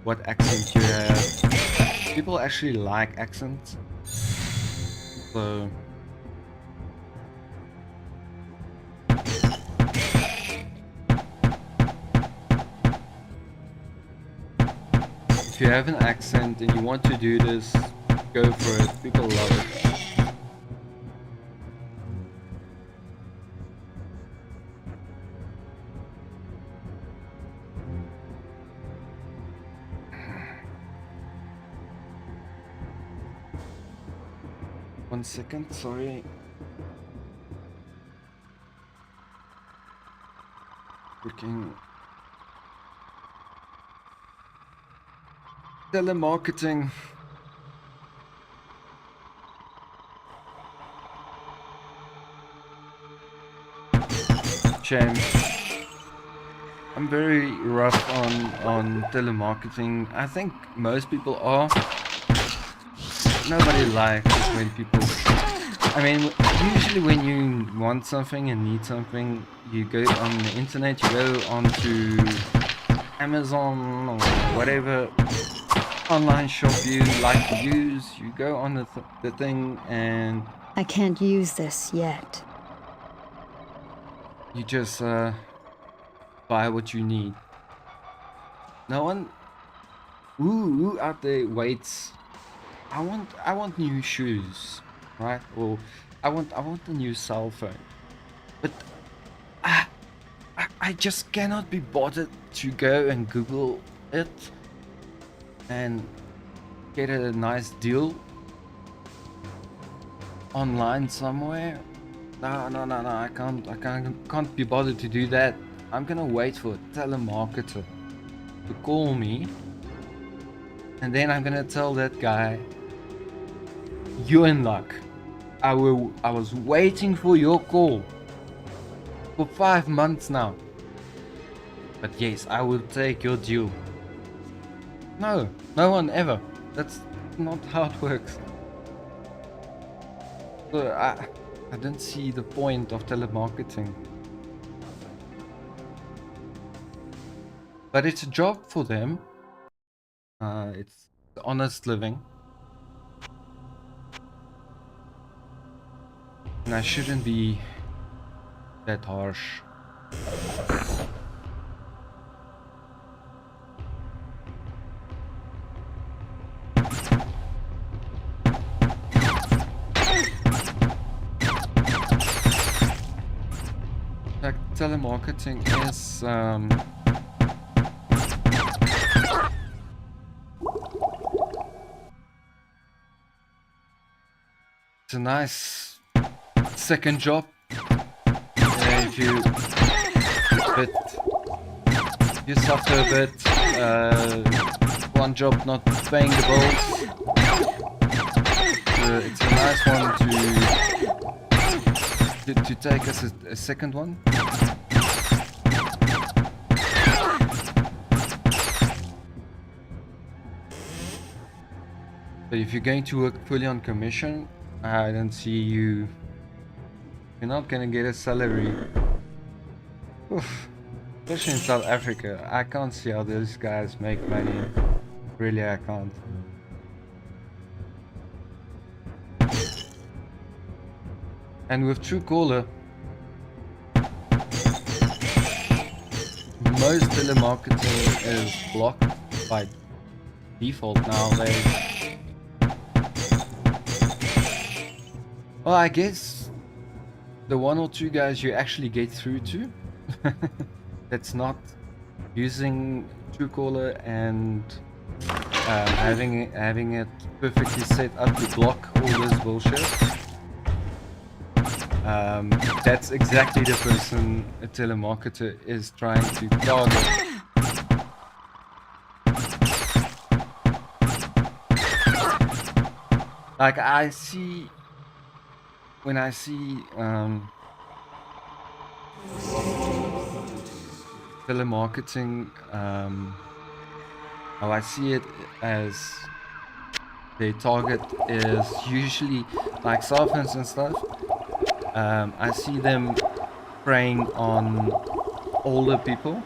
what accent you have. People actually like accents, so if you have an accent and you want to do this, go for it. People love it. One second, sorry. Freaking telemarketing. Shame. I'm very rough on telemarketing. I think most people are. Nobody likes it when people... I mean, usually when you want something and need something, you go on the internet, you go onto Amazon or whatever online shop you like to use, you go on the thing and... I can't use this yet. You just buy what you need. No one who out there waits. I want new shoes, right? Or I want a new cell phone. But I just cannot be bothered to go and Google it and get a nice deal online somewhere. No, I can't be bothered to do that. I'm gonna wait for a telemarketer to call me, and then I'm gonna tell that guy, you're in luck. I was waiting for your call for 5 months now. But yes, I will take your deal. No one ever. That's not how it works. So I don't see the point of telemarketing. But it's a job for them. It's honest living. And I shouldn't be that harsh. Like, telemarketing is it's a nice second job. If you suffer a bit, one job not paying the bills. It's a nice one to take as a second one. But if you're going to work fully on commission, I don't see you. You're not gonna get a salary. Oof. Especially in South Africa, I can't see how those guys make money. Really, I can't. And with Truecaller, most telemarketing is blocked by default nowadays. Well, I guess the one or two guys you actually get through to that's not using Truecaller and having it perfectly set up to block all this bullshit. That's exactly the person a telemarketer is trying to target. Like, I see, when I see telemarketing, how I see it as their target is usually like cell phones and stuff. I see them preying on older people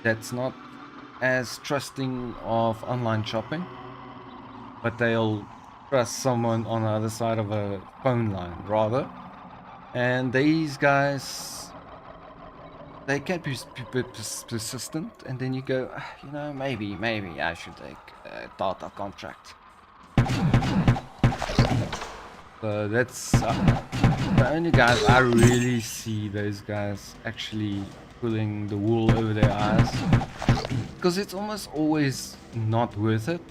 that's not as trusting of online shopping, but they'll trust someone on the other side of a phone line rather. And these guys, they can be persistent, and then you go, you know, maybe I should take a data contract. So that's the only guys I really see those guys actually pulling the wool over their eyes, because it's almost always not worth it.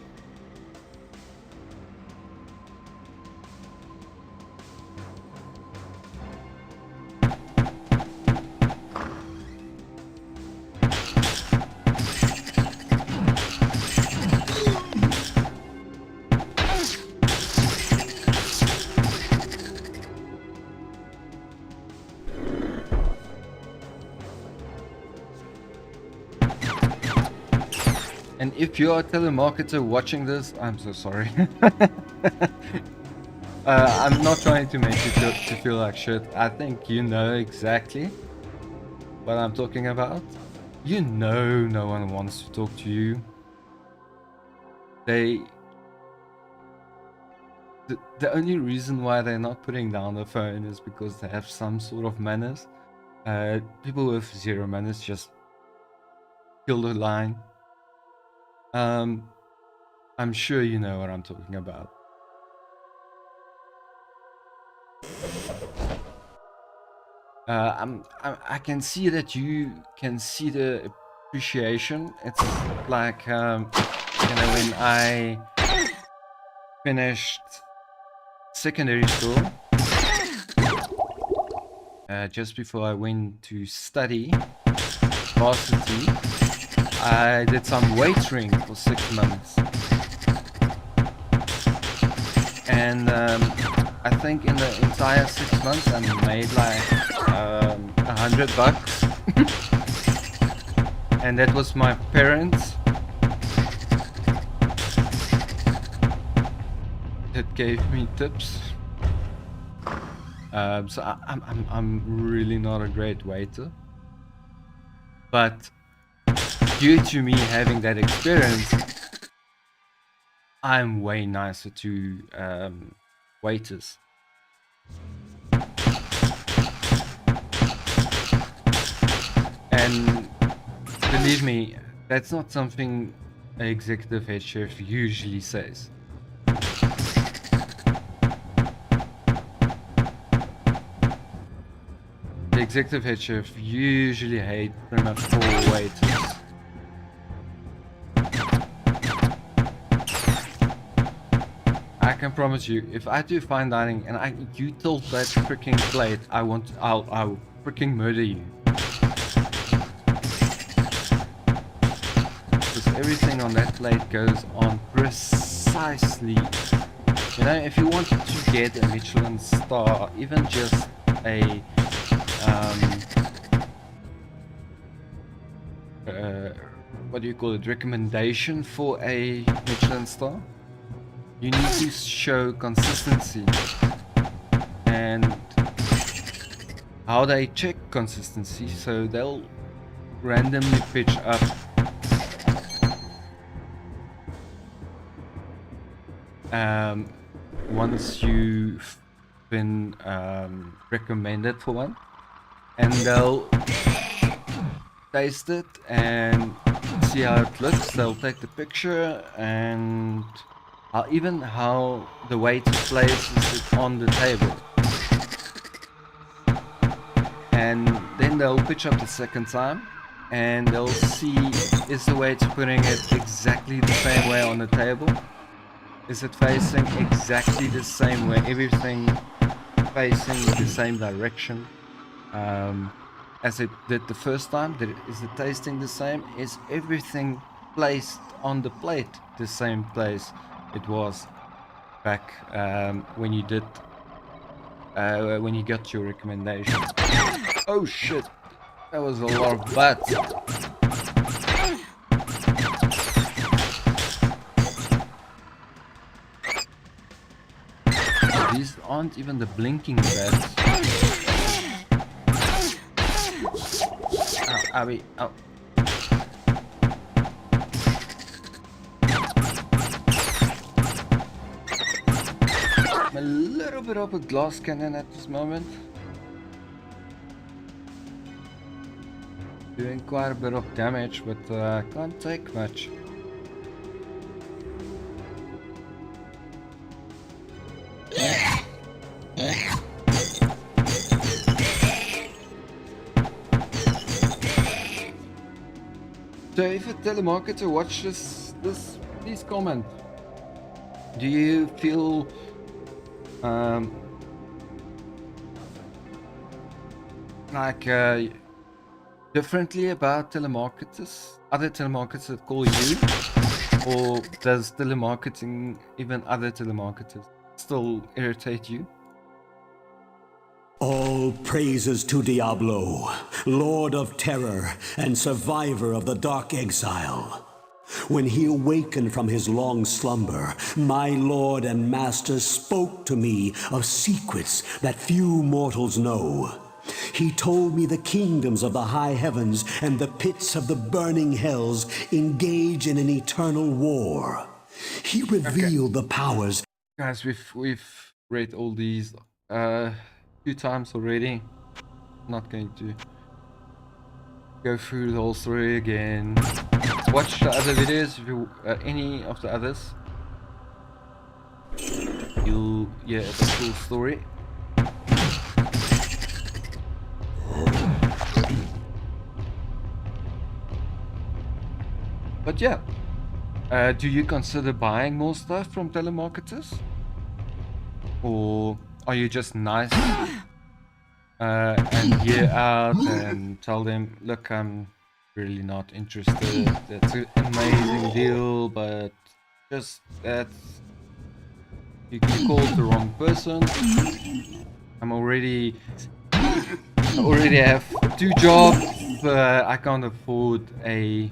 And if you're a telemarketer watching this, I'm so sorry. I'm not trying to make you feel like shit. I think you know exactly what I'm talking about. You know no one wants to talk to you. The only reason why they're not putting down the phone is because they have some sort of manners. People with 0 minutes just kill the line. I'm sure you know what I'm talking about. I can see that you can see the appreciation. It's like, you know, when I finished secondary school, just before I went to study varsity, I did some waitering for 6 months. And I think in the entire 6 months I made like $100. And that was my parents that gave me tips. So I'm really not a great waiter, but due to me having that experience, I'm way nicer to waiters. And believe me, that's not something an executive head chef usually says. The executive head chef usually hate pretty much all waiters. I can promise you, if I do fine dining and you tilt that freaking plate, I'll freaking murder you. Because everything on that plate goes on precisely. You know, if you want to get a Michelin star, even just a what do you call it, recommendation for a Michelin star, you need to show consistency. And how they check consistency, so they'll randomly pitch up once you've been recommended for one, and they'll taste it and see how it looks. They'll take the picture and even how the waiter places it on the table, and then they'll pitch up the second time and they'll see, is the waiter putting it exactly the same way on the table, is it facing exactly the same way, everything facing the same direction as it did the first time. Is the tasting the same? Is everything placed on the plate the same place it was back when you did when you got your recommendation? Oh shit, that was a lot of butts. These aren't even the blinking bats. Oh. I'm a little bit of a glass cannon at this moment. Doing quite a bit of damage, but can't take much. So if a telemarketer watches this, please comment. Do you feel like differently about telemarketers, other telemarketers that call you, or does telemarketing, even other telemarketers, still irritate you? All praises to Diablo, Lord of Terror and survivor of the Dark Exile. When he awakened from his long slumber, my Lord and Master spoke to me of secrets that few mortals know. He told me the kingdoms of the high heavens and the pits of the burning hells engage in an eternal war. He revealed the powers. Guys, we've read all these 2 times already. Not going to go through the whole story again. Watch the other videos, if you, any of the others. You'll hear the full story. But yeah, do you consider buying more stuff from telemarketers? Or are you just nice and hear out and tell them, look, I'm really not interested. That's an amazing deal, but just that you called the wrong person. I already have 2 jobs, but I can't afford a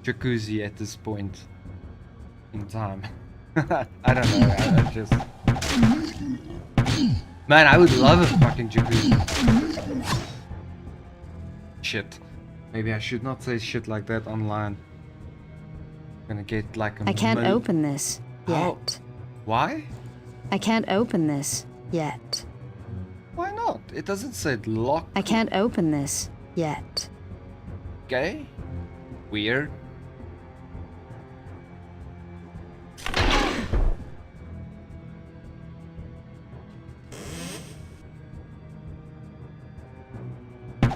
jacuzzi at this point in time. I don't know. I just, man, I would love a fucking jacuzzi. Shit. Maybe I should not say shit like that online. I'm gonna get like a I can't open this yet. Why? I can't open this yet. Why not? It doesn't say lock. I can't open this yet. Okay. Weird.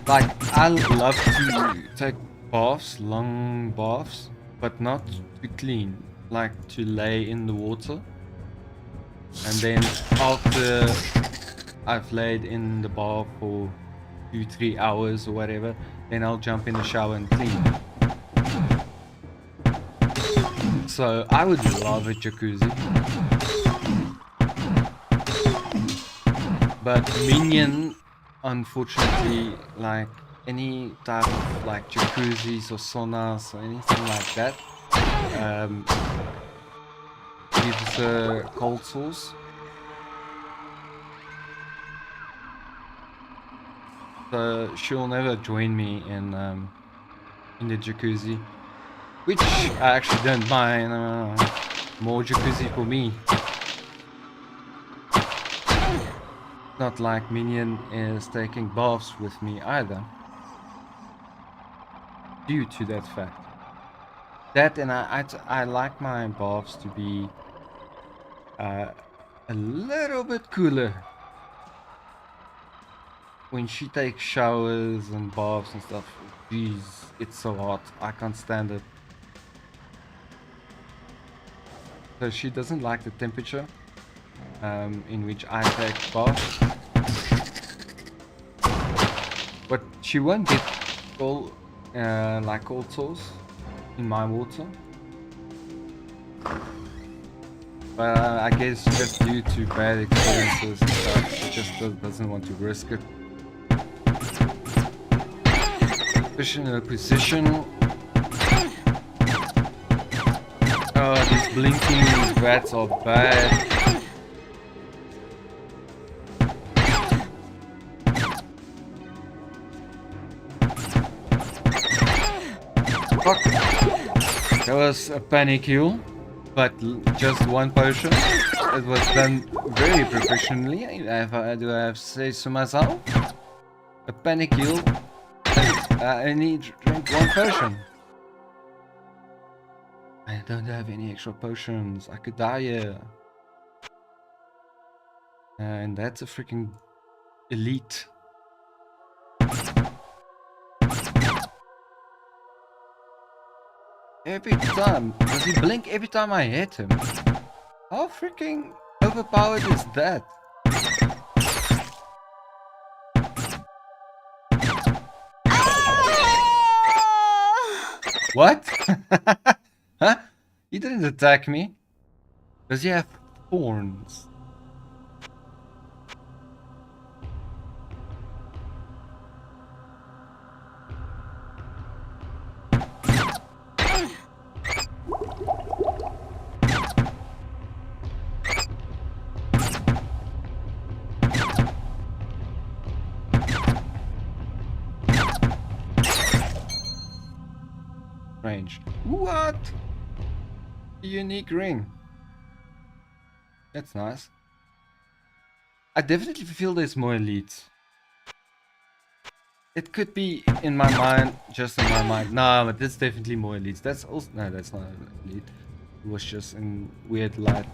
Like, I love to take baths, long baths, but not to clean, like to lay in the water. And then after I've laid in the bath for 2-3 hours or whatever, then I'll jump in the shower and clean. So I would love a jacuzzi. But Minion, unfortunately, like any type of like jacuzzis or saunas or anything like that, gives a cold sores. So she'll never join me in the jacuzzi, which I actually don't mind. More jacuzzi for me. Not like Minion is taking baths with me either, due to that fact. That, and I like my baths to be a little bit cooler. When she takes showers and baths and stuff, jeez, it's so hot. I can't stand it. So she doesn't like the temperature in which I take baths. But she won't get cold, like cold sores in my water. But I guess just due to bad experiences and stuff, she just doesn't want to risk it. Especially in her position. Oh, these blinking rats are bad. Fuck. That was a panic heal, but just one potion. It was done very professionally, do I have to say so myself? A panic heal. I need to drink one potion. I don't have any extra potions. I could die here. And that's a freaking elite. Every time. Does he blink every time I hit him? How freaking overpowered is that? What? Huh? He didn't attack me. Does he have thorns? Range. What? A unique ring. That's nice. I definitely feel there's more elites. It could be in my mind, just in my mind. No, but that's definitely more elites. That's also no, that's not elite. It was just in weird light.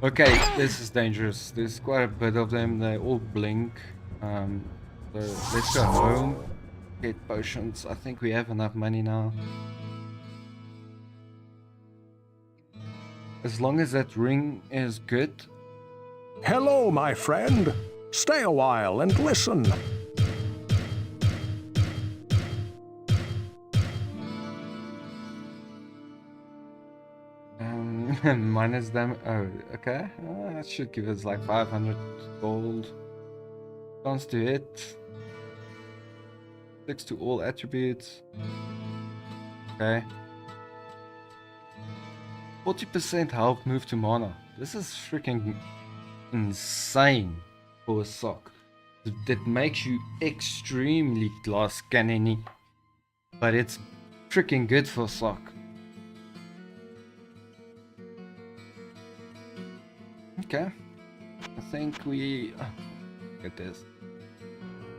Okay, this is dangerous. There's quite a bit of them. They all blink. So let's go home. Get potions. I think we have enough money now. As long as that ring is good. Hello, my friend. Stay a while and listen. Minus them. Oh, okay. That should give us like 500 gold. Chance to hit. 6 to all attributes. Okay. 40% health move to mana. This is freaking insane for a sock. That makes you extremely glass cannon-y. But it's freaking good for sock. Okay. I think we... Oh, look at this.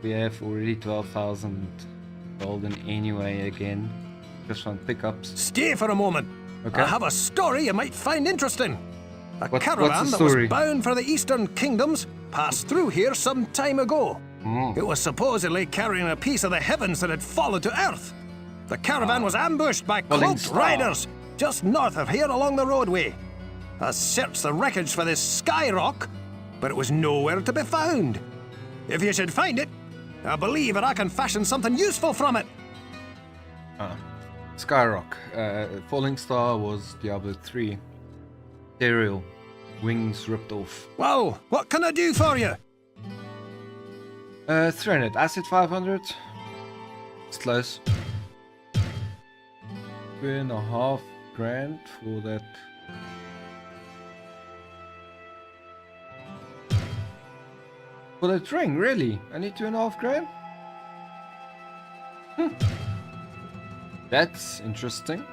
We have already 12,000 golden anyway again. Just from pickups. Stay for a moment. Okay. I have a story you might find interesting. A What's caravan the that was story? bound for the eastern kingdoms passed through here some time ago. It was supposedly carrying a piece of the heavens that had fallen to earth. The caravan was ambushed by cloaked riders just north of here along the roadway. I searched the wreckage for this sky rock, but it was nowhere to be found. If you should find it, I believe that I can fashion something useful from it. Skyrock. Falling Star was Diablo 3. Aerial. Wings ripped off. Well, what can I do for you? 300. Acid 500. It's close. 2.5 grand for that. For that ring, really? I need 2.5 grand? That's interesting.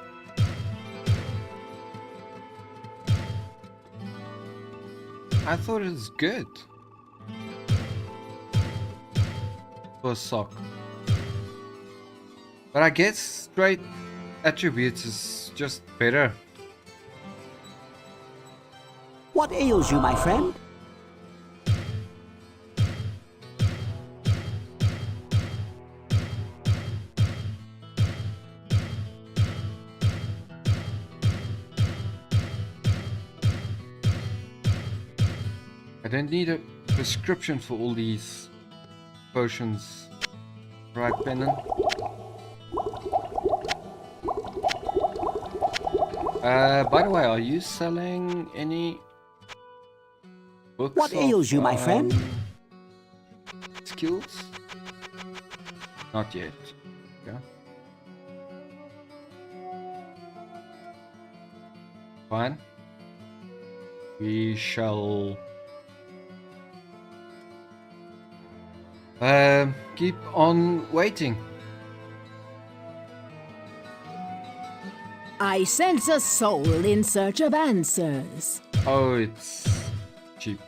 I thought it was good. For a sock. But I guess straight attributes is just better. What ails you, my friend? I don't need a prescription for all these potions. Right, Pennon? By the way, are you selling any books? What ails you, my friend? Skills? Not yet. Yeah. Fine. We shall keep on waiting. I sense a soul in search of answers. Oh, it's cheap.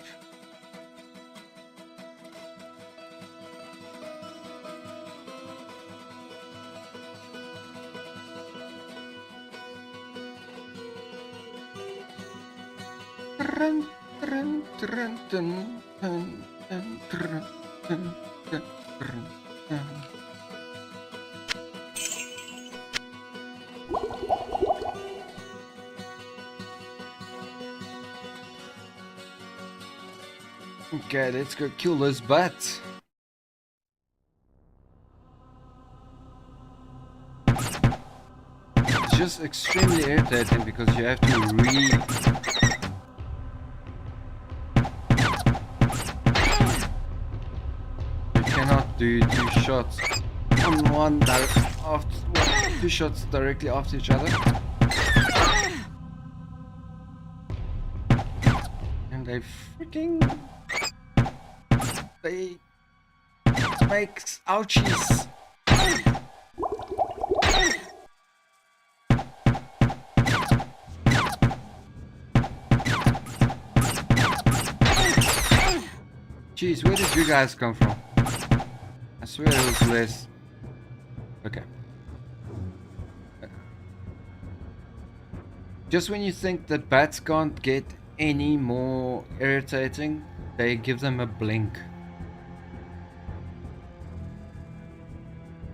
Okay, let's go kill those bats. It's just extremely irritating because you have to You cannot do two shots on two shots directly after each other. And they make ouchies. Jeez, where did you guys come from? I swear it was less. Okay. Just when you think that bats can't get any more irritating, they give them a blink.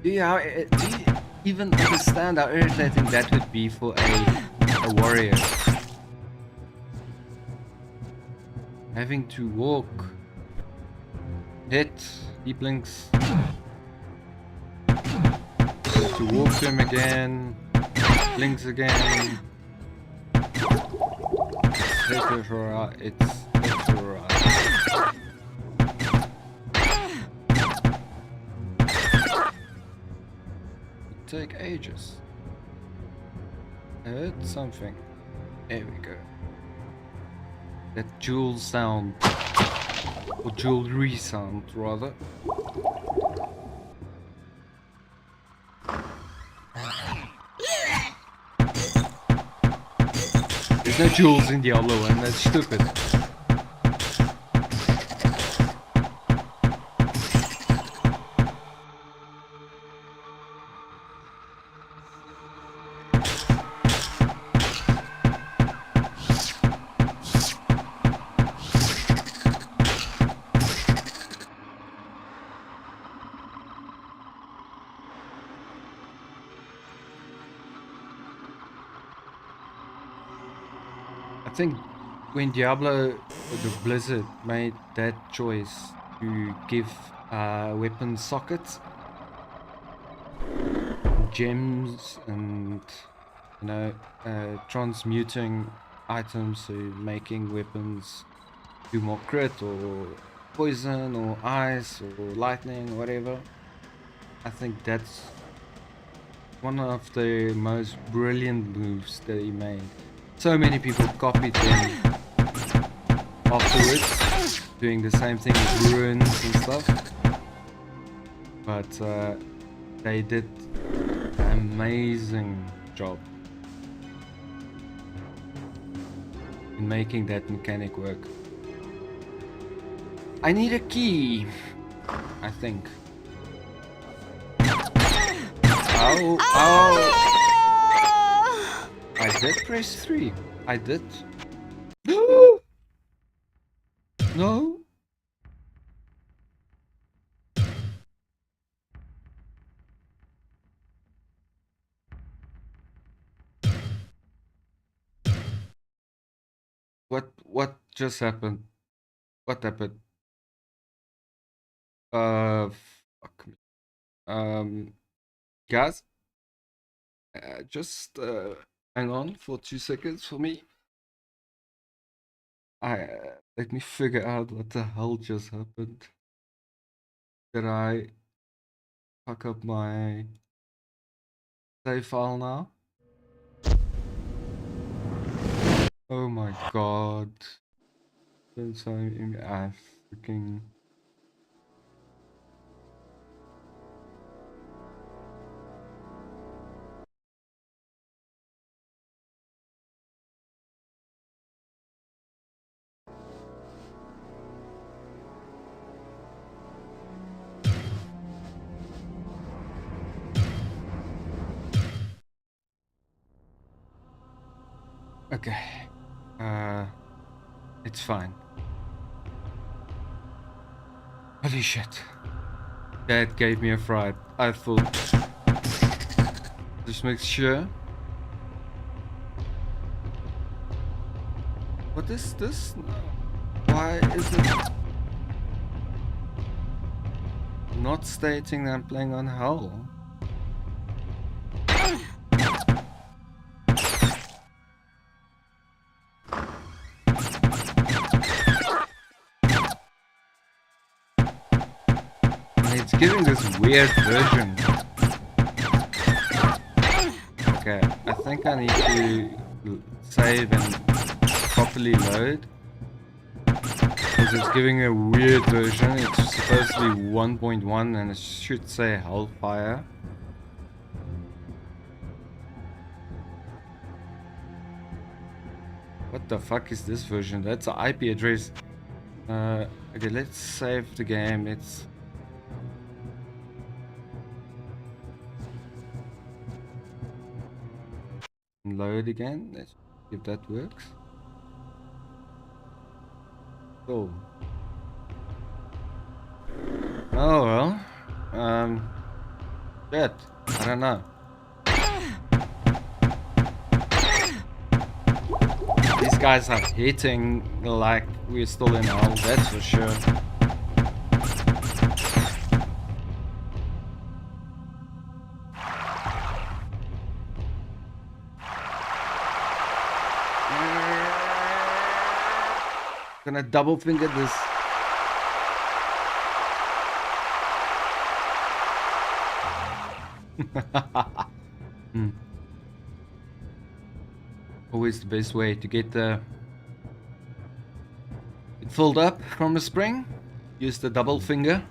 Do you even understand how irritating that would be for a warrior? Having to walk, hit, he blinks. Have to walk to him again, blinks again. It's alright. It's alright. It'd take ages. I heard something. There we go. That jewel sound. Or jewelry sound, rather. There's no jewels in Diablo 1, that's stupid. I think when Diablo, the Blizzard, made that choice to give weapon sockets, gems, and you know, transmuting items, so making weapons do more crit or poison or ice or lightning or whatever. I think that's one of the most brilliant moves that he made. So many people copied him afterwards, doing the same thing with runes and stuff. But they did an amazing job in making that mechanic work. I need a key, I think. Ow, ow! I did press 3. I did. No. What just happened? What happened? Fuck me. Guys, just hang on for 2 seconds for me. Let me figure out what the hell just happened. Did I fuck up my save file now? Oh my god. Since I freaking... Okay. It's fine. Holy shit. That gave me a fright. I thought... Just make sure. What is this? Why is it not stating that I'm playing on Hell? It's giving this weird version. Okay, I think I need to save and properly load, because it's giving a weird version. It's supposed to be 1.1 and it should say Hellfire. What the fuck is this version? That's an IP address Okay, let's save the game. Let's load again. Let's see if that works. Oh. Oh well. Shit. I don't know. These guys are hitting like we're still in hell, that's for sure. Gonna double finger this. Always the best way to get it filled up from a spring. Use the double finger.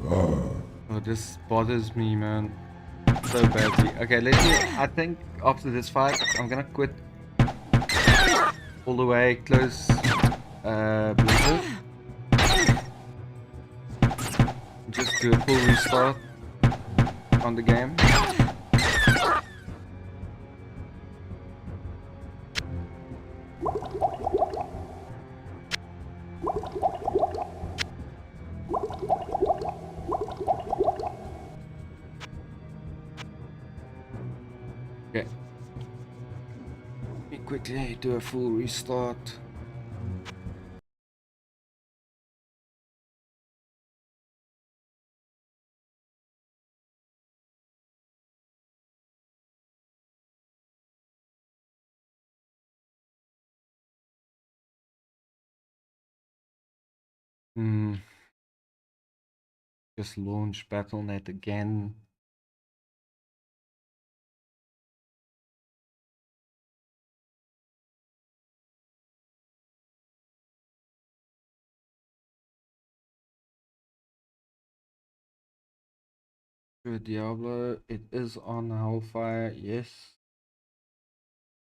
Oh, this bothers me, man, so badly. Okay, I think after this fight, I'm gonna quit all the way, close Blizzard. Just do a full restart on the game. Okay. Let me quickly do a full restart. Just launch Battle.net again. Diablo, it is on Hellfire, yes.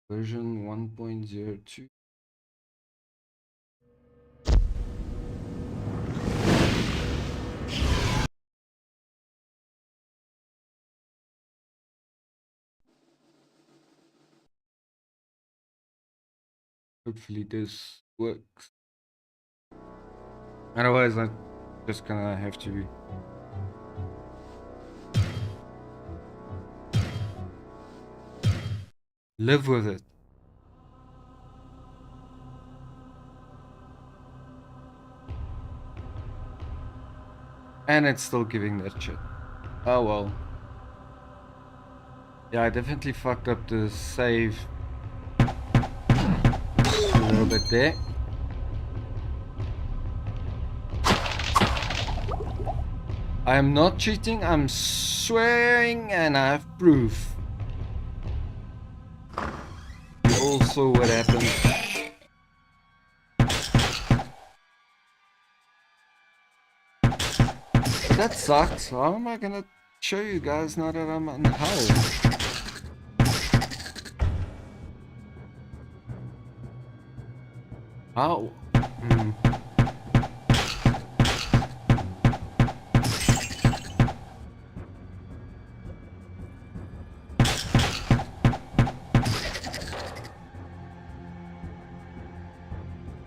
Version 1.02. Hopefully this works. Otherwise, I'm just gonna have to live with it. And it's still giving that shit. Oh well. Yeah, I definitely fucked up the save a little bit there. I am not cheating, I'm swearing, and I have proof. Also what happened. But that sucks. How am I gonna show you guys now that I'm in hell? How?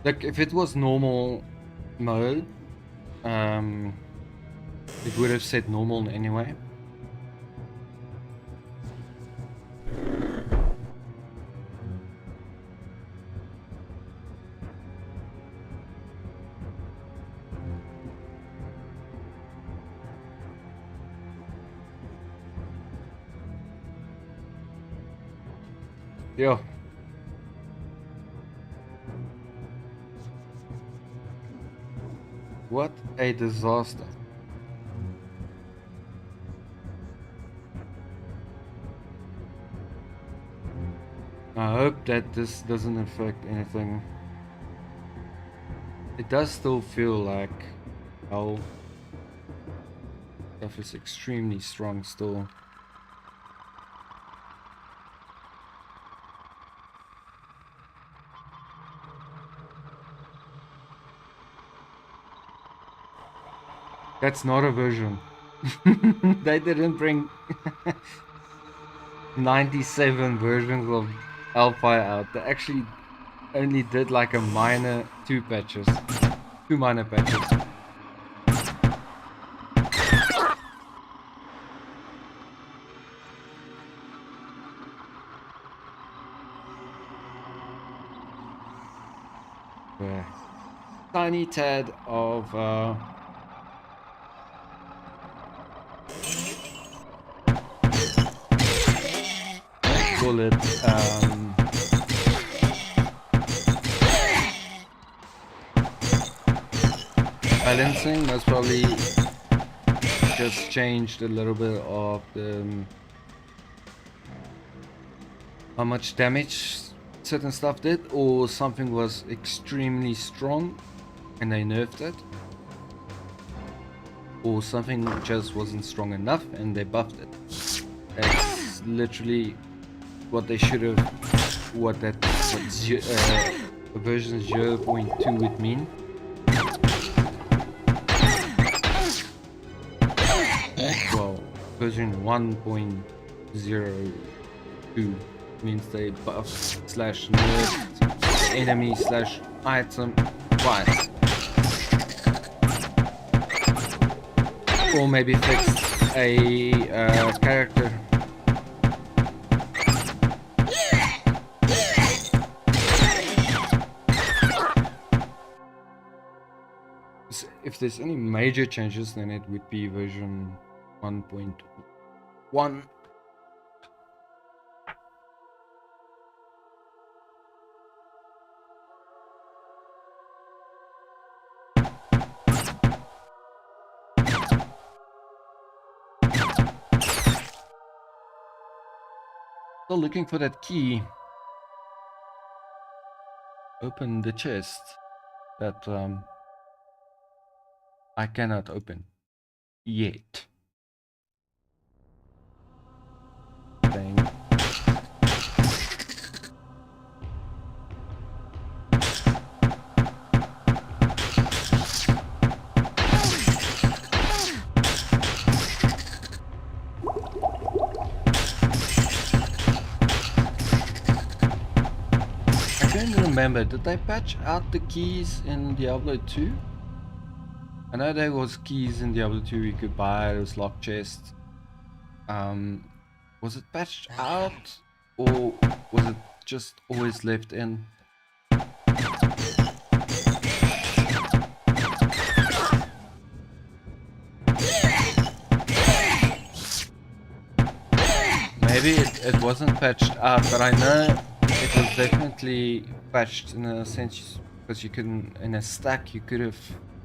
Like, if it was normal mode, it would have said normal anyway. Yeah. What a disaster. I hope that this doesn't affect anything. It does still feel like hell. Stuff is extremely strong still. That's not a version. They didn't bring 97 versions of Hellfire out. They actually only did like a minor two minor patches. Tiny tad of call it balancing. Most probably just changed a little bit of the how much damage certain stuff did, or something was extremely strong and they nerfed it, or something just wasn't strong enough and they buffed it. That's literally what they should have, what version 0.2 would mean. Well, version 1.02 means they buff / nerfed the enemy / item twice. Or maybe fixed a character. If there's any major changes, then it would be version 1.1. Still looking for that key. Open the chest that I cannot open yet. Dang. I don't remember, did they patch out the keys in Diablo 2? I know there was keys in Diablo 2 you could buy, those lock chests. Was it patched out, or was it just always left in? Maybe it wasn't patched out, but I know it was definitely patched in a sense, because you couldn't, in a stack you could have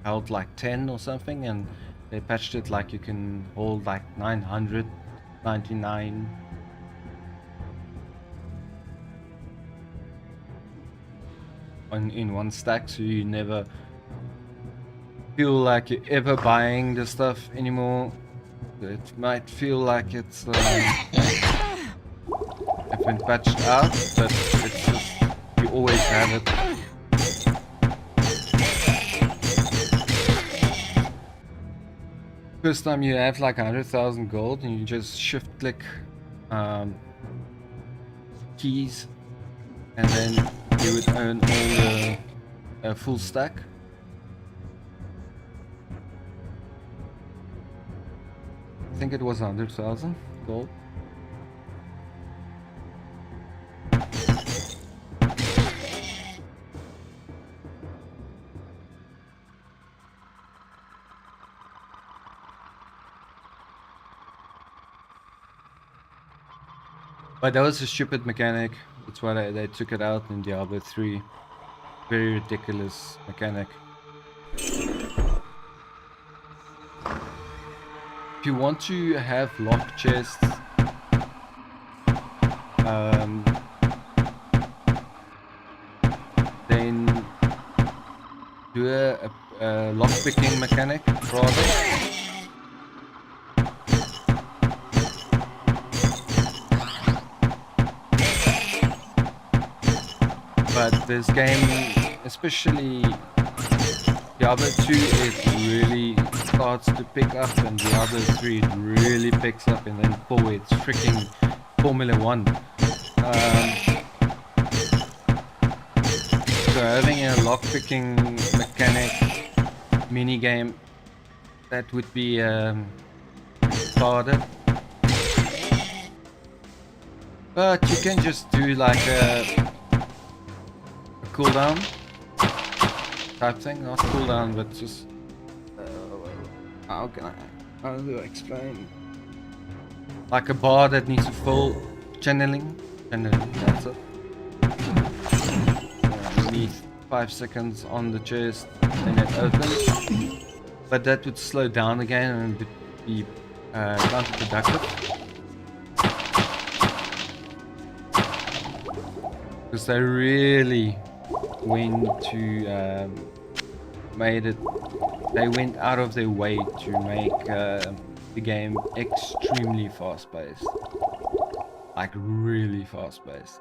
held like 10 or something, and they patched it like you can hold like 999 in one stack, so you never feel like you're ever buying the stuff anymore. It might feel like it's been patched out, but it's just, you always have it. First time you have like 100,000 gold and you just shift click keys, and then you would earn all the full stack. I think it was 100,000 gold. But that was a stupid mechanic. That's why they took it out in Diablo 3. Very ridiculous mechanic. If you want to have lock chests, then do a lock picking mechanic rather. But this game, especially Diablo 2 it really starts to pick up, and Diablo 3 it really picks up, and then 4 it's freaking Formula 1. So having a lockpicking mechanic mini game, that would be harder. But you can just do like a cooldown type thing, not cooldown, but just how do I explain? Like a bar that needs a full channeling, that's it. You need 5 seconds on the chest, then it opens. But that would slow down again and be counterproductive. Because they really went to they went out of their way to make the game extremely fast-paced, like really fast-paced.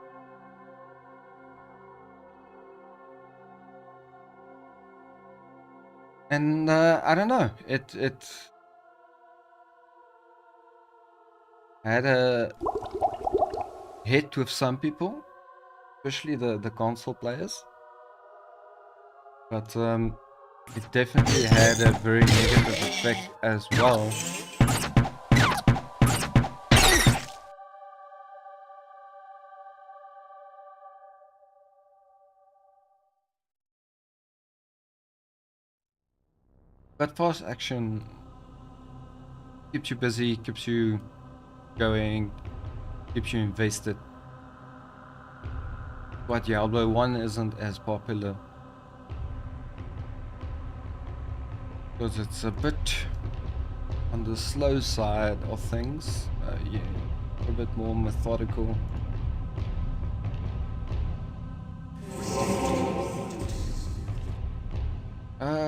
And I don't know, it had a hit with some people, especially the console players, but it definitely had a very negative effect as well. But fast action keeps you busy, keeps you going, keeps you invested. But Diablo 1 isn't as popular because it's a bit on the slow side of things. Yeah, a bit more methodical.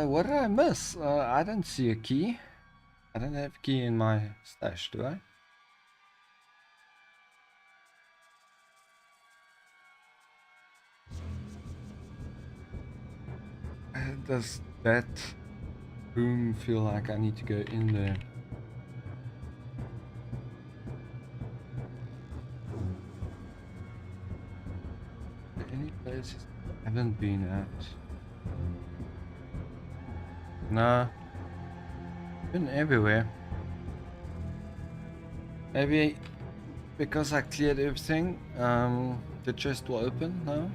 What did I miss? I didn't see a key. I don't have a key in my stash, do I? Does that room feel like I need to go in there? Any places I haven't been at? Nah, been everywhere. Maybe because I cleared everything, the chest will open now.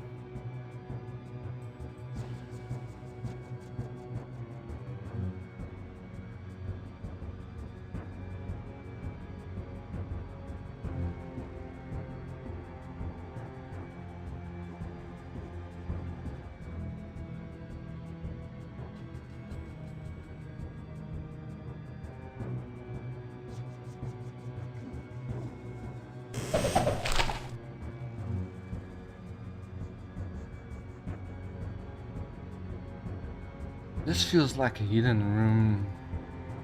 This feels like a hidden room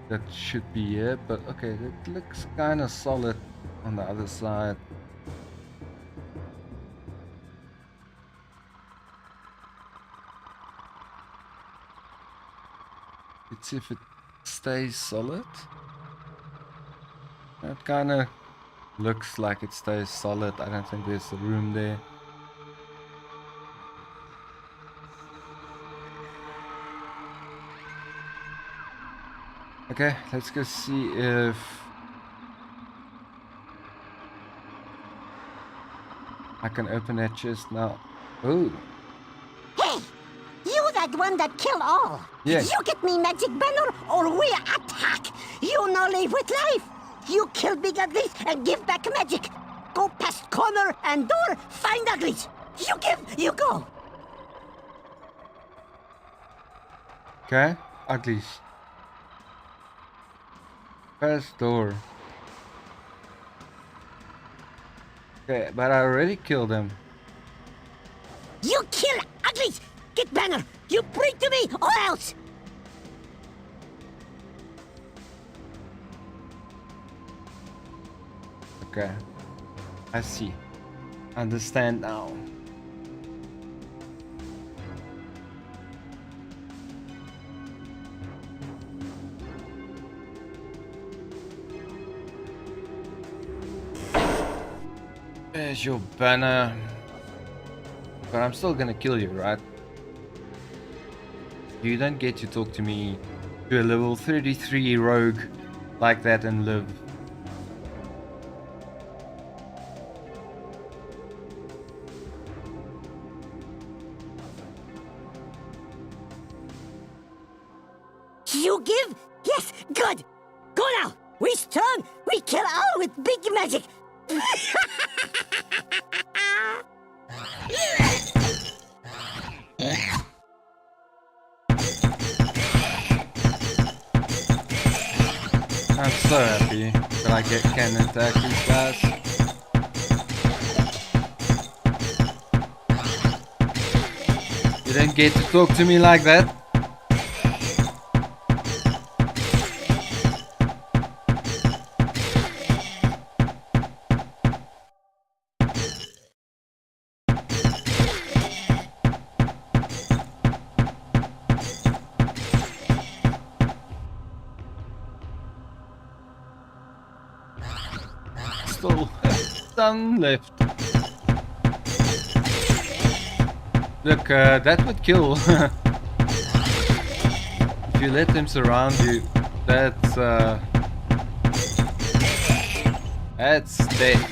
that should be here, but okay, it looks kind of solid on the other side. Let's see if it stays solid. It kind of looks like it stays solid. I don't think there's a room there. Okay, let's go see if I can open that chest now. Oh. Hey, you that one that kill all. Yeah. You get me magic banner or we attack. You no live with life. You kill big uglies and give back magic. Go past corner and door, find uglies. You give, you go. Okay, uglies. Past door. Okay, but I already killed them. You kill uglies. Get banner. You bring to me or else. Okay, I see. Understand now. There's your banner. But I'm still gonna kill you, right? You don't get to talk to me, to a level 33 rogue like that and live. You give? Yes, good. Go now. We strong. We kill all with big magic. I'm so happy that I can attack these guys. You don't get to talk to me like that. Still some left. Look, that would kill. If you let them surround you, that's death.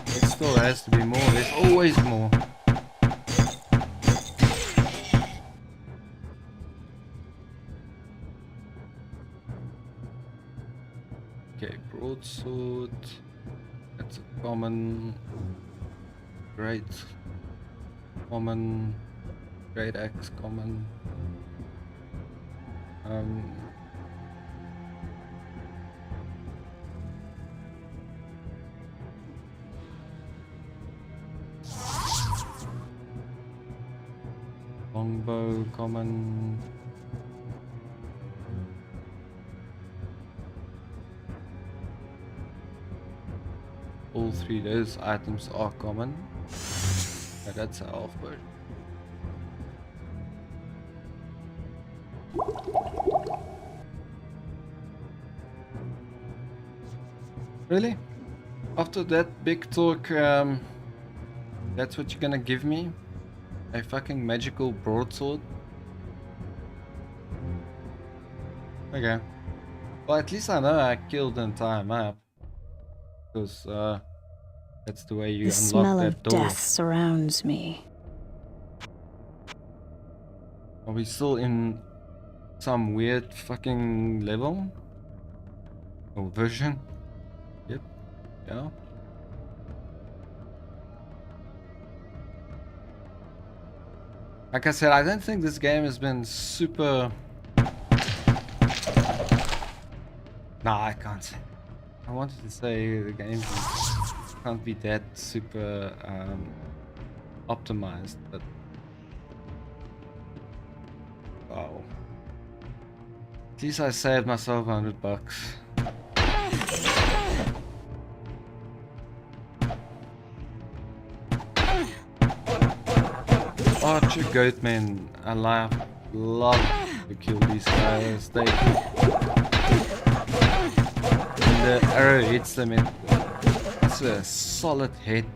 It still has to be more. There's always more. Okay, broadsword, that's a common, great, common, great axe, common, longbow, common. All three of those items are common. Yeah, that's an elf bird. Really? After that big talk, that's what you're gonna give me? A fucking magical broadsword? Okay. Well, at least I know I killed in time up. Because that's the way you The unlock smell that of door. death surrounds me. Are we still in some weird fucking level? Or version? Yep. Yeah. Like I said, I don't think this game has been super... Nah, I can't say. I wanted to say the game can't be that super optimized, but wow. At least I saved myself $100. Archer goatmen, I love to kill these guys. They the arrow hits them, it's a solid hit.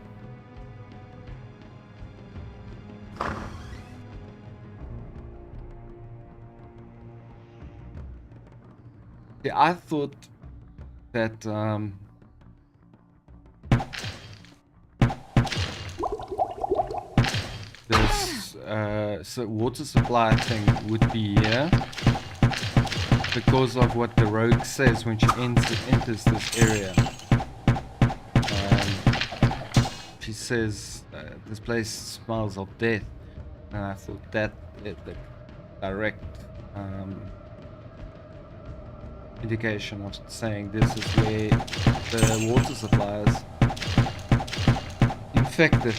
Yeah, I thought that this water supply thing would be here. Because of what the rogue says when she enters this area. She says this place smells of death, and I thought that the direct indication of saying this is where the water supply is infected.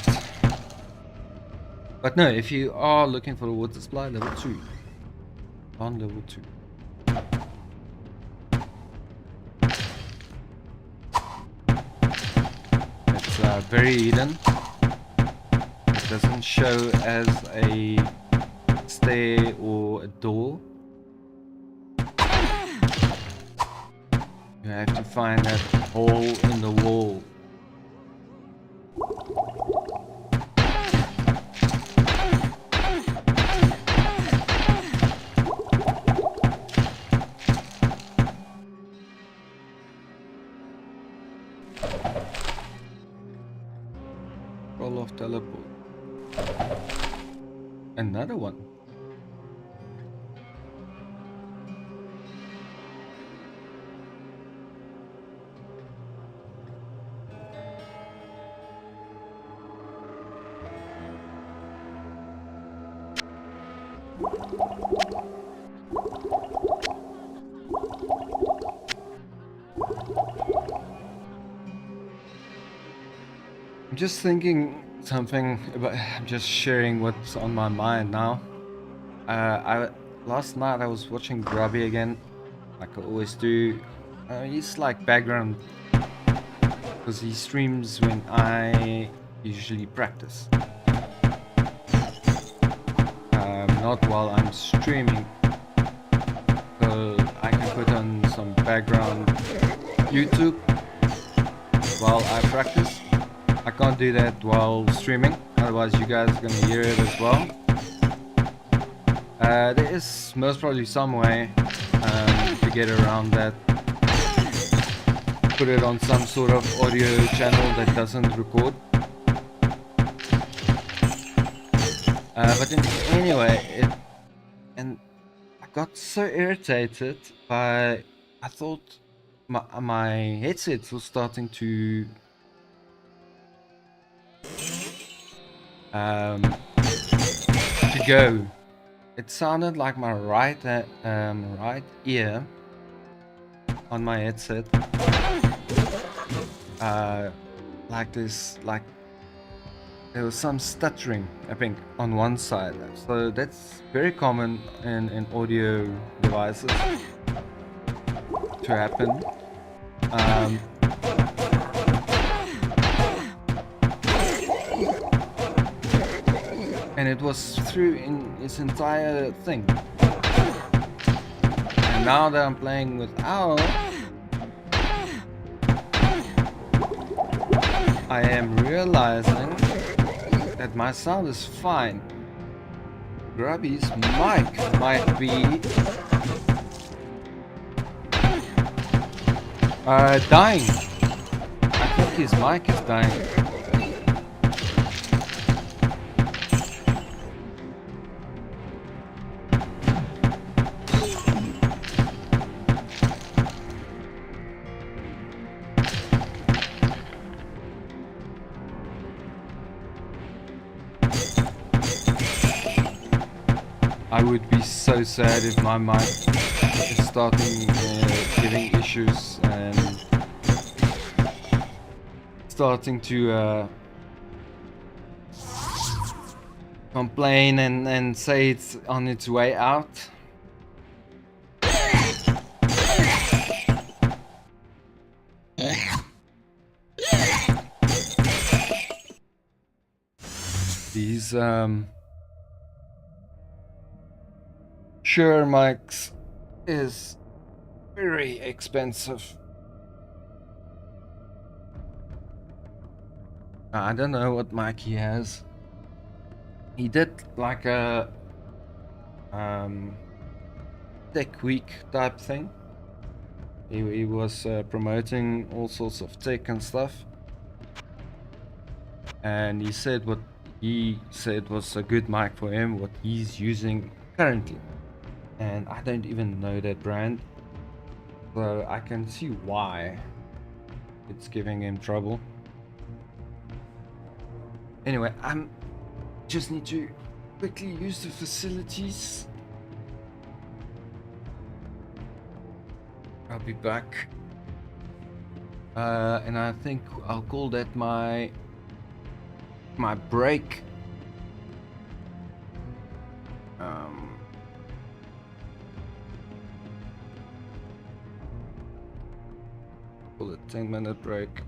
But no, if you are looking for a water supply, level 2. On level 2. Very hidden. It doesn't show as a stair or a door. You have to find that hole in the wall. Roll off teleport. Another one. I'm just thinking something about. I'm just sharing what's on my mind now. Last night I was watching Grubby again, like I always do. He's like background because he streams when I usually practice. Not while I'm streaming, so I can put on some background YouTube while I practice. I can't do that while streaming, otherwise you guys are gonna hear it as well. There is most probably some way to get around that. Put it on some sort of audio channel that doesn't record. But anyway, and I got so irritated by, I thought my headset was starting to go. It sounded like my right ear on my headset, like this, like there was some stuttering, I think, on one side. So that's very common in audio devices to happen. And it was through in its entire thing. And now that I'm playing without, I am realizing that my sound is fine. Grubby's mic might be dying. I think his mic is dying. I would be so sad if my mic is starting giving issues and starting to complain and say it's on its way out. These Shure mics is very expensive. I don't know what mic he has. He did like a tech week type thing. He was promoting all sorts of tech and stuff, and he said what he said was a good mic for him, what he's using currently. And I don't even know that brand, so I can see why it's giving him trouble. Anyway, I'm just need to quickly use the facilities. I'll be back, and I think I'll call that my break. Call it 10-minute break.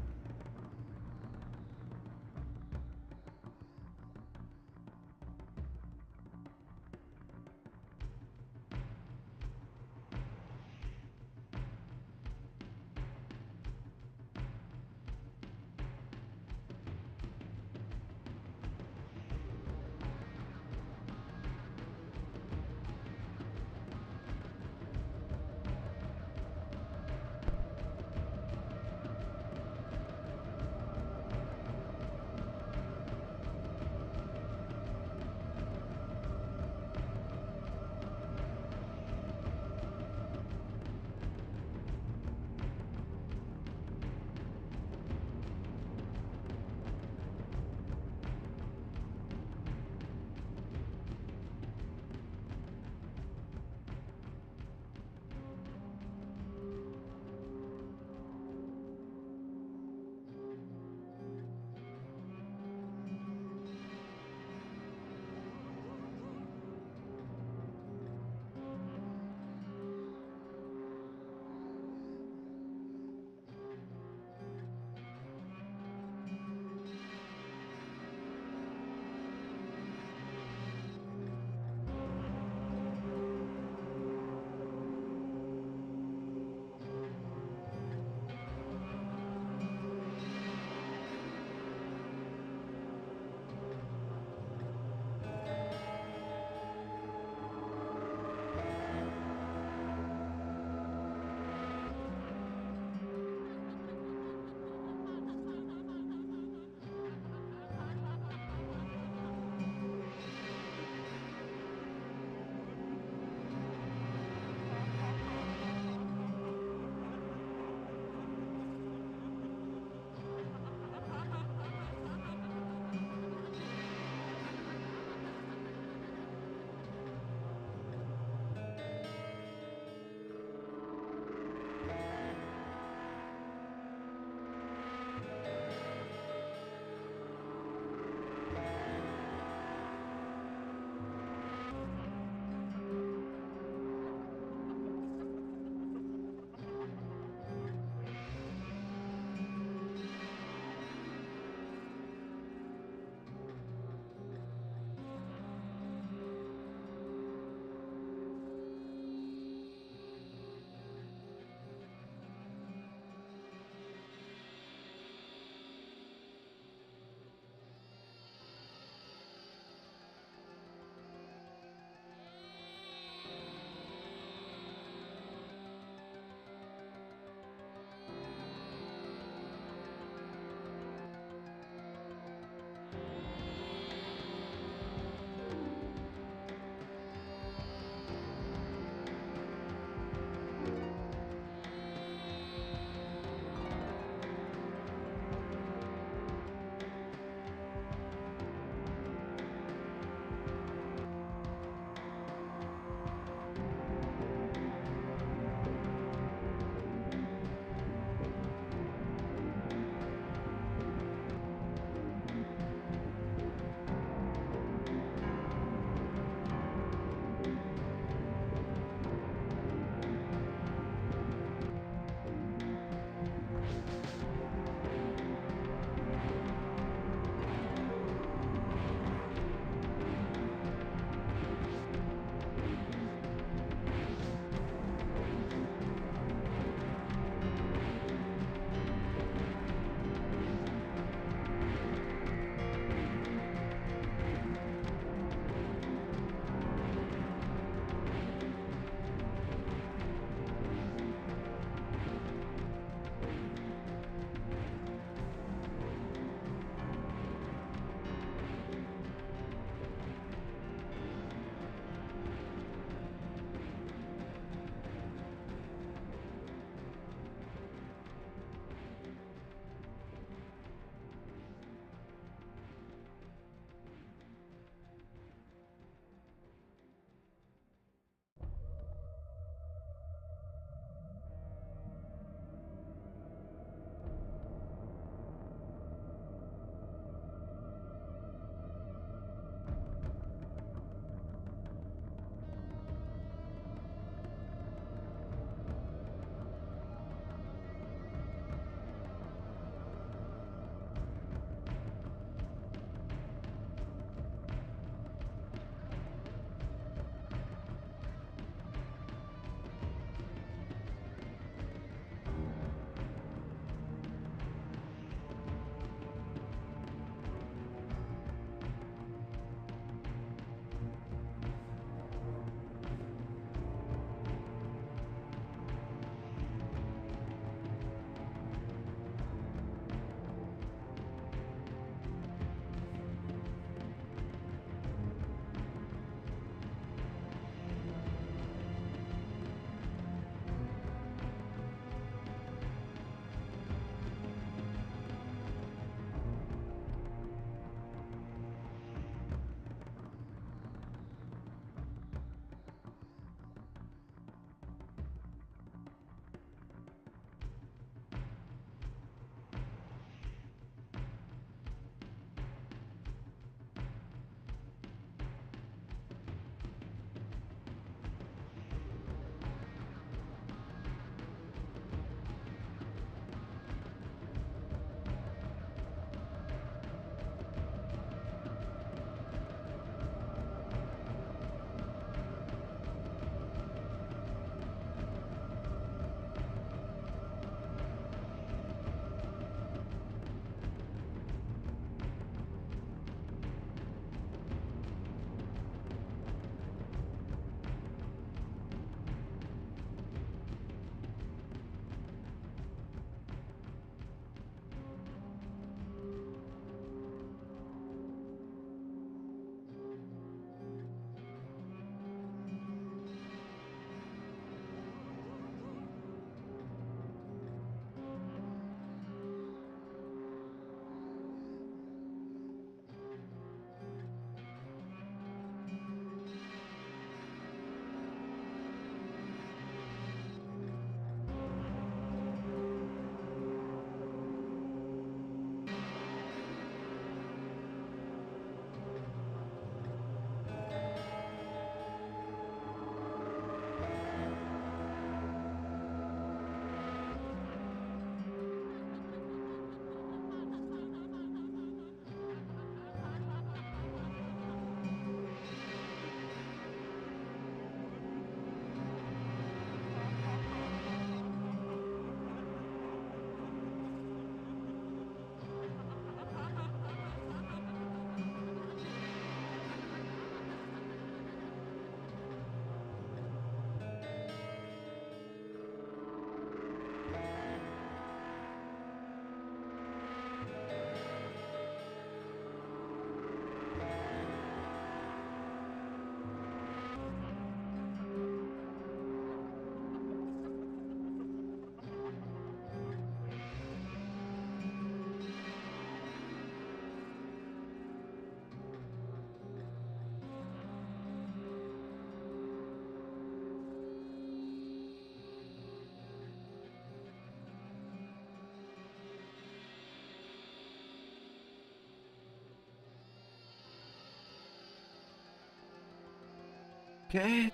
Okay.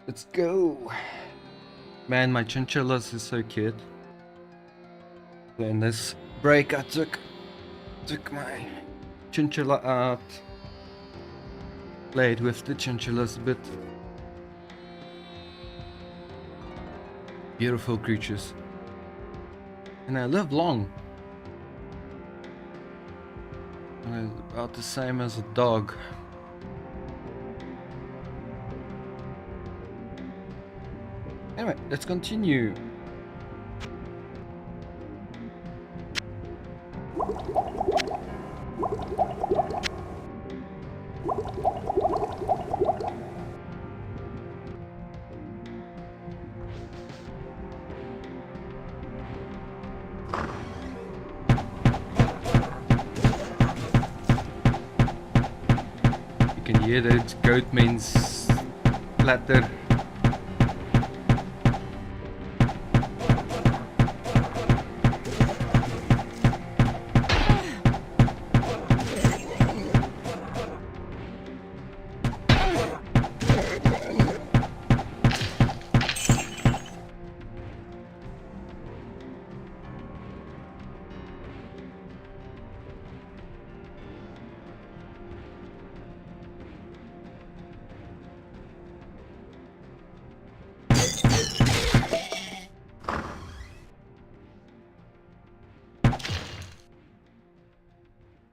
Let's go. Man, my chinchillas is so cute. So in this break I took my chinchilla out. Played with the chinchillas a bit. Beautiful creatures. And I live long. About the same as a dog. Anyway, let's continue. You can hear that goat means clatter.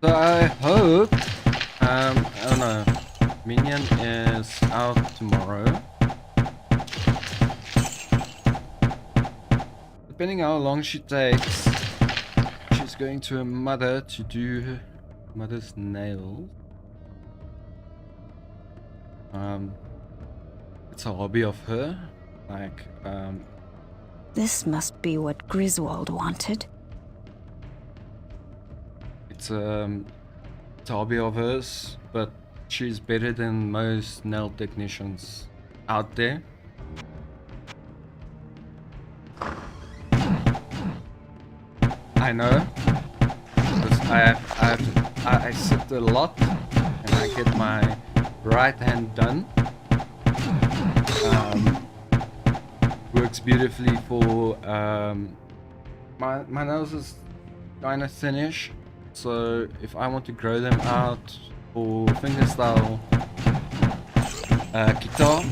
So I hope, I don't know, Minion is out tomorrow. Depending how long she takes, she's going to her mother to do her mother's nails. It's a hobby of her, like, This must be what Griswold wanted. it's a hobby of hers, but she's better than most nail technicians out there. I know, because I sit a lot and I get my right hand done. Works beautifully for my nose is kind of thinnish, so if I want to grow them out for fingerstyle guitar,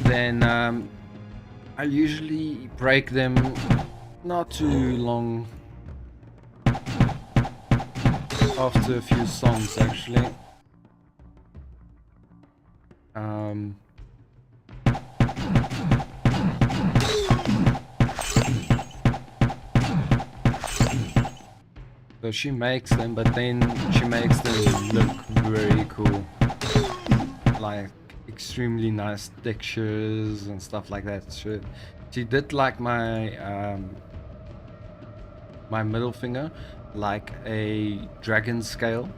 then I usually break them not too long after a few songs actually. So she makes them, but then she makes them look very cool, like extremely nice textures and stuff like that. She did like my my middle finger like a dragon scale.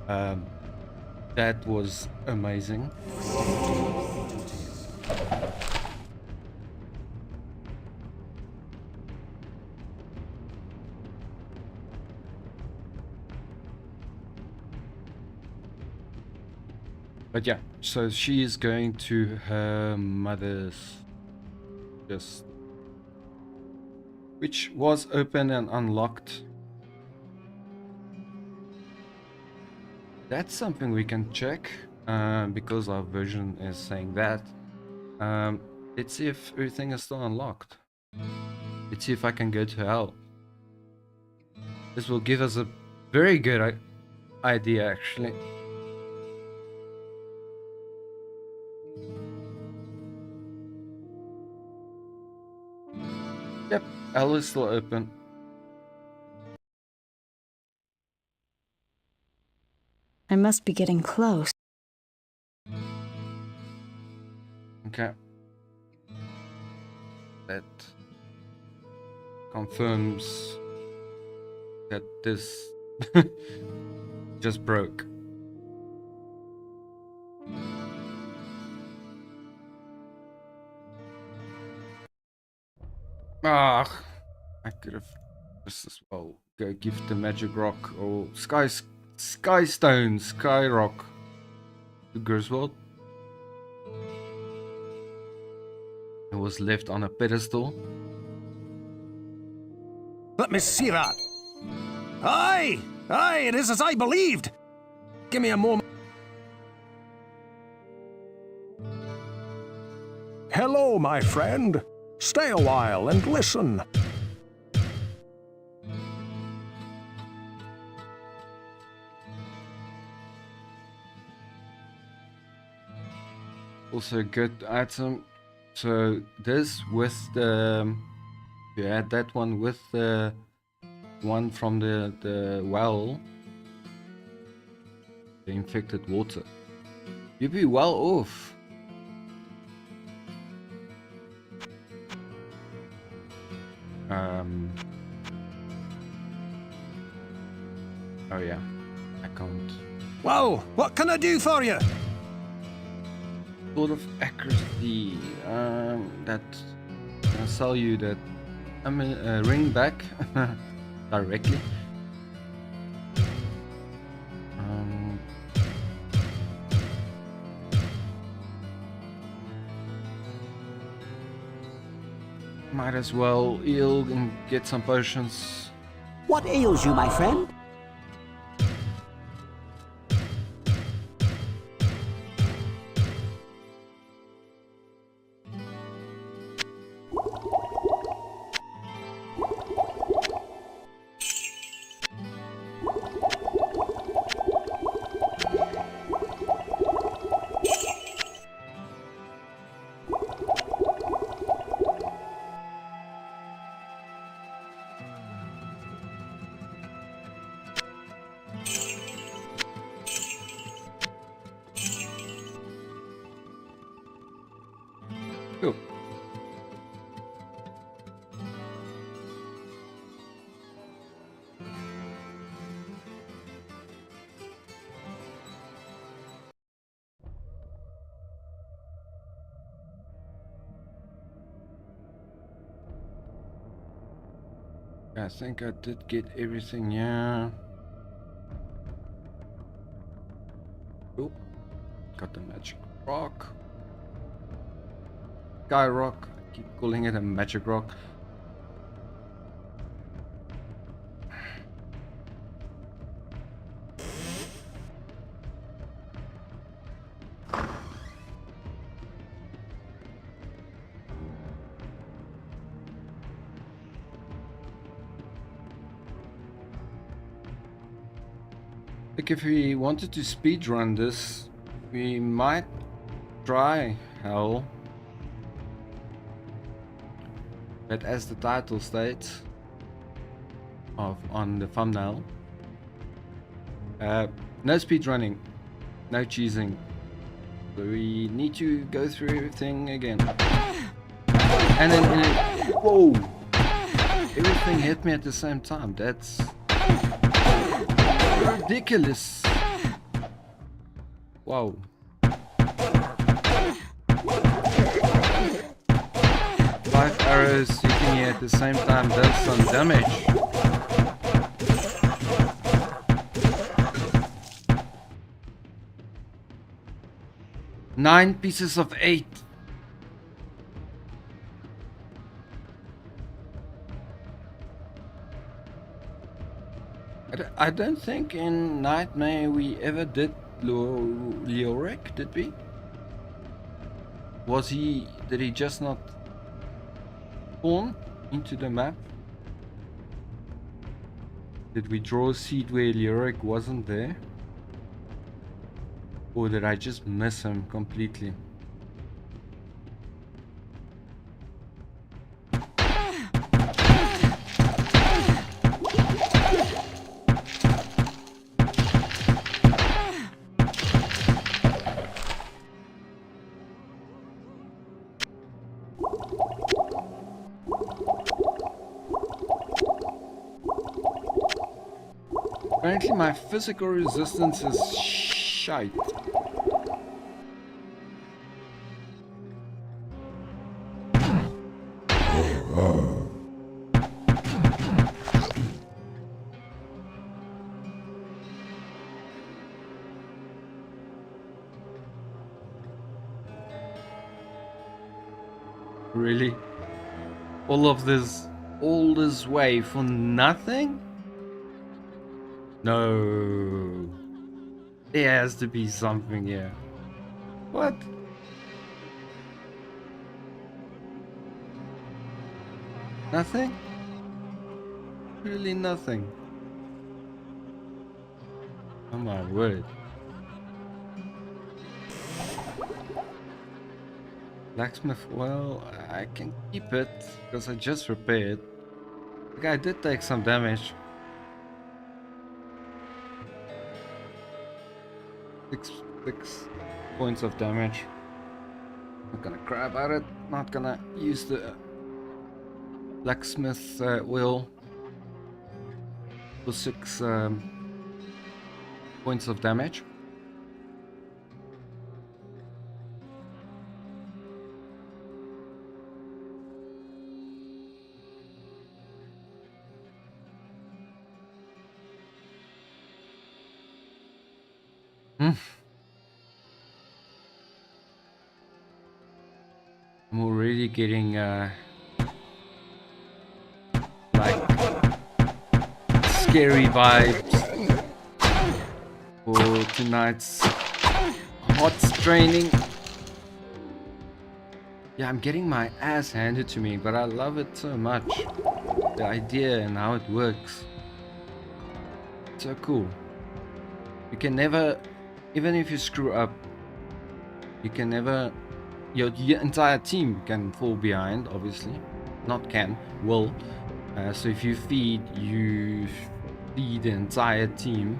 That was amazing. But yeah, so she is going to her mother's, which was open and unlocked. That's something we can check, because our version is saying that. Let's see if everything is still unlocked. Let's see if I can go to hell. This will give us a very good idea actually. Yep, hell is still open. I must be getting close. Okay. That confirms that this just broke. Ah, I could have as well. Go give the magic rock or sky stone, sky rock to Griswold. It was left on a pedestal. Let me see that. Aye, it is as I believed. Give me a moment. Hello, my friend. Stay a while and listen. Also good item. So this with the, you add that one with the one from the well, the infected water, you'd be well off. Oh yeah, I can't. Well, what can I do for you? Sort of accuracy. That I'll sell you that. I mean, ring back directly. Might as well heal and get some potions. What ails you, my friend? Cool. I think I did get everything, yeah. Cool. Got the magic rock. Sky rock. I keep calling it a magic rock. Like if we wanted to speedrun this, we might try Hell. But as the title states on the thumbnail, no speedrunning, no cheesing. So we need to go through everything again. And then whoa! Everything hit me at the same time. That's ridiculous. Wow. Five arrows hitting you at the same time does some damage. Nine pieces of 8. I don't think in Nightmare we ever did Leoric, did we? Did he just not spawn into the map? Did we draw a seed where Leoric wasn't there? Or did I just miss him completely? Apparently my physical resistance is shite. Really? All this way for nothing? No. There has to be something here. What? Nothing? Really nothing. Oh my word. Blacksmith, well, I can keep it because I just repaired. The guy did take some damage. 6 points of damage. Not gonna cry about it. Not gonna use the blacksmith wheel for 6 points of damage. I'm already getting like scary vibes for tonight's HOTS training. Yeah, I'm getting my ass handed to me, but I love it so much. The idea and how it works. So cool. You can never, even if you screw up, you can never, your entire team can fall behind, obviously. Not can, will. So if you feed the entire team.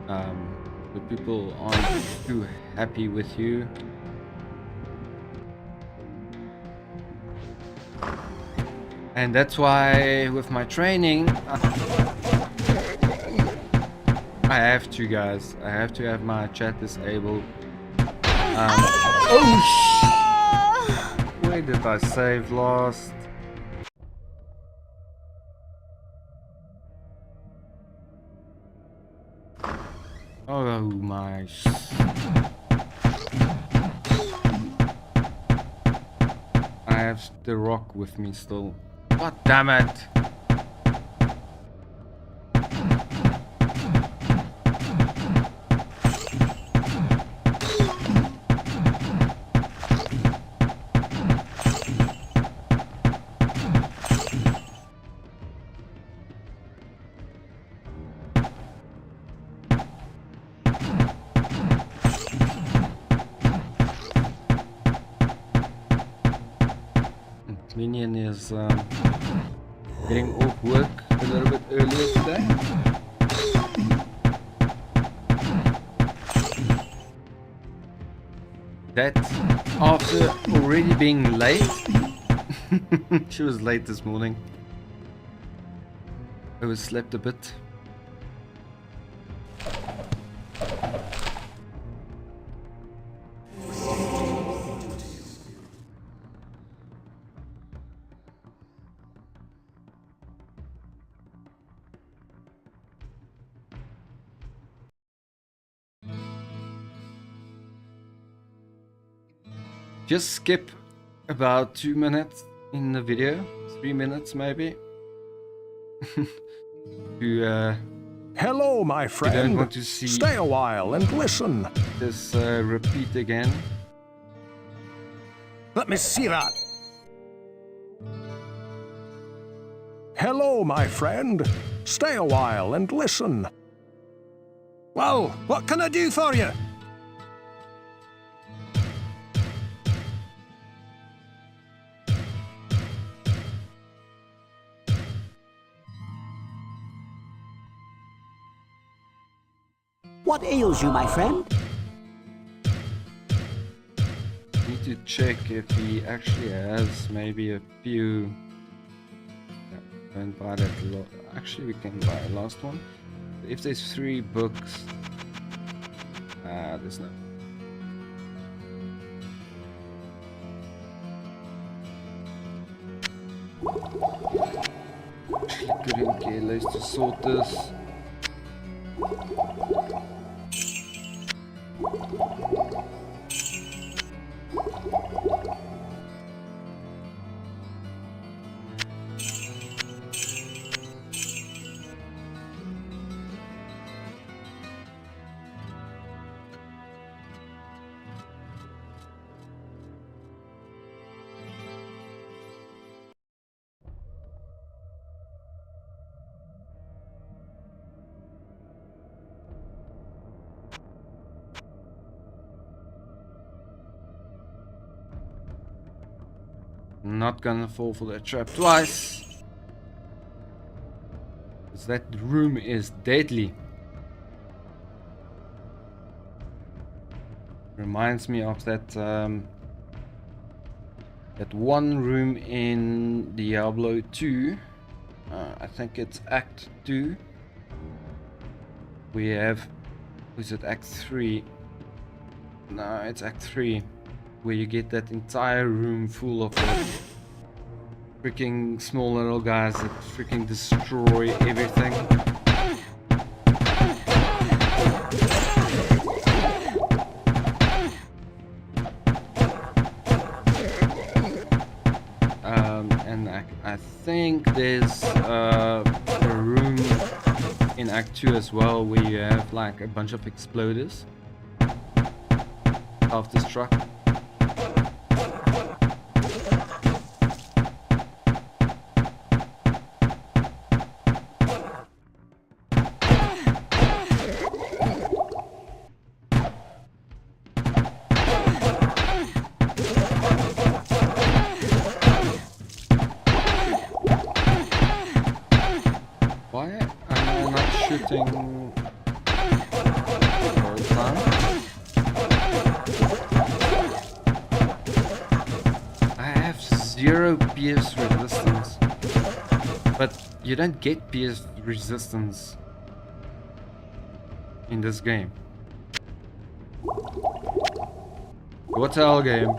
The people aren't too happy with you. And that's why with my training I have to, guys. I have to have my chat disabled. Where did I save last? Oh my. I have the rock with me still. God damn it. Minion is getting off work a little bit earlier today. That after already being late, she was late this morning. Overslept a bit. Just skip about 2 minutes in the video, 3 minutes maybe. Hello, my friend. You don't want to see. Stay a while and listen. This repeat again. Let me see that. Hello, my friend. Stay a while and listen. Well, what can I do for you? What ails you, my friend? Need to check if he actually has maybe a few. Don't buy that. Actually, we can buy a last one. If there's 3 books, there's no. Couldn't care less to sort this. Not gonna fall for that trap twice. Because that room is deadly. Reminds me of that that one room in Diablo 2. I think it's Act 2. We have, is it Act 3? No, it's Act 3. Where you get that entire room full of freaking small little guys that freaking destroy everything. And I think there's a room in Act 2 as well where you have like a bunch of exploders. Self-destruct. Why am I not shooting all the time? I have 0 pierce resistance, but you don't get pierce resistance in this game. What the hell game?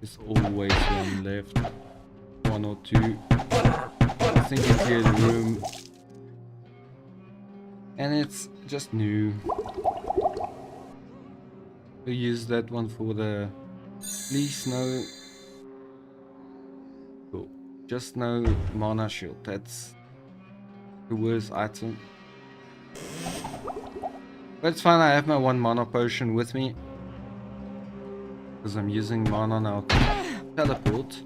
There's always one left. 1 or 2. I think it's here in the room. And it's just new. We use that one for the... Please no... Cool. Just no mana shield. That's the worst item. But it's fine, I have my 1 mana potion with me. Because I'm using mana now to teleport.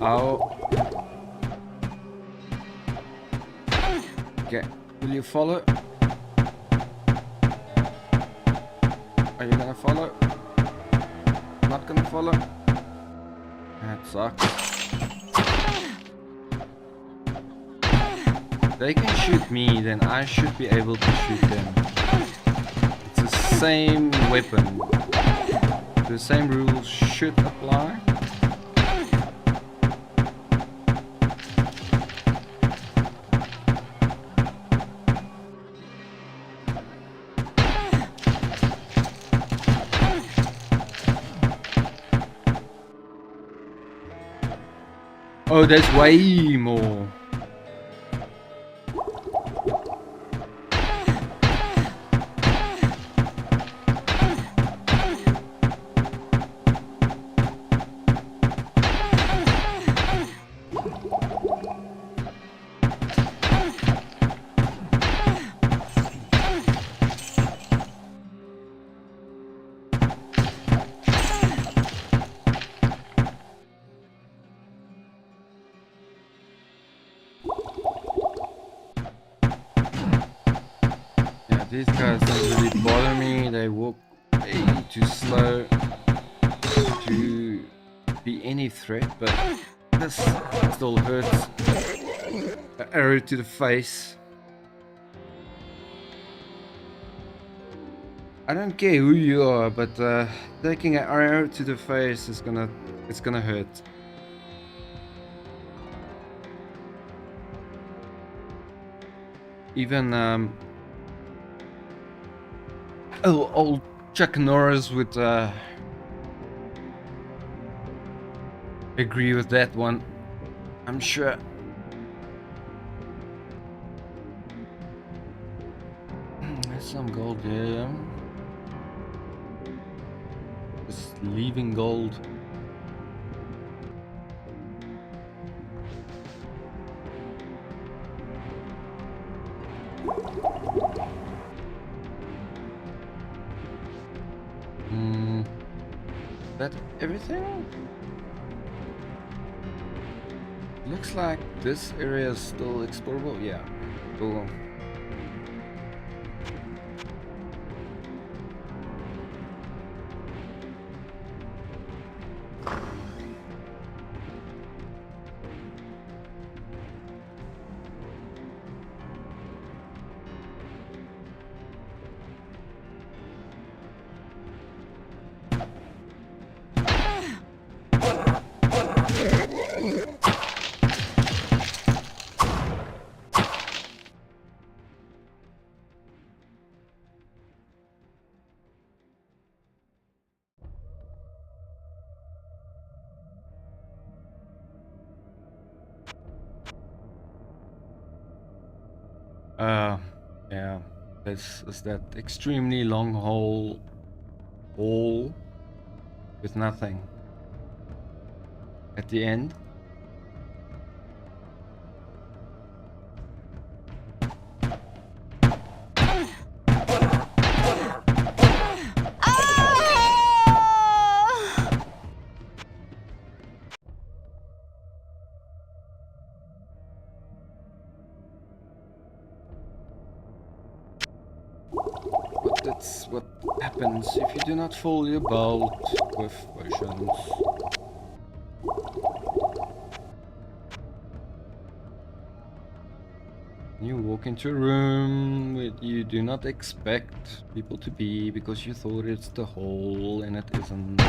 Ow. Okay, will you follow? Are you gonna follow? Not gonna follow? That sucks. If they can shoot me, then I should be able to shoot them. It's the same weapon. The same rules should apply. Oh, there's way more. These guys don't really bother me, they walk way too slow to be any threat, but this still hurts. An arrow to the face. I don't care who you are, but taking an arrow to the face is gonna hurt. Even old Chuck Norris would Agree with that one, I'm sure. There's some gold here. Just leaving gold. That everything? Looks like this area is still explorable. Yeah. Cool. Yeah, this is that extremely long hall with nothing at the end. That's what happens if you do not fill your belt with potions. You walk into a room where you do not expect people to be because you thought it's the hole and it isn't.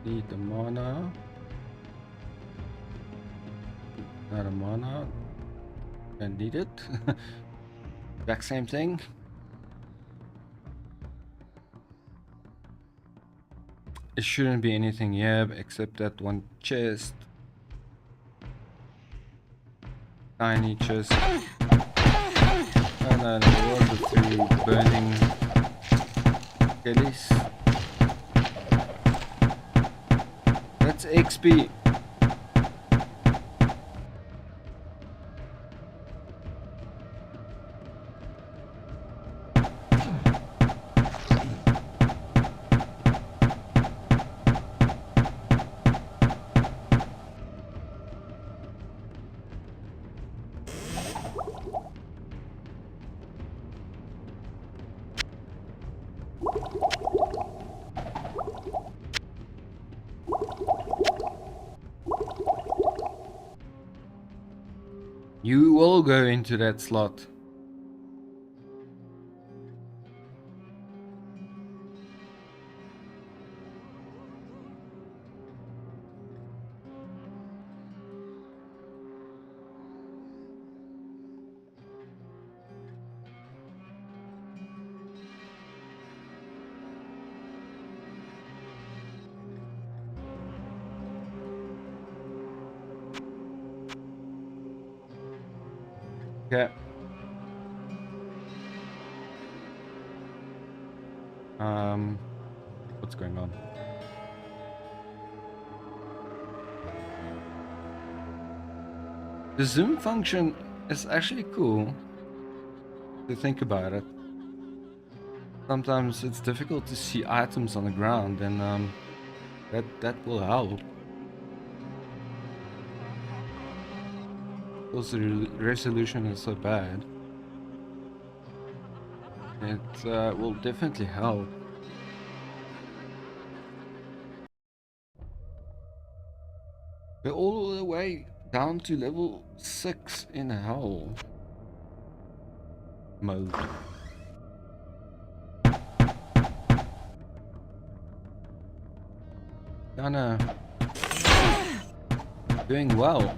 Need the mana. Not a mana. I need it. Exact same thing. It shouldn't be anything here except that one chest. Tiny chest. And then there was the 3 burning skellies. That's XP. You will go into that slot. Okay. What's going on? The zoom function is actually cool to think about it. Sometimes it's difficult to see items on the ground, and that will help. Because the resolution is so bad. It will definitely help. We're all the way down to level 6 in hell mode. Kinda doing well.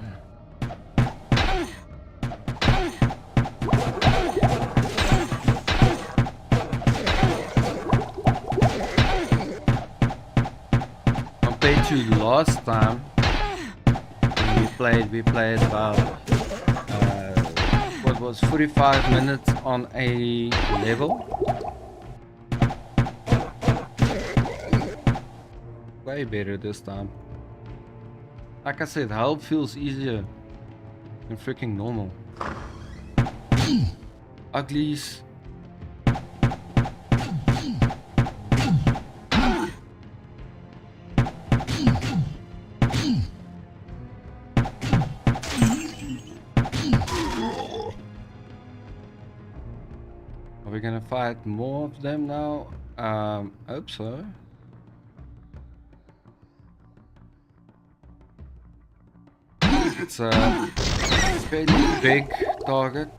Compared to last time we played about what was 45 minutes on a level. Way better this time. Like I said, help feels easier than freaking normal. Uglies. Are we gonna fight more of them now? Hope so. It's a fairly big target.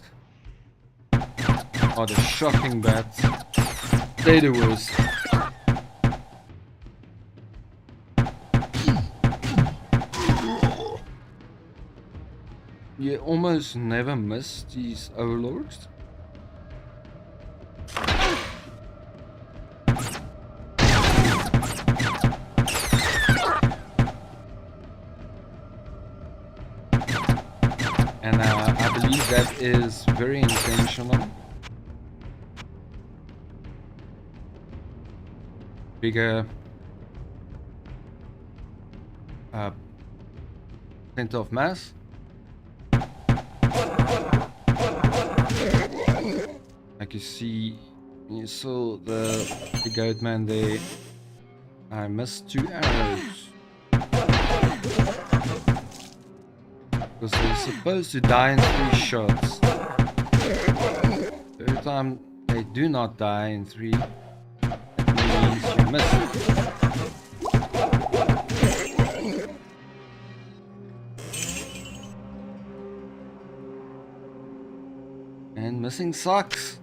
Oh, the shocking bats. They're the worst. You almost never miss these overlords. And I believe that is very intentional. Bigger center of mass. Like you saw the goat man there. I missed 2 arrows. Because they're supposed to die in 3 shots. Every time they do not die in 3, that means you miss it. And missing sucks.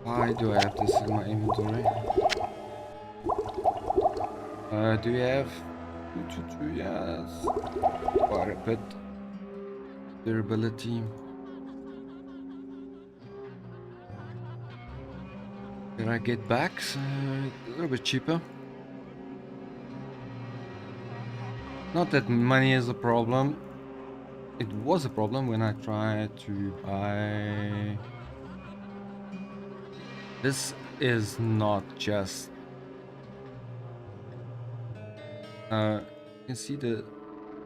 Why do I have this in my inventory? Do we have 2 yes, quite a bit. Durability. Did I get backs? A little bit cheaper. Not that money is a problem. It was a problem when I tried to buy. This is not just. You can see the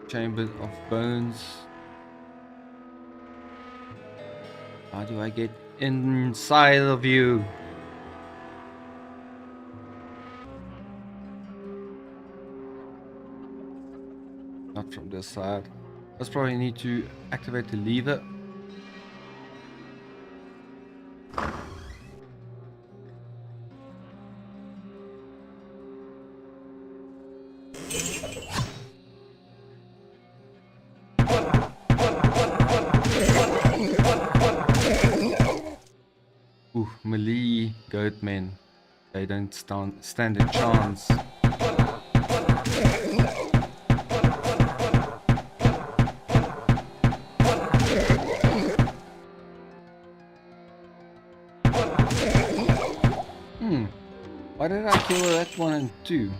chamber of bones. How do I get inside of you? Not from this side. Let's probably need to activate the lever. Ooh, melee goat men. They don't stand a chance. Why did I kill that one and 2?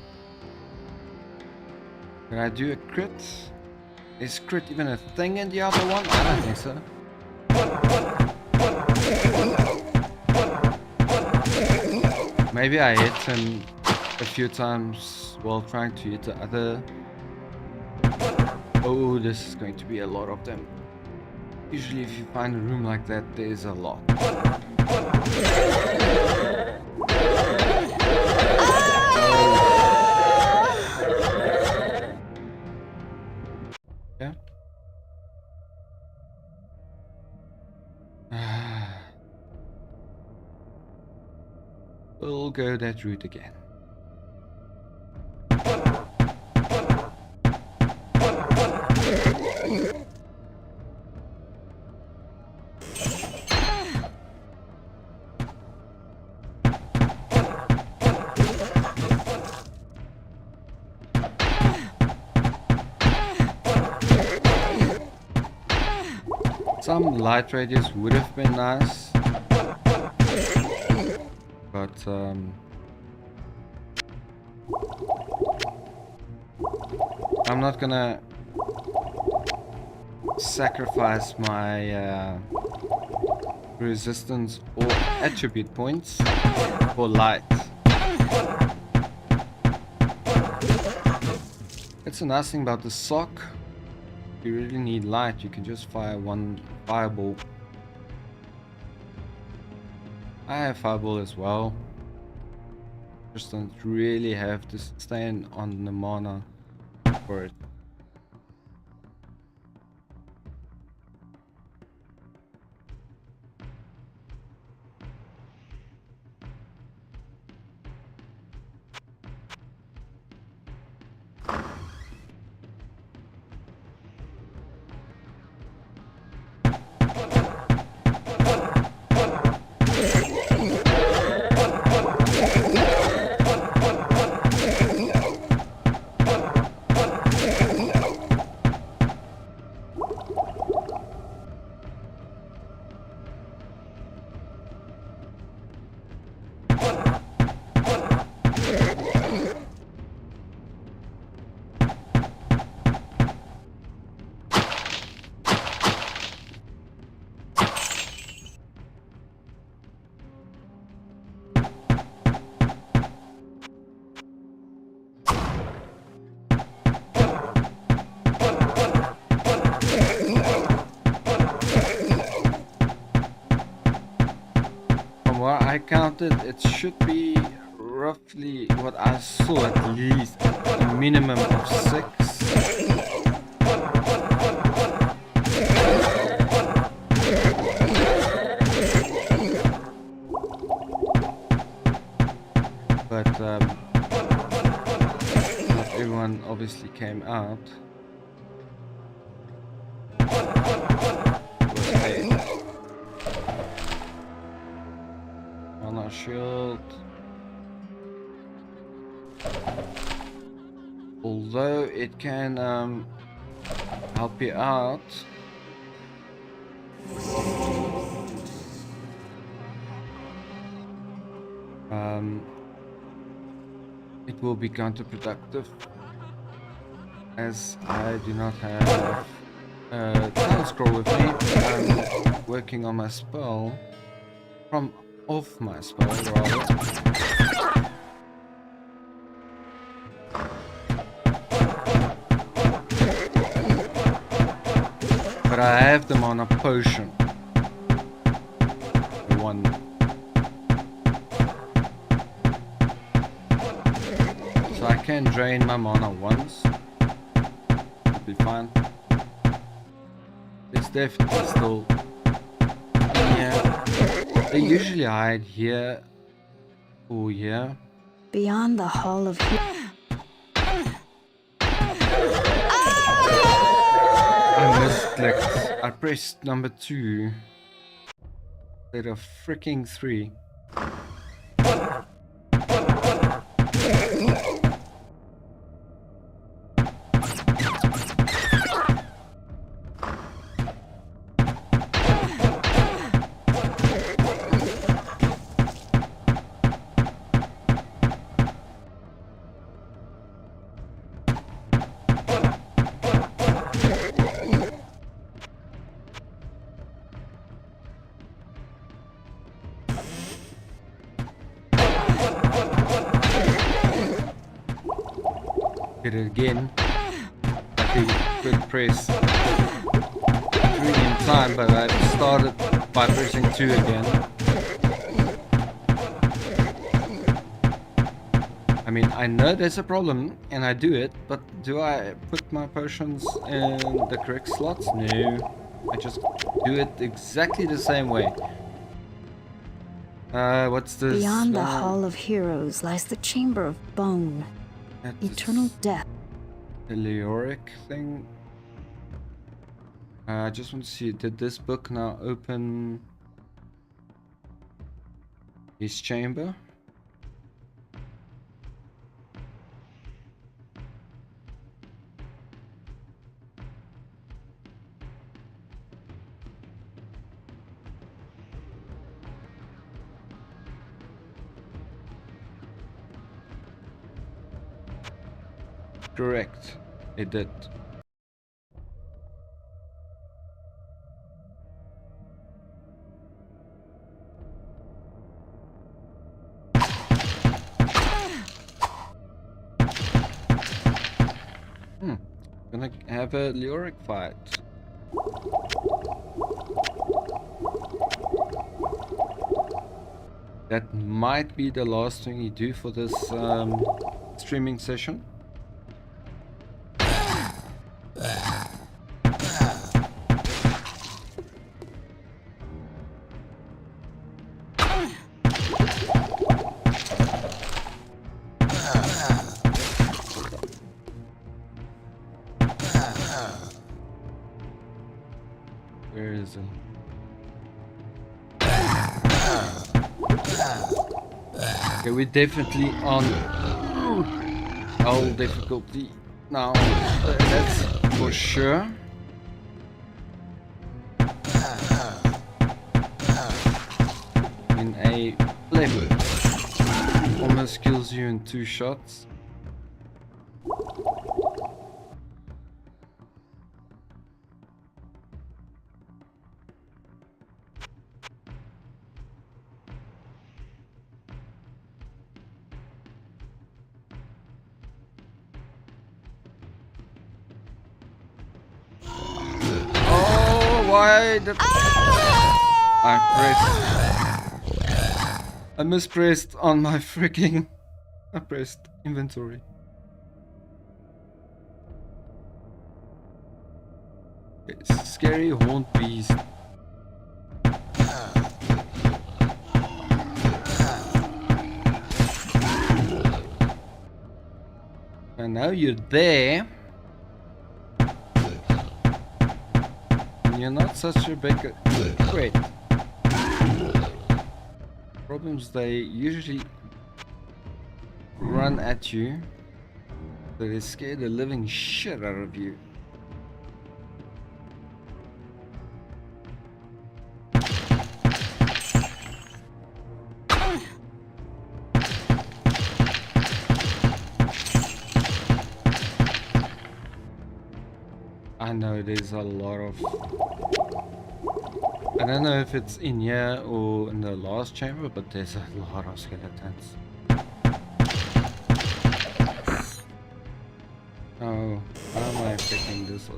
Did I do a crit? Is crit even a thing in Diablo 1? I don't think so. Maybe I hit him a few times while trying to hit the other. Oh, this is going to be a lot of them. Usually if you find a room like that, there is a lot. Yeah. we'll go that route again. Some light radius would have been nice, but I'm not gonna sacrifice my resistance or attribute points for light. It's a nice thing about the sock. If you really need light, you can just fire one fireball. I have fireball as well. Just don't really have to stand on the mana for it. I counted, it should be roughly what I saw, at least a minimum of 6. But not everyone obviously came out. Shield. Although it can help you out. It will be counterproductive as I do not have time scroll with me. I'm working on my spell from off my spell rather. But I have them on a potion. One. So I can drain my mana once. It'll be fine. It's definitely still. Yeah. They usually hide here or here. Beyond the Hall of... I misclicked. I pressed number 2 instead of freaking 3. It again. I could press 3 in time, but I started by pressing 2 again. I mean, I know there's a problem and I do it, but do I put my potions in the correct slots? No. I just do it exactly the same way. What's this? Beyond the Hall of Heroes lies the Chamber of Bone. Eternal death. The Leoric thing. I just want to see, did this book now open his chamber? Correct, it did. Gonna have a Leoric fight. That might be the last thing you do for this streaming session. Where is it? Okay, we're definitely on all difficulty now. That's for sure. In a level, almost kills you in 2 shots. Why did I mispressed on my freaking. I pressed inventory. Okay, scary horned beast. And now you're there. You're not such a big. Wait. Problems, they usually run at you, so they scare the living shit out of you. I know there's a lot of. I don't know if it's in here or in the last chamber, but there's a lot of skeletons. Oh, how am I picking this up?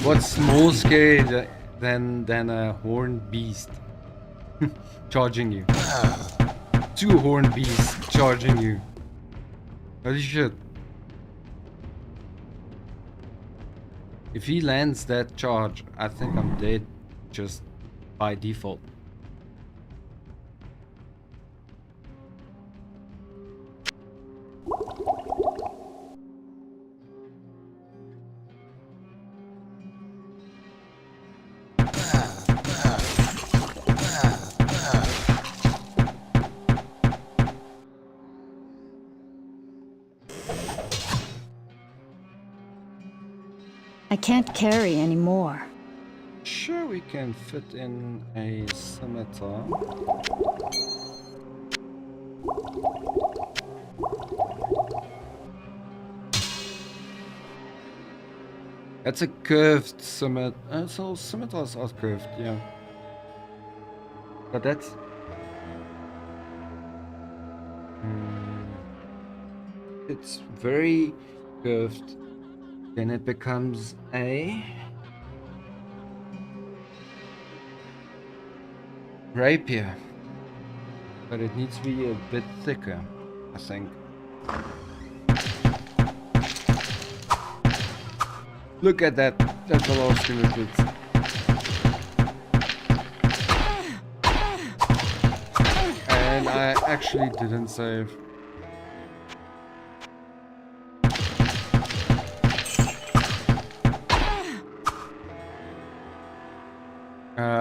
What's more scary than a horned beast charging you? 2 horned beasts charging you. Holy shit. If he lands that charge, I think I'm dead just by default. I can't carry anymore. Sure, we can fit in a scimitar. That's a curved scimitar. So scimitars are curved, yeah. But that's... it's very curved. Then it becomes a rapier. But it needs to be a bit thicker, I think. Look at that. That's the last thing it is. And I actually didn't save.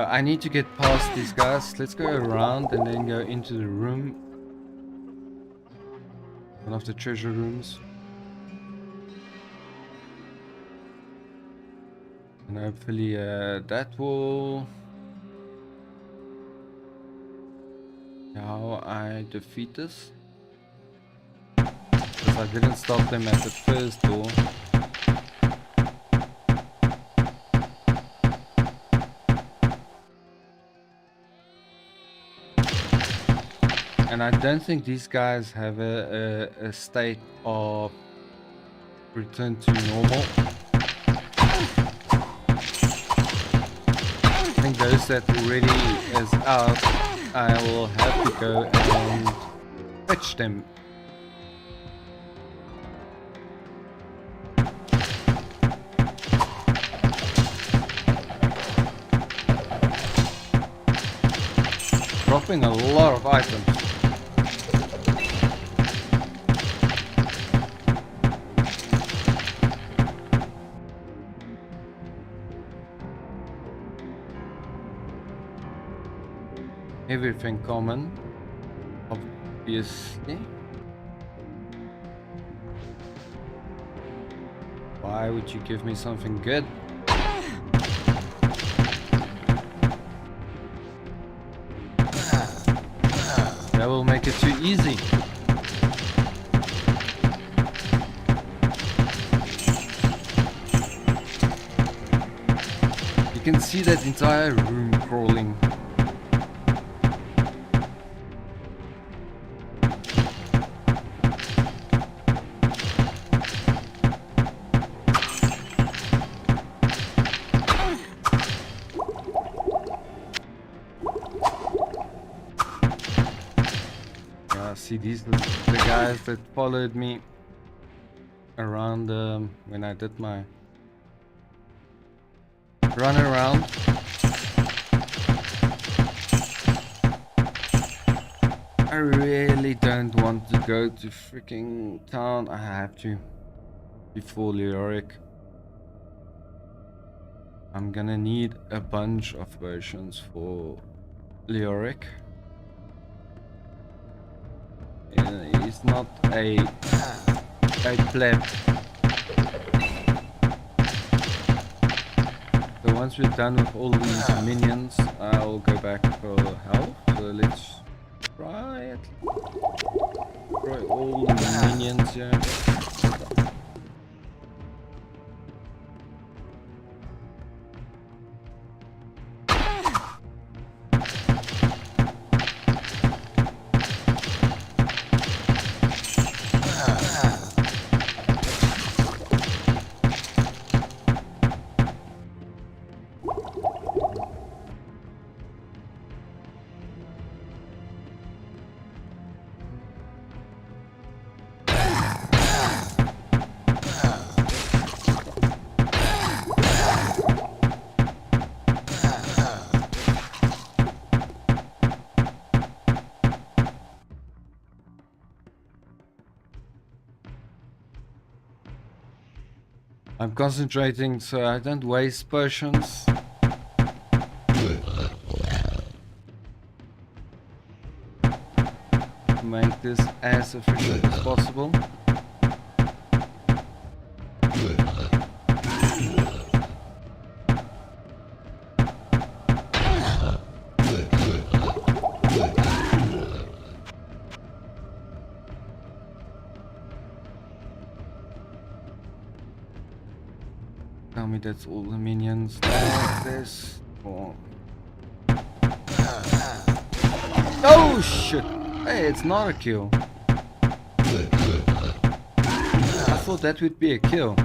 I need to get past these guys. Let's go around and then go into the room. One of the treasure rooms. And hopefully that will... how I defeat this. Because I didn't stop them at the first door. And I don't think these guys have a state of return to normal. I think those that already is out, I will have to go and fetch them. Dropping a lot of items. Everything common, obviously. Why would you give me something good? That will make it too easy. You can see that entire room crawling. See, these are the guys that followed me around when I did my run around. I really don't want to go to freaking town. I have to before Leoric. I'm gonna need a bunch of versions for Leoric. He's not a pleb. So once we're done with all these minions, I'll go back for health. So let's try it. Try all the minions here. I'm concentrating so I don't waste potions. Make this as efficient as possible. me that's all the minions. There's more. Oh shit! Hey, it's not a kill. I thought that would be a kill.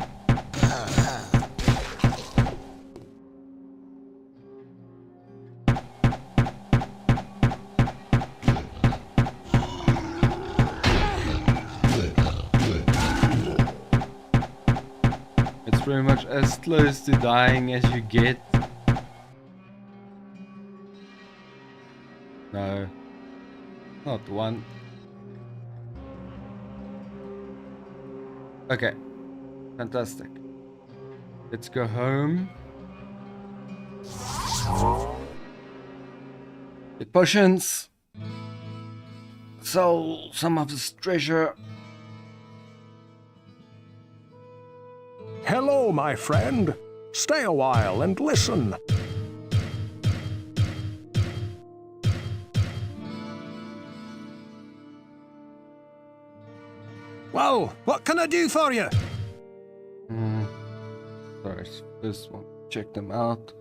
It's pretty much as close to dying as you get. No, not one. Okay, fantastic. Let's go home. Get potions. Sell some of this treasure. Hello, my friend. Stay a while and listen. Well, what can I do for you? Sorry, this one. Check them out.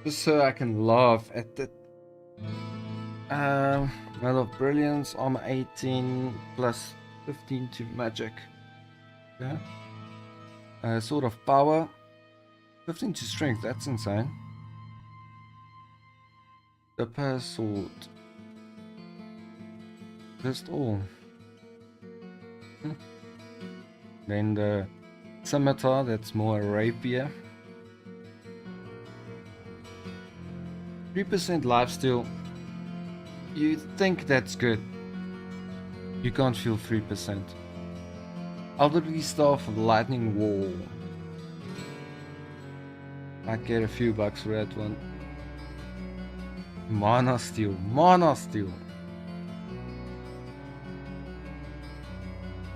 Just so I can laugh at it. Medal of Brilliance, armor 18 plus 15 to magic. Yeah. Sword of Power, 15 to strength. That's insane. The Pair Sword. Just all. Then the Scimitar, that's more a rapier. 3% lifesteal. You think that's good. You can't feel 3%. Elderly Staff of Lightning Wall. Might get a few bucks for that one. Mana Steel. Mana Steel.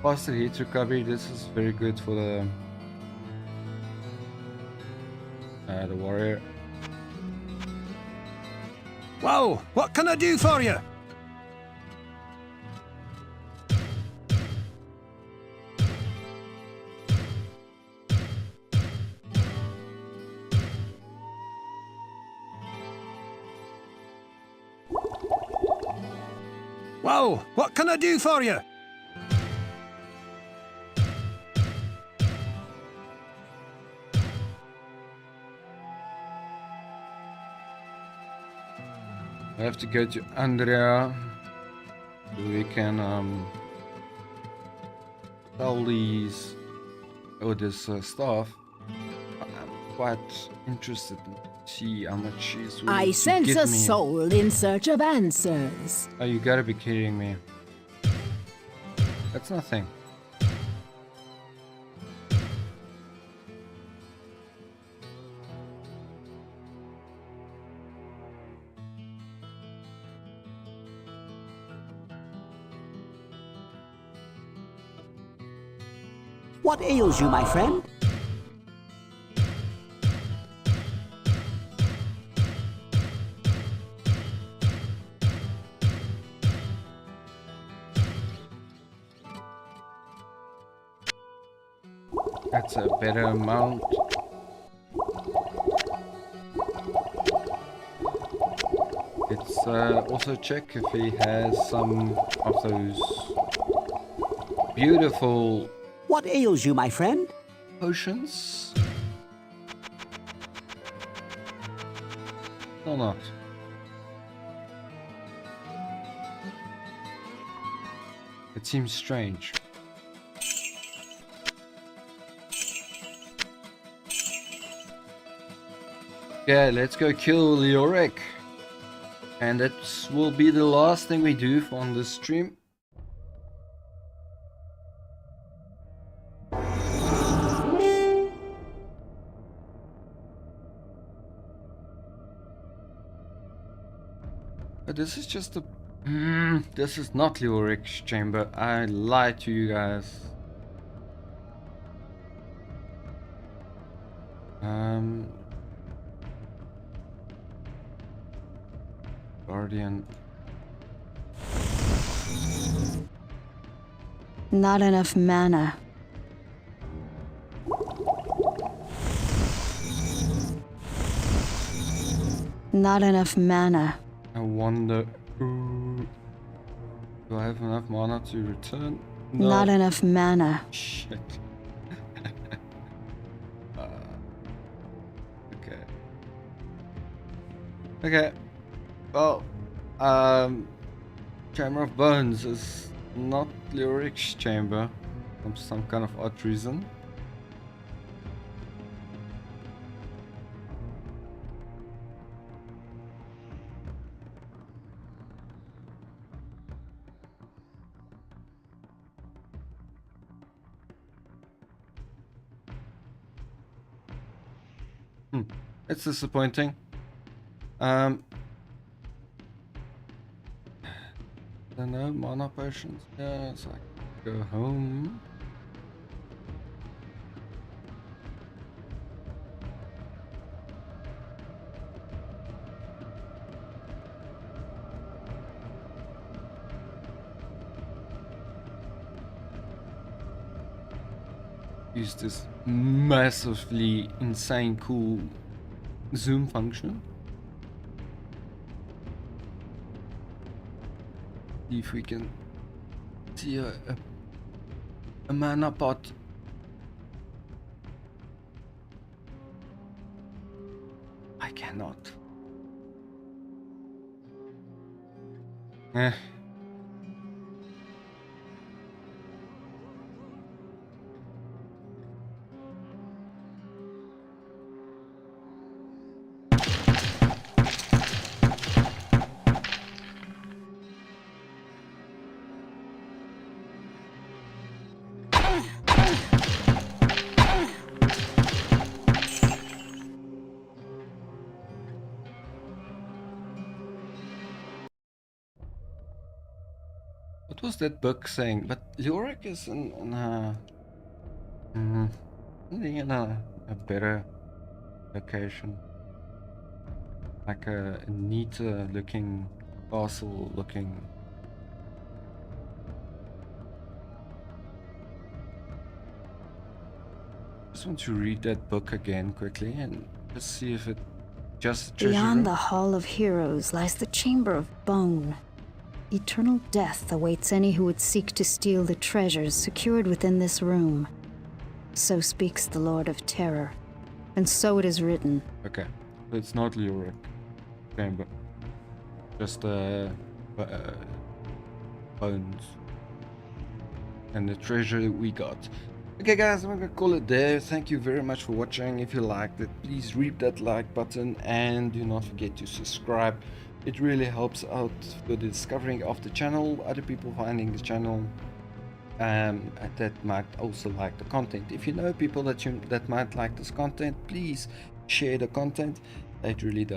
Faster hit recovery. This is very good for the warrior. Well, what can I do for you? Well, what can I do for you? I have to go to Andrea so we can sell these this stuff. I'm quite interested in see how much she's willing I to sense give a me. soul in search of answers. Oh, you gotta be kidding me. That's nothing. What ails you, my friend? That's a better amount. Let's also check if he has some of those beautiful What ails you, my friend? potions. Or not. It seems strange. Okay, let's go kill Leoric. And that will be the last thing we do on this stream. But this is just a... this is not Leoric's chamber. I lied to you guys. Guardian. Not enough mana. Not enough mana. I wonder. Ooh, do I have enough mana to return? No. Not enough mana. Shit. Okay. Okay. Well, Chamber of Bones is not Leoric's chamber for some kind of odd reason. It's disappointing. There are no mana potions. Yeah, so I can go home. Use this massively insane cool zoom function. See if we can see a mana pot. I cannot. What was that book saying? But Leoric is in a better location, like a neater looking castle looking. Just want to read that book again quickly and just see if it just Beyond the Hall of Heroes lies the Chamber of Bone. Eternal death awaits any who would seek to steal the treasures secured within this room. So speaks the Lord of Terror, and so it is written. Okay, it's not Leoric chamber, just bones and the treasure we got. Okay guys, I'm gonna call it there. Thank you very much for watching. If you liked it, please reap that like button and do not forget to subscribe. It really helps out with the discovering of the channel, other people finding the channel that might also like the content. If you know people that might like this content, please share the content. It really does